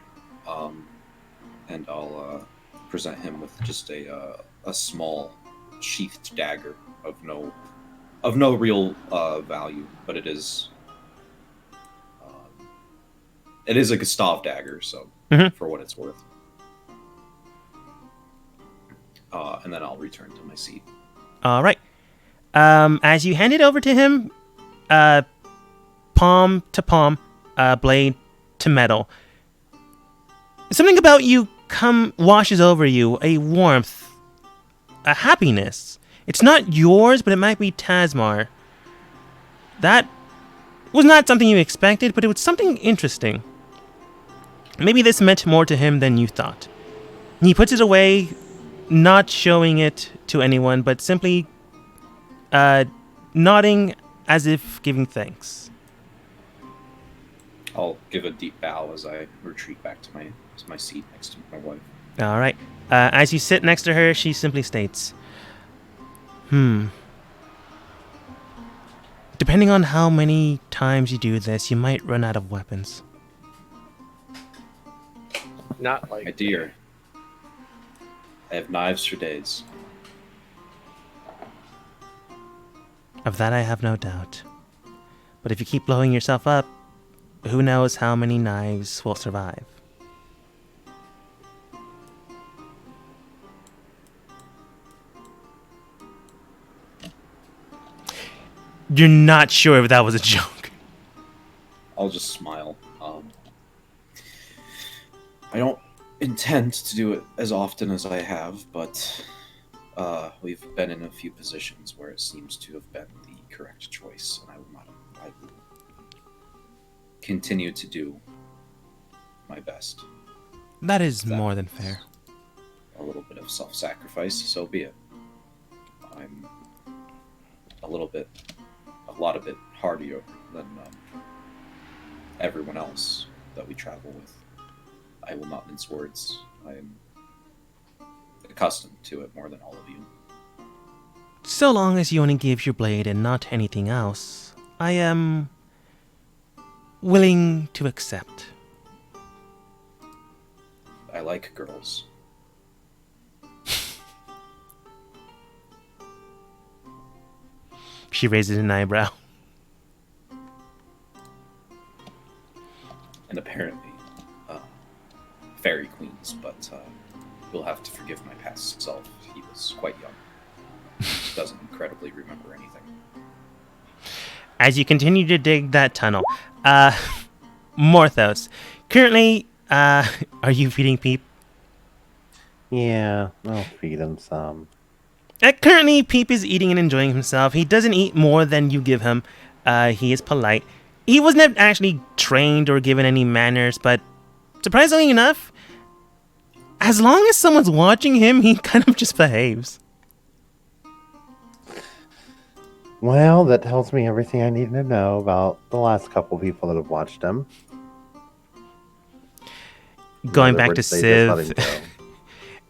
and I'll present him with just a small sheathed dagger of no real value, but it is a Gustav dagger, so for what it's worth. And then I'll return to my seat. All right. As you hand it over to him, palm to palm, blade to metal, something about you washes over you, a warmth, a happiness. It's not yours, but it might be Tasmar. That was not something you expected, but it was something interesting. Maybe this meant more to him than you thought. He puts it away, not showing it to anyone, but simply nodding as if giving thanks. I'll give a deep bow as I retreat back to my seat next to my wife. All right. As you sit next to her, she simply states, Depending on how many times you do this, you might run out of weapons. Not like My dear, I have knives for days. Of that I have no doubt. But if you keep blowing yourself up, who knows how many knives will survive. You're not sure if that was a joke. I'll just smile. I don't intend to do it as often as I have, but we've been in a few positions where it seems to have been the correct choice, and I will continue to do my best. That is That more than fair. A little bit of self-sacrifice, so be it. I'm a lot of bit hardier than everyone else that we travel with. I will not mince words. I am accustomed to it more than all of you. So long as you only give your blade and not anything else, I am willing to accept. I like girls. She raises an eyebrow. And apparently, fairy queens, but you'll have to forgive my past self. He was quite young. Doesn't incredibly remember anything. As you continue to dig that tunnel, Morthos, currently, are you feeding Peep? Yeah, I'll feed him some. Currently, Peep is eating and enjoying himself. He doesn't eat more than you give him. He is polite. He wasn't actually trained or given any manners, but surprisingly enough, as long as someone's watching him, he kind of just behaves. Well, that tells me everything I need to know about the last couple people that have watched him. Going In back other to words, they just let him Civ go.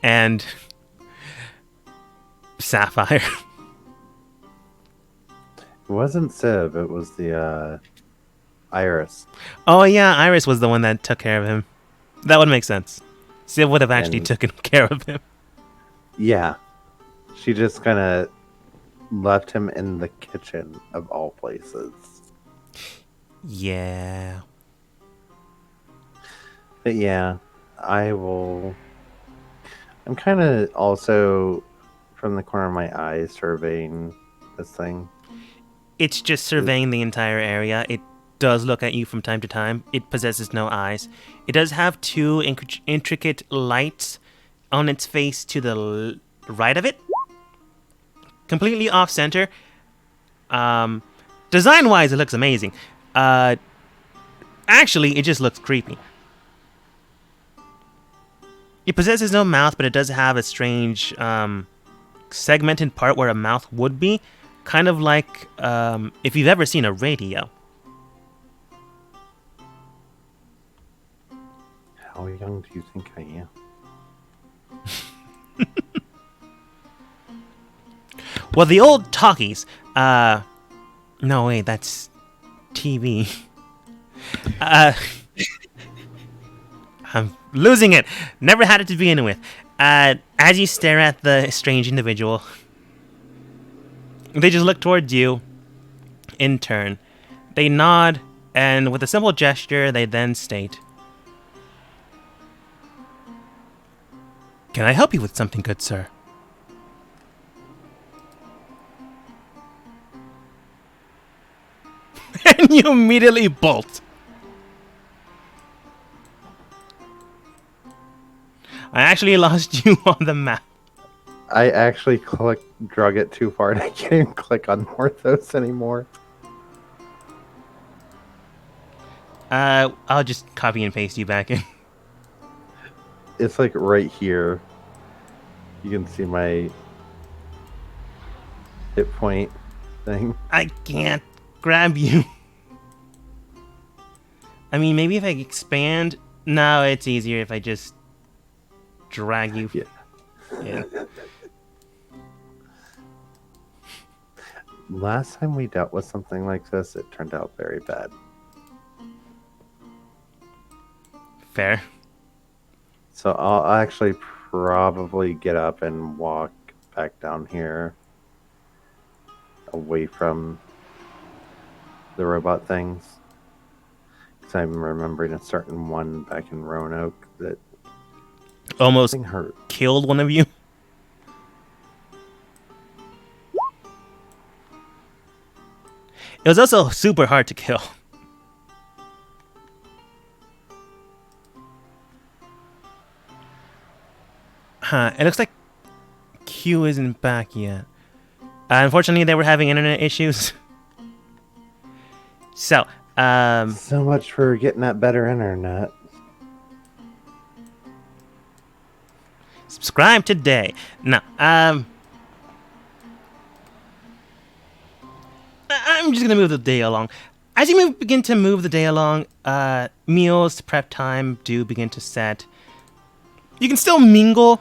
and Sapphire. It wasn't Civ, it was the Iris. Oh yeah, Iris was the one that took care of him. That would make sense. Civ would have actually And- taken care of him. Yeah. She just kind of left him in the kitchen of all places. Yeah. But yeah, I'm kind of also, from the corner of my eye, surveying this thing. It's just surveying the entire area. It does look at you from time to time. It possesses no eyes. It does have two intricate lights on its face to the right of it. Completely off center. Design-wise, it looks amazing. Actually, it just looks creepy. It possesses no mouth, but it does have a strange segmented part where a mouth would be. Kind of like if you've ever seen a radio. How young do you think I am? Well, the old talkies. No, wait, that's TV. I'm losing it. Never had it to begin with. As you stare at the strange individual, they just look towards you in turn. They nod, and with a simple gesture, they then state, "Can I help you with something, good sir?" And you immediately bolt. I actually lost you on the map. I actually drug it too far and I can't even click on Morthos anymore. I'll just copy and paste you back in. It's like right here. You can see my hit point thing. I can't grab you. I mean, maybe if I expand. No, it's easier if I just drag you. Yeah. in. Last time we dealt with something like this, it turned out very bad. Fair. So I'll actually probably get up and walk back down here away from the robot things. Because I'm remembering a certain one back in Roanoke that Almost thing hurt. killed one of you. It was also super hard to kill. Huh, it looks like Q isn't back yet. Unfortunately, they were having internet issues. So, So much for getting that better internet. subscribe today. No, I'm just gonna move the day along. As you begin to move the day along, meals, prep time do begin to set. You can still mingle,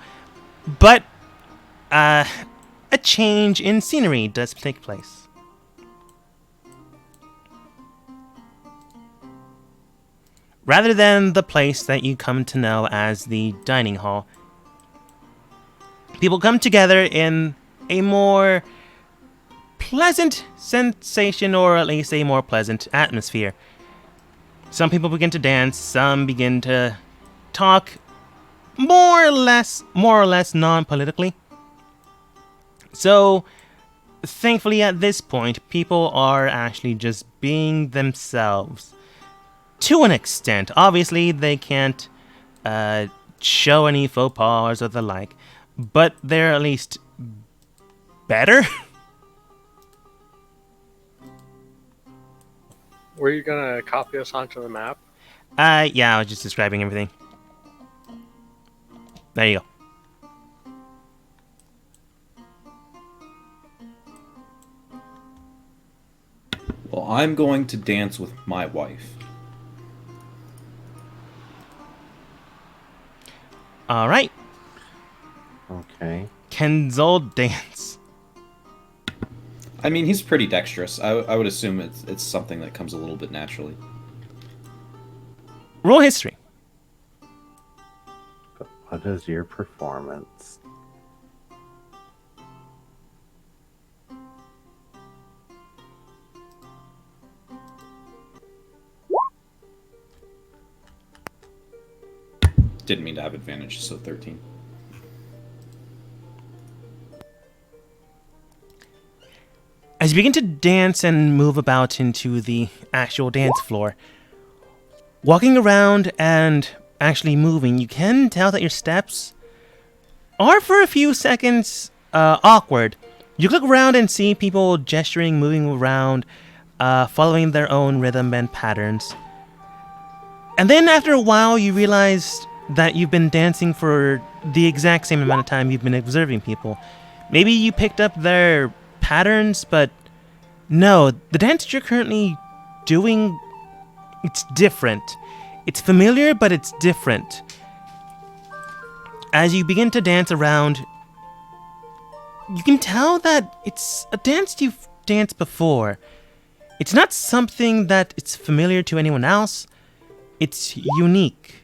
but a change in scenery does take place. Rather than the place that you come to know as the dining hall, people come together in a more pleasant sensation, or at least a more pleasant atmosphere. Some people begin to dance, some begin to talk more or less non-politically. So, thankfully at this point, people are actually just being themselves. To an extent. Obviously, they can't show any faux pas or the like, but they're at least better. Were you gonna copy us onto the map? Yeah, I was just describing everything. There you go. Well, I'm going to dance with my wife. All right, Okay. Kenzel dance. I mean, he's pretty dexterous. I would assume it's something that comes a little bit naturally. Roll history. But what is your performance? Didn't mean to have advantage, so 13. As you begin to dance and move about into the actual dance floor, walking around and actually moving, you can tell that your steps are for a few seconds awkward. You look around and see people gesturing, moving around, following their own rhythm and patterns. And then after a while, you realize that you've been dancing for the exact same amount of time you've been observing people. Maybe you picked up their patterns, but no, the dance that you're currently doing, it's different. It's familiar, but it's different. As you begin to dance around, you can tell that it's a dance you've danced before. It's not something that it's familiar to anyone else. It's unique.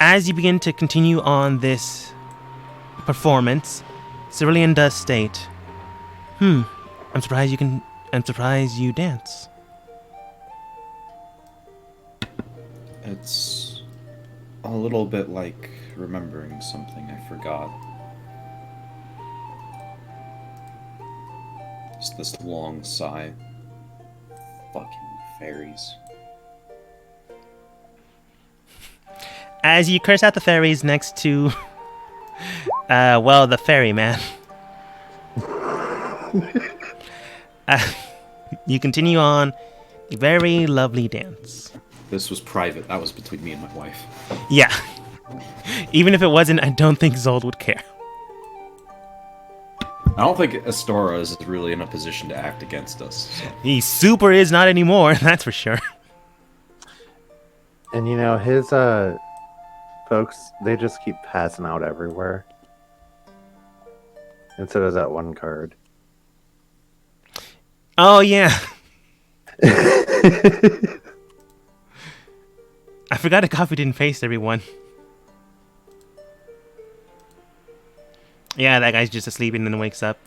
As you begin to continue on this performance, Cerulean does state, I'm surprised you dance. It's a little bit like remembering something I forgot. Just this long sigh. Fucking fairies. As you curse out the fairies next to Well, the ferryman. You continue on a very lovely dance. This was private. That was between me and my wife. Yeah. Even if it wasn't, I don't think Zold would care. I don't think Astora is really in a position to act against us. So. He super is not anymore, that's for sure. And you know, his folks, they just keep passing out everywhere. And so does that one card. Oh, yeah. I forgot a copy didn't face everyone. Yeah, that guy's just asleep and then wakes up.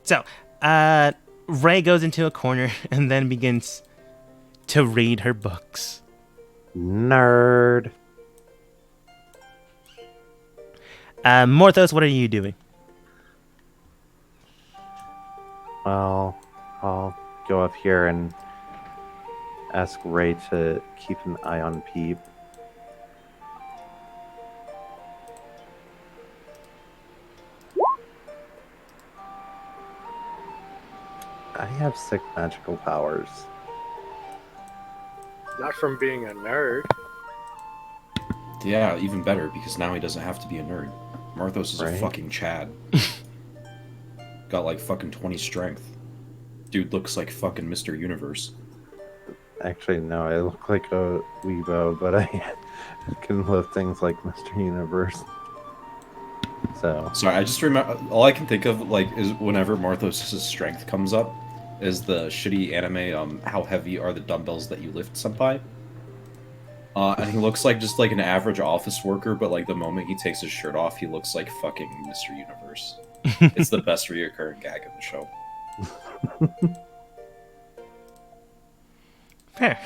So, Ray goes into a corner and then begins to read her books. Nerd. Morthos, what are you doing? Well, I'll go up here and ask Ray to keep an eye on Peep. I have 6 magical powers. Not from being a nerd. Yeah, even better, because now he doesn't have to be a nerd. Marthos is Right. a fucking Chad. Got like fucking 20 strength. Dude looks like fucking Mr. Universe. Actually, no, I look like a Weebo, but I can lift things like Mr. Universe. So, Sorry, I just remember, all I can think of, like, is whenever Marthos' strength comes up, is the shitty anime, How Heavy Are the Dumbbells That You Lift Senpai? And he looks like just like an average office worker, but like the moment he takes his shirt off, he looks like fucking Mr. Universe. It's the best reoccurring gag in the show. Fair.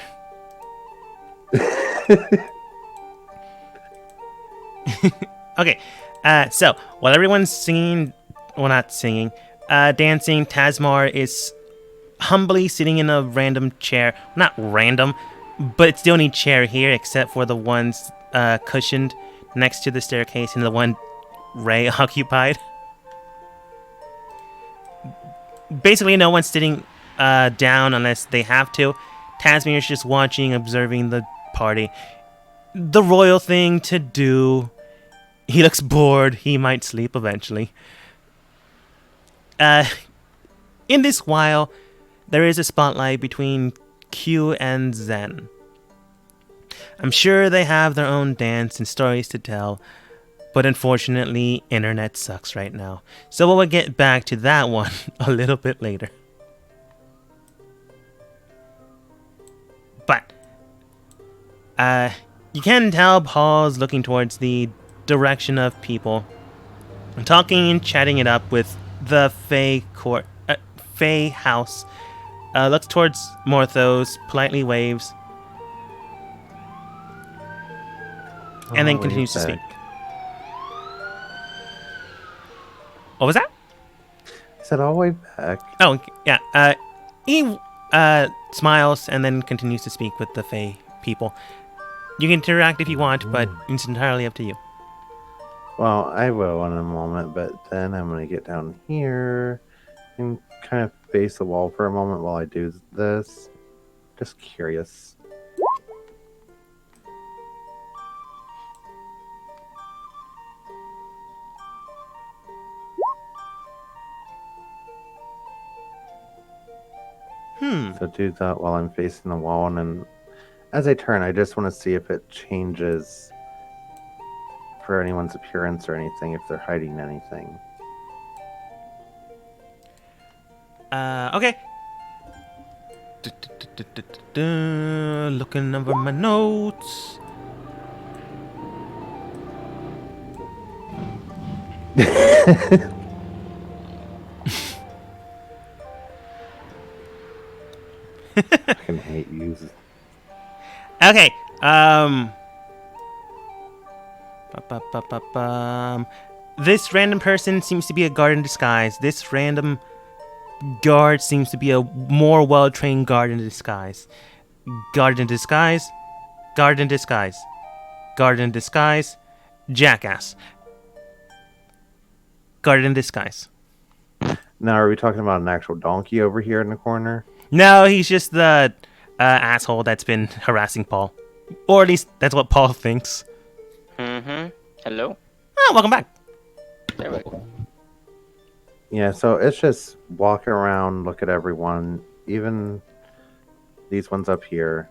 Okay, so while everyone's singing, well, not singing, dancing, Tasmar is humbly sitting in a random chair. Not random, but it's the only chair here except for the ones cushioned next to the staircase and the one Ray occupied. Basically, no one's sitting down unless they have to. Tasmir is just watching, observing the party. The royal thing to do. He looks bored. He might sleep eventually. In this while, there is a spotlight between Q and Zen. I'm sure they have their own dance and stories to tell, but unfortunately, internet sucks right now. So we'll get back to that one a little bit later. But, you can tell Paul's looking towards the direction of people, talking and chatting it up with the Fae house. Looks towards Morthos, politely waves, and then continues to speak. What was that? I said, I'll wait back. Oh, yeah. He smiles and then continues to speak with the Fae people. You can interact if you want, but it's entirely up to you. Well, I will in a moment, but then I'm going to get down here and kind of face the wall for a moment while I do this. Just curious. So do that while I'm facing the wall, and then as I turn, I just want to see if it changes for anyone's appearance or anything, if they're hiding anything. Okay. Looking over my notes. I fucking hate you. Okay. This random person seems to be a guard in disguise. This random guard seems to be a more well-trained guard in disguise. Guard in disguise. Guard in disguise. Guard in disguise. Jackass. Guard in disguise. Now, are we talking about an actual donkey over here in the corner? No, he's just the asshole that's been harassing Paul. Or at least that's what Paul thinks. Mm-hmm. Hello? Oh, welcome back. There we go. Yeah, so it's just walking around, look at everyone, even these ones up here.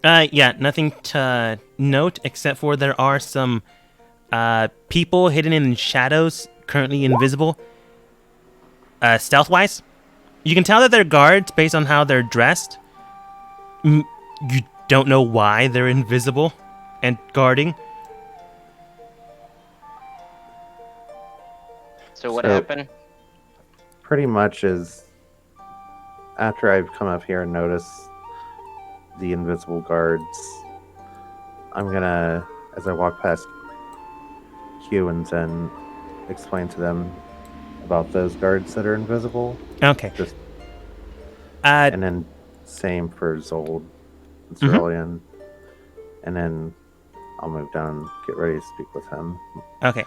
Yeah, nothing to note except for there are some people hidden in shadows, currently invisible. Stealth-wise, you can tell that they're guards based on how they're dressed. You don't know why they're invisible and guarding. So what So- happened? Pretty much is after I've come up here and noticed the invisible guards, I'm gonna, as I walk past Q and Zen, explain to them about those guards that are invisible. Okay. Just Uh, and then same for Zold and Mhm. Cerulean. And then I'll move down and get ready to speak with him. Okay.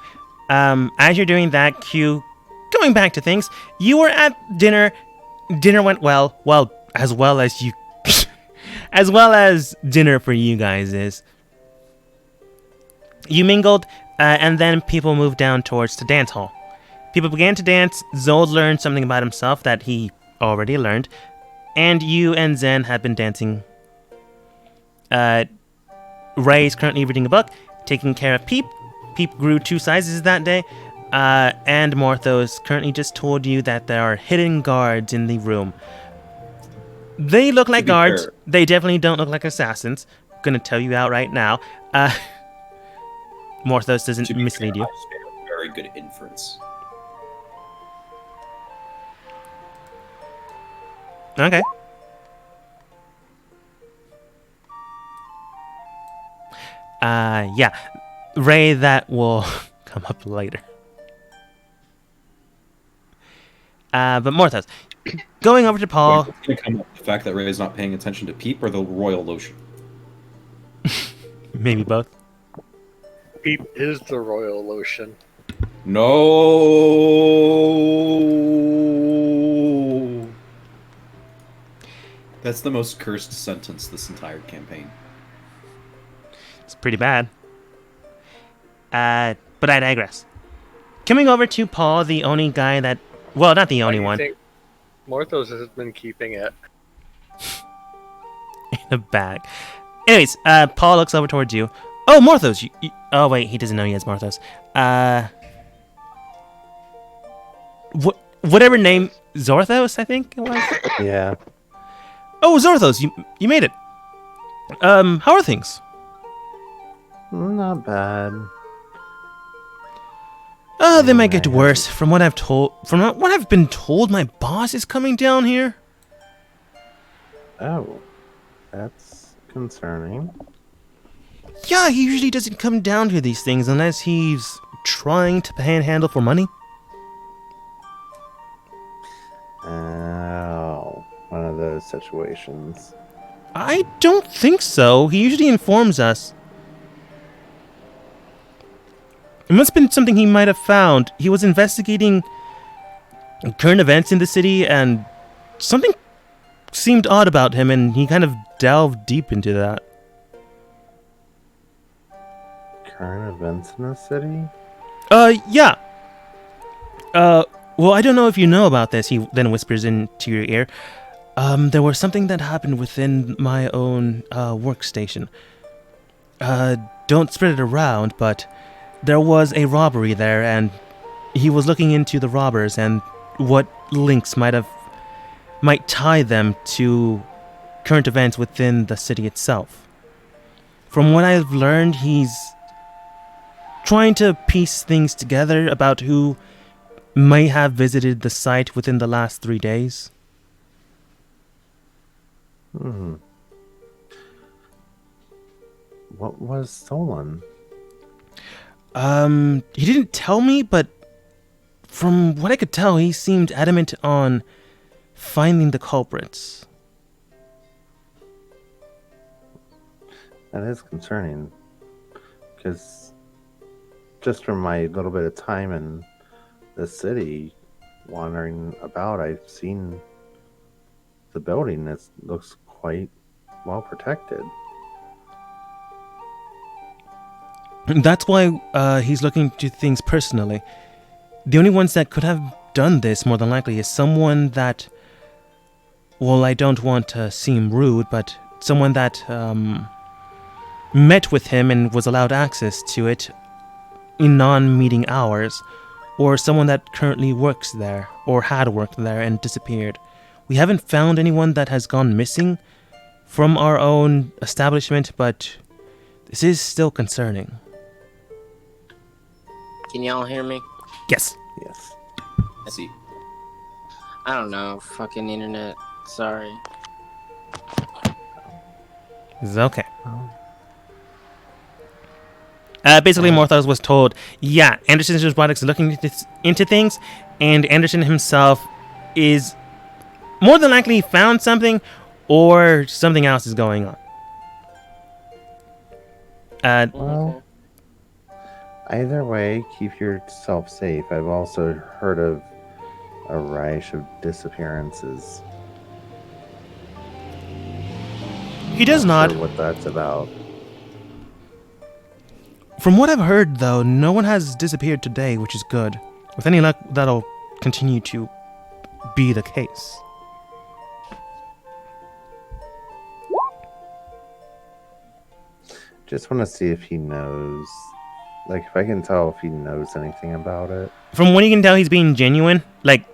As you're doing that, Q, going back to things, you were at dinner. Dinner went well. Well, as well as you, as well as dinner for you guys is. You mingled, and then people moved down towards the dance hall. People began to dance. Zold learned something about himself that he already learned, and you and Zen have been dancing. Ray's currently reading a book, taking care of Peep. Peep grew 2 sizes that day, and Morthos currently just told you that there are hidden guards in the room. They look like be guards. fair- They definitely don't look like assassins. Gonna tell you out right now. Morthos doesn't To be mislead fair, you. I just made a very good inference. Okay. Yeah. Ray, that will come up later. But Morthos, going over to Paul. What's going to come up? The fact that Ray's not paying attention to Peep or the royal lotion? Maybe both. Peep is the royal lotion. No. That's the most cursed sentence this entire campaign. It's pretty bad. But I digress. Coming over to Paul, the only guy that... Well, not the Why only do you one. think Morthos has been keeping it. In a bag. Anyways, Paul looks over towards you. Oh, Morthos! Oh, wait, he doesn't know he has Morthos. Whatever name... Zorthos, I think it was? Yeah. Oh, Zorthos, you made it. How are things? Not bad. They might get worse. From what I've been told, my boss is coming down here. Oh. That's concerning. Yeah, he usually doesn't come down to these things unless he's trying to panhandle for money. Oh. One of those situations. I don't think so. He usually informs us. It must have been something he might have found. He was investigating current events in the city, and something seemed odd about him, and he kind of delved deep into that. Current events in the city? Yeah. Well, I don't know if you know about this, he then whispers into your ear. There was something that happened within my own, workstation. Don't spread it around, but there was a robbery there, and he was looking into the robbers and what links might tie them to current events within the city itself. From what I've learned, he's trying to piece things together about who may have visited the site within the last 3 days. What was stolen? He didn't tell me, but from what I could tell, he seemed adamant on finding the culprits. That is concerning. Because just from my little bit of time in the city wandering about, I've seen the building. It looks quite well protected. That's why he's looking to things personally. The only ones that could have done this, more than likely, is someone that, well, I don't want to seem rude, but someone that met with him and was allowed access to it in non-meeting hours, or someone that currently works there, or had worked there and disappeared. We haven't found anyone that has gone missing from our own establishment, but this is still concerning. Can y'all hear me? Yes. Yes. See, I don't know. Fucking internet. Sorry. It's okay. Oh. Basically, Morthos was told, yeah, Anderson's robotics is looking into things, and Anderson himself is more than likely found something, or something else is going on. Well, either way, keep yourself safe. I've also heard of a rash of disappearances. He does Not not. sure what that's about. From what I've heard, though, no one has disappeared today, which is good. With any luck, that'll continue to be the case. Just want to see if he knows. Like, if I can tell if he knows anything about it. From what you can tell, he's being genuine. Like,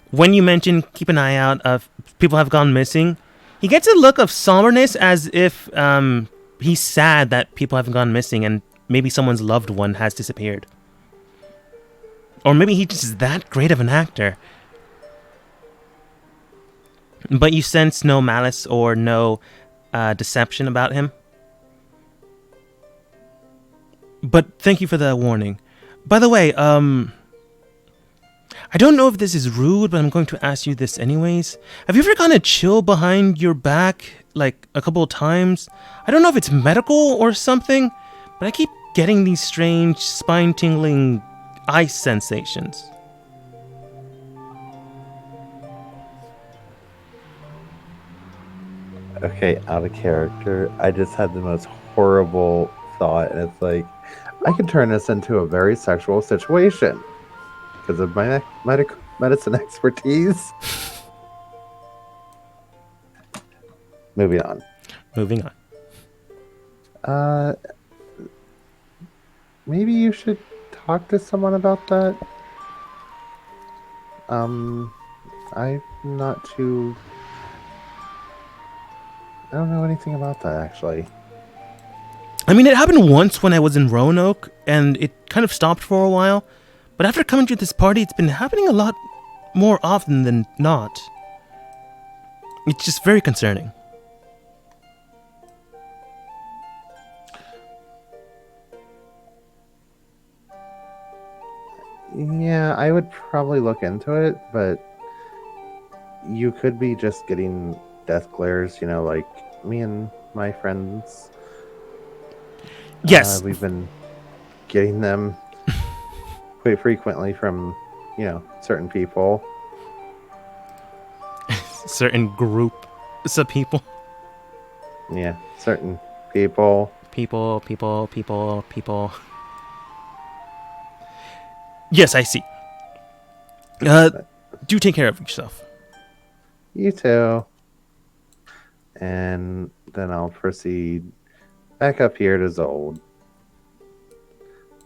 when you mention keep an eye out of people have gone missing, he gets a look of somberness as if he's sad that people have gone missing and maybe someone's loved one has disappeared. Or maybe he's just that great of an actor. But you sense no malice or no deception about him. But thank you for the warning. By the way, I don't know if this is rude, but I'm going to ask you this anyways. Have you ever gotten a chill behind your back, like, a couple of times? I don't know if it's medical or something, but I keep getting these strange, spine-tingling ice sensations. Okay, out of character. I just had the most horrible thought, and it's like, I could turn this into a very sexual situation because of my medicine expertise. Moving on. Moving on. Maybe you should talk to someone about that. I'm not too. I don't know anything about that, actually. I mean, it happened once when I was in Roanoke, and it kind of stopped for a while. But after coming to this party, it's been happening a lot more often than not. It's just very concerning. Yeah, I would probably look into it, but you could be just getting death glares, like me and my friends. Yes. We've been getting them quite frequently from, certain people. Certain groups of people. Yeah, certain people. People. Yes, I see. Do take care of yourself. You too. And then I'll proceed back up here to Zold.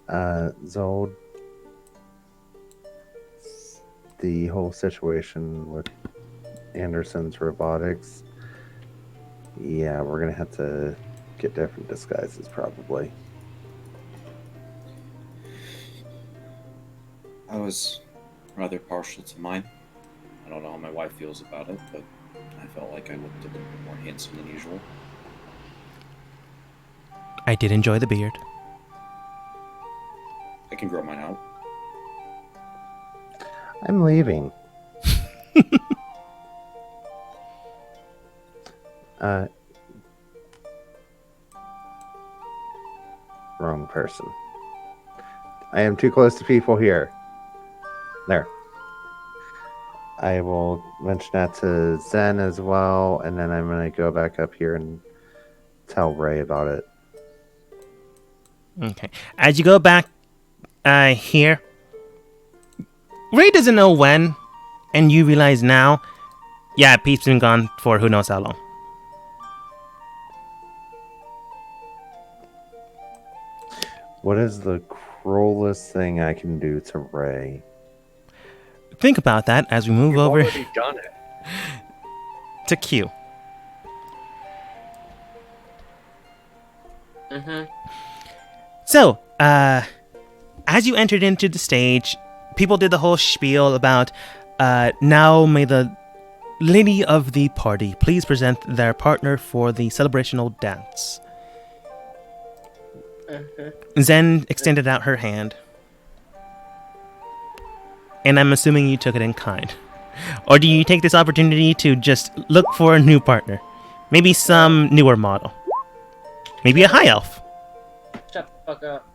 Zold, the whole situation with Anderson's robotics. Yeah, we're gonna have to get different disguises probably. I was rather partial to mine. I don't know how my wife feels about it, but I felt like I looked a little bit more handsome than usual. I did enjoy the beard. I can grow mine out. I'm leaving. wrong person. I am too close to people here. There. I will mention that to Zen as well, and then I'm going to go back up here and tell Ray about it. Okay. As you go back here, Ray doesn't know when, and you realize now, yeah, Pete's been gone for who knows how long. What is the cruelest thing I can do to Ray? Think about that as we move You've over already done it. to Q. Mm-hmm. So, as you entered into the stage, people did the whole spiel about, now may the lady of the party please present their partner for the celebrational dance. Zen extended out her hand. And I'm assuming you took it in kind. Or do you take this opportunity to just look for a new partner? Maybe some newer model. Maybe a high elf. Shut the fuck up.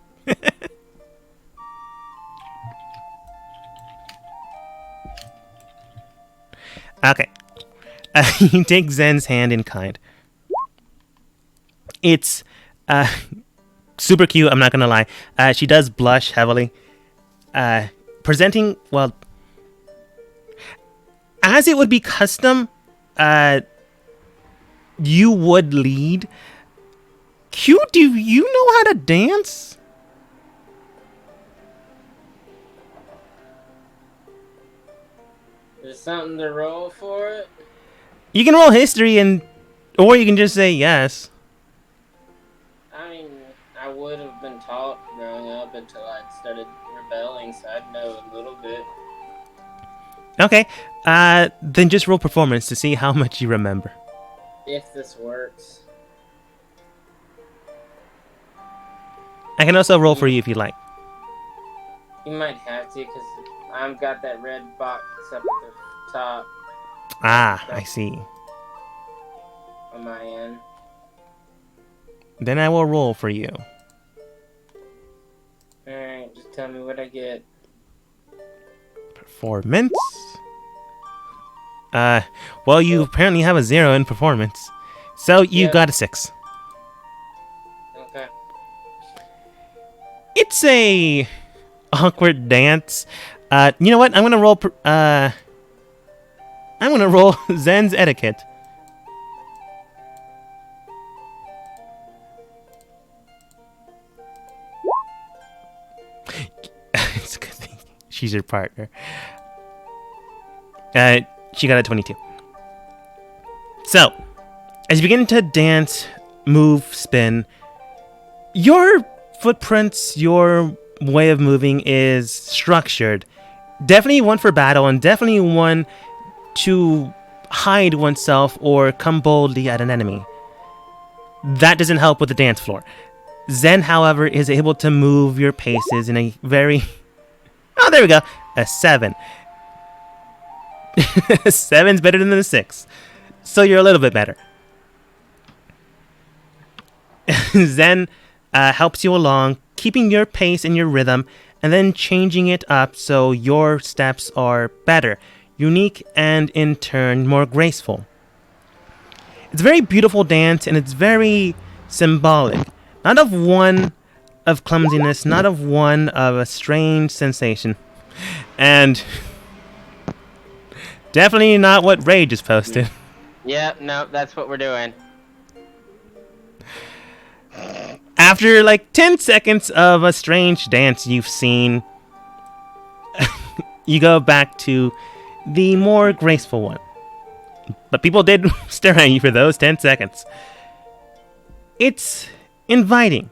Okay. You take Zen's hand in kind. It's super cute, I'm not gonna lie. She does blush heavily. Presenting, well, as it would be custom, you would lead. Q, do you know how to dance? There's something to roll for it? You can roll history or you can just say yes. I mean, I would have been taught growing up until I started rebelling, so I'd know a little bit. Okay, then just roll performance to see how much you remember. If this works. I can also roll for you if you like. You might have to, because I've got that red box up at the top Ah, I see. on my end. Then I will roll for you. Alright, just tell me what I get. Performance. Well, you apparently have a 0 in performance. So you Yeah. got a 6. Okay. It's a awkward dance. You know what? I'm gonna roll. I'm gonna roll Zen's etiquette. It's a good thing she's your partner. She got a 22. So, as you begin to dance, move, spin, your footprints, your way of moving is structured. Definitely one for battle, and definitely one to hide oneself or come boldly at an enemy. That doesn't help with the dance floor. Zen, however, is able to move your paces in a very... Oh, there we go. A 7. A 7's better than a 6. So you're a little bit better. Zen helps you along, keeping your pace and your rhythm, and then changing it up so your steps are better, unique, and in turn more graceful. It's a very beautiful dance, and it's very symbolic. Not of one of clumsiness, not of one of a strange sensation. And definitely not what Ray just posted. Yep, no, that's what we're doing. After like 10 seconds of a strange dance you've seen, you go back to the more graceful one. But people did stare at you for those 10 seconds. It's inviting.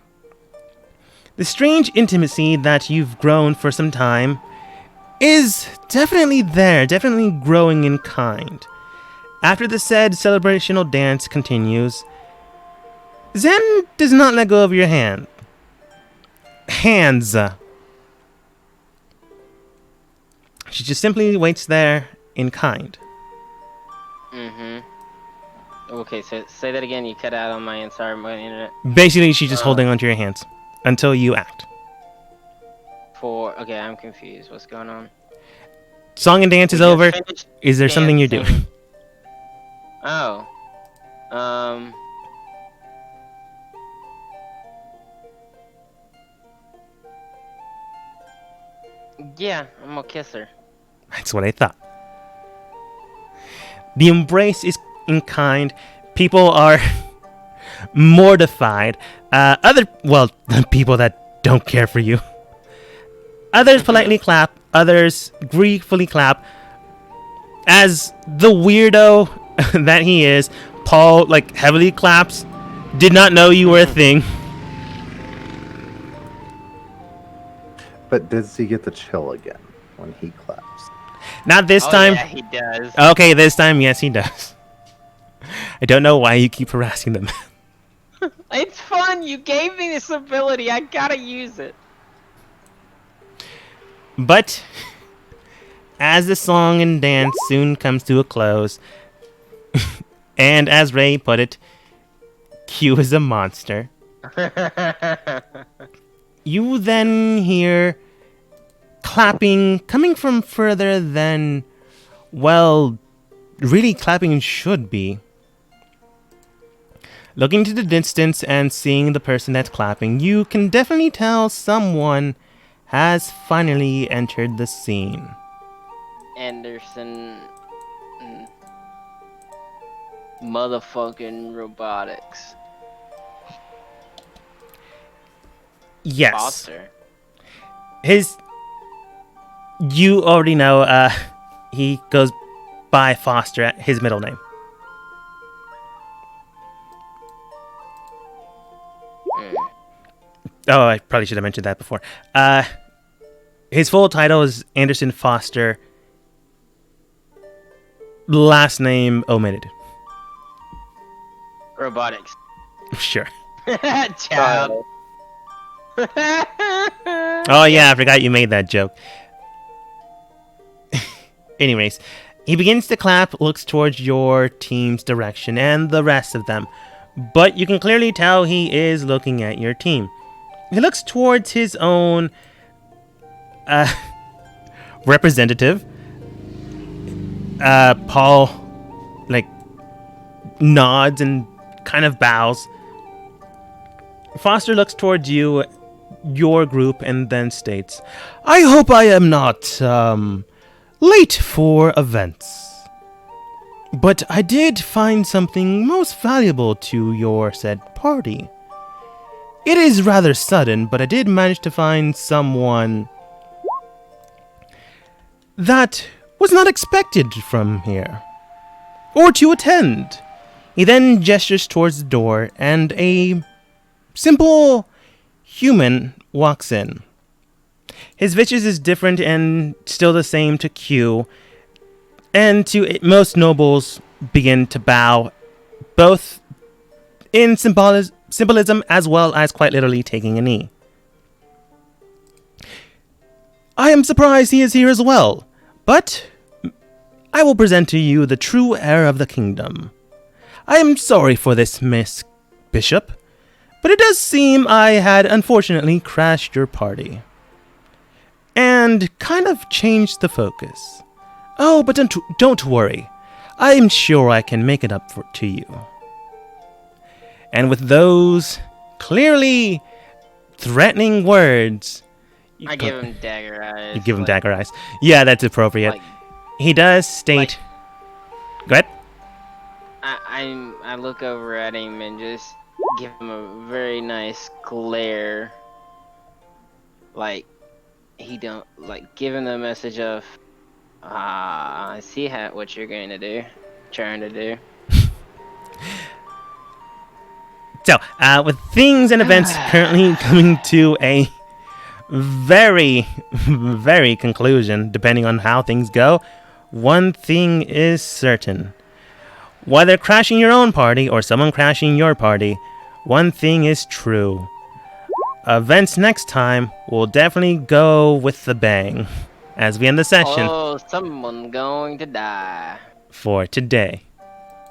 The strange intimacy that you've grown for some time is definitely there, definitely growing in kind. After the said celebrational dance continues, Zen does not let go of your hands. She just simply waits there in kind. Mm-hmm. Okay, so say that again. You cut out on my end. Sorry, my internet. Basically, she's just holding onto your hands. until you act. Okay, I'm confused. What's going on? Song and dance is We just over. finished Is there something you're dancing. doing? Oh. Yeah, I'm gonna kiss her. That's what I thought. The embrace is in kind. People are mortified. The people that don't care for you. Others politely clap. Others gleefully clap. As the weirdo that he is, Paul heavily claps. Did not know you were a thing. But does he get the chill again when he claps? Not this time. Yeah, he does. Okay, this time, yes, he does. I don't know why you keep harassing them. It's fun. You gave me this ability. I gotta use it. But as the song and dance soon comes to a close, and as Ray put it, Q is a monster. You then hear clapping coming from further than, well, really clapping should be. Looking to the distance and seeing the person that's clapping, you can definitely tell someone has finally entered the scene. Anderson. Motherfucking robotics. Yes. Foster. You already know, he goes by Foster, his middle name. Oh, I probably should have mentioned that before. His full title is Anderson Foster. Last name omitted. Robotics. Sure. Child. Oh, yeah, I forgot you made that joke. Anyways, he begins to clap, looks towards your team's direction and the rest of them. But you can clearly tell he is looking at your team. He looks towards his own representative. Paul, nods and kind of bows. Foster looks towards you, your group, and then states, "I hope I am not, late for events. But I did find something most valuable to your said party. It is rather sudden, but I did manage to find someone that was not expected from here, or to attend." He then gestures towards the door, and a simple human walks in. His visage is different and still the same to Q, and to most nobles begin to bow, both in symbolism as well as quite literally taking a knee. I am surprised he is here as well, but I will present to you the true heir of the kingdom. I am sorry for this, Miss Bishop, but it does seem I had unfortunately crashed your party. And kind of changed the focus. Oh, but don't worry. I am sure I can make it up to you. And with those clearly threatening words... I give him dagger eyes. You give him dagger eyes. Yeah, that's appropriate. He does state... Go ahead. I look over at him and just give him a very nice glare. Give him the message of, I see what you're trying to do. So, with things and events currently coming to a very, very conclusion, depending on how things go, one thing is certain. Whether crashing your own party or someone crashing your party, one thing is true. Events next time will definitely go with the bang. As we end the session Oh, someone going to die. for today.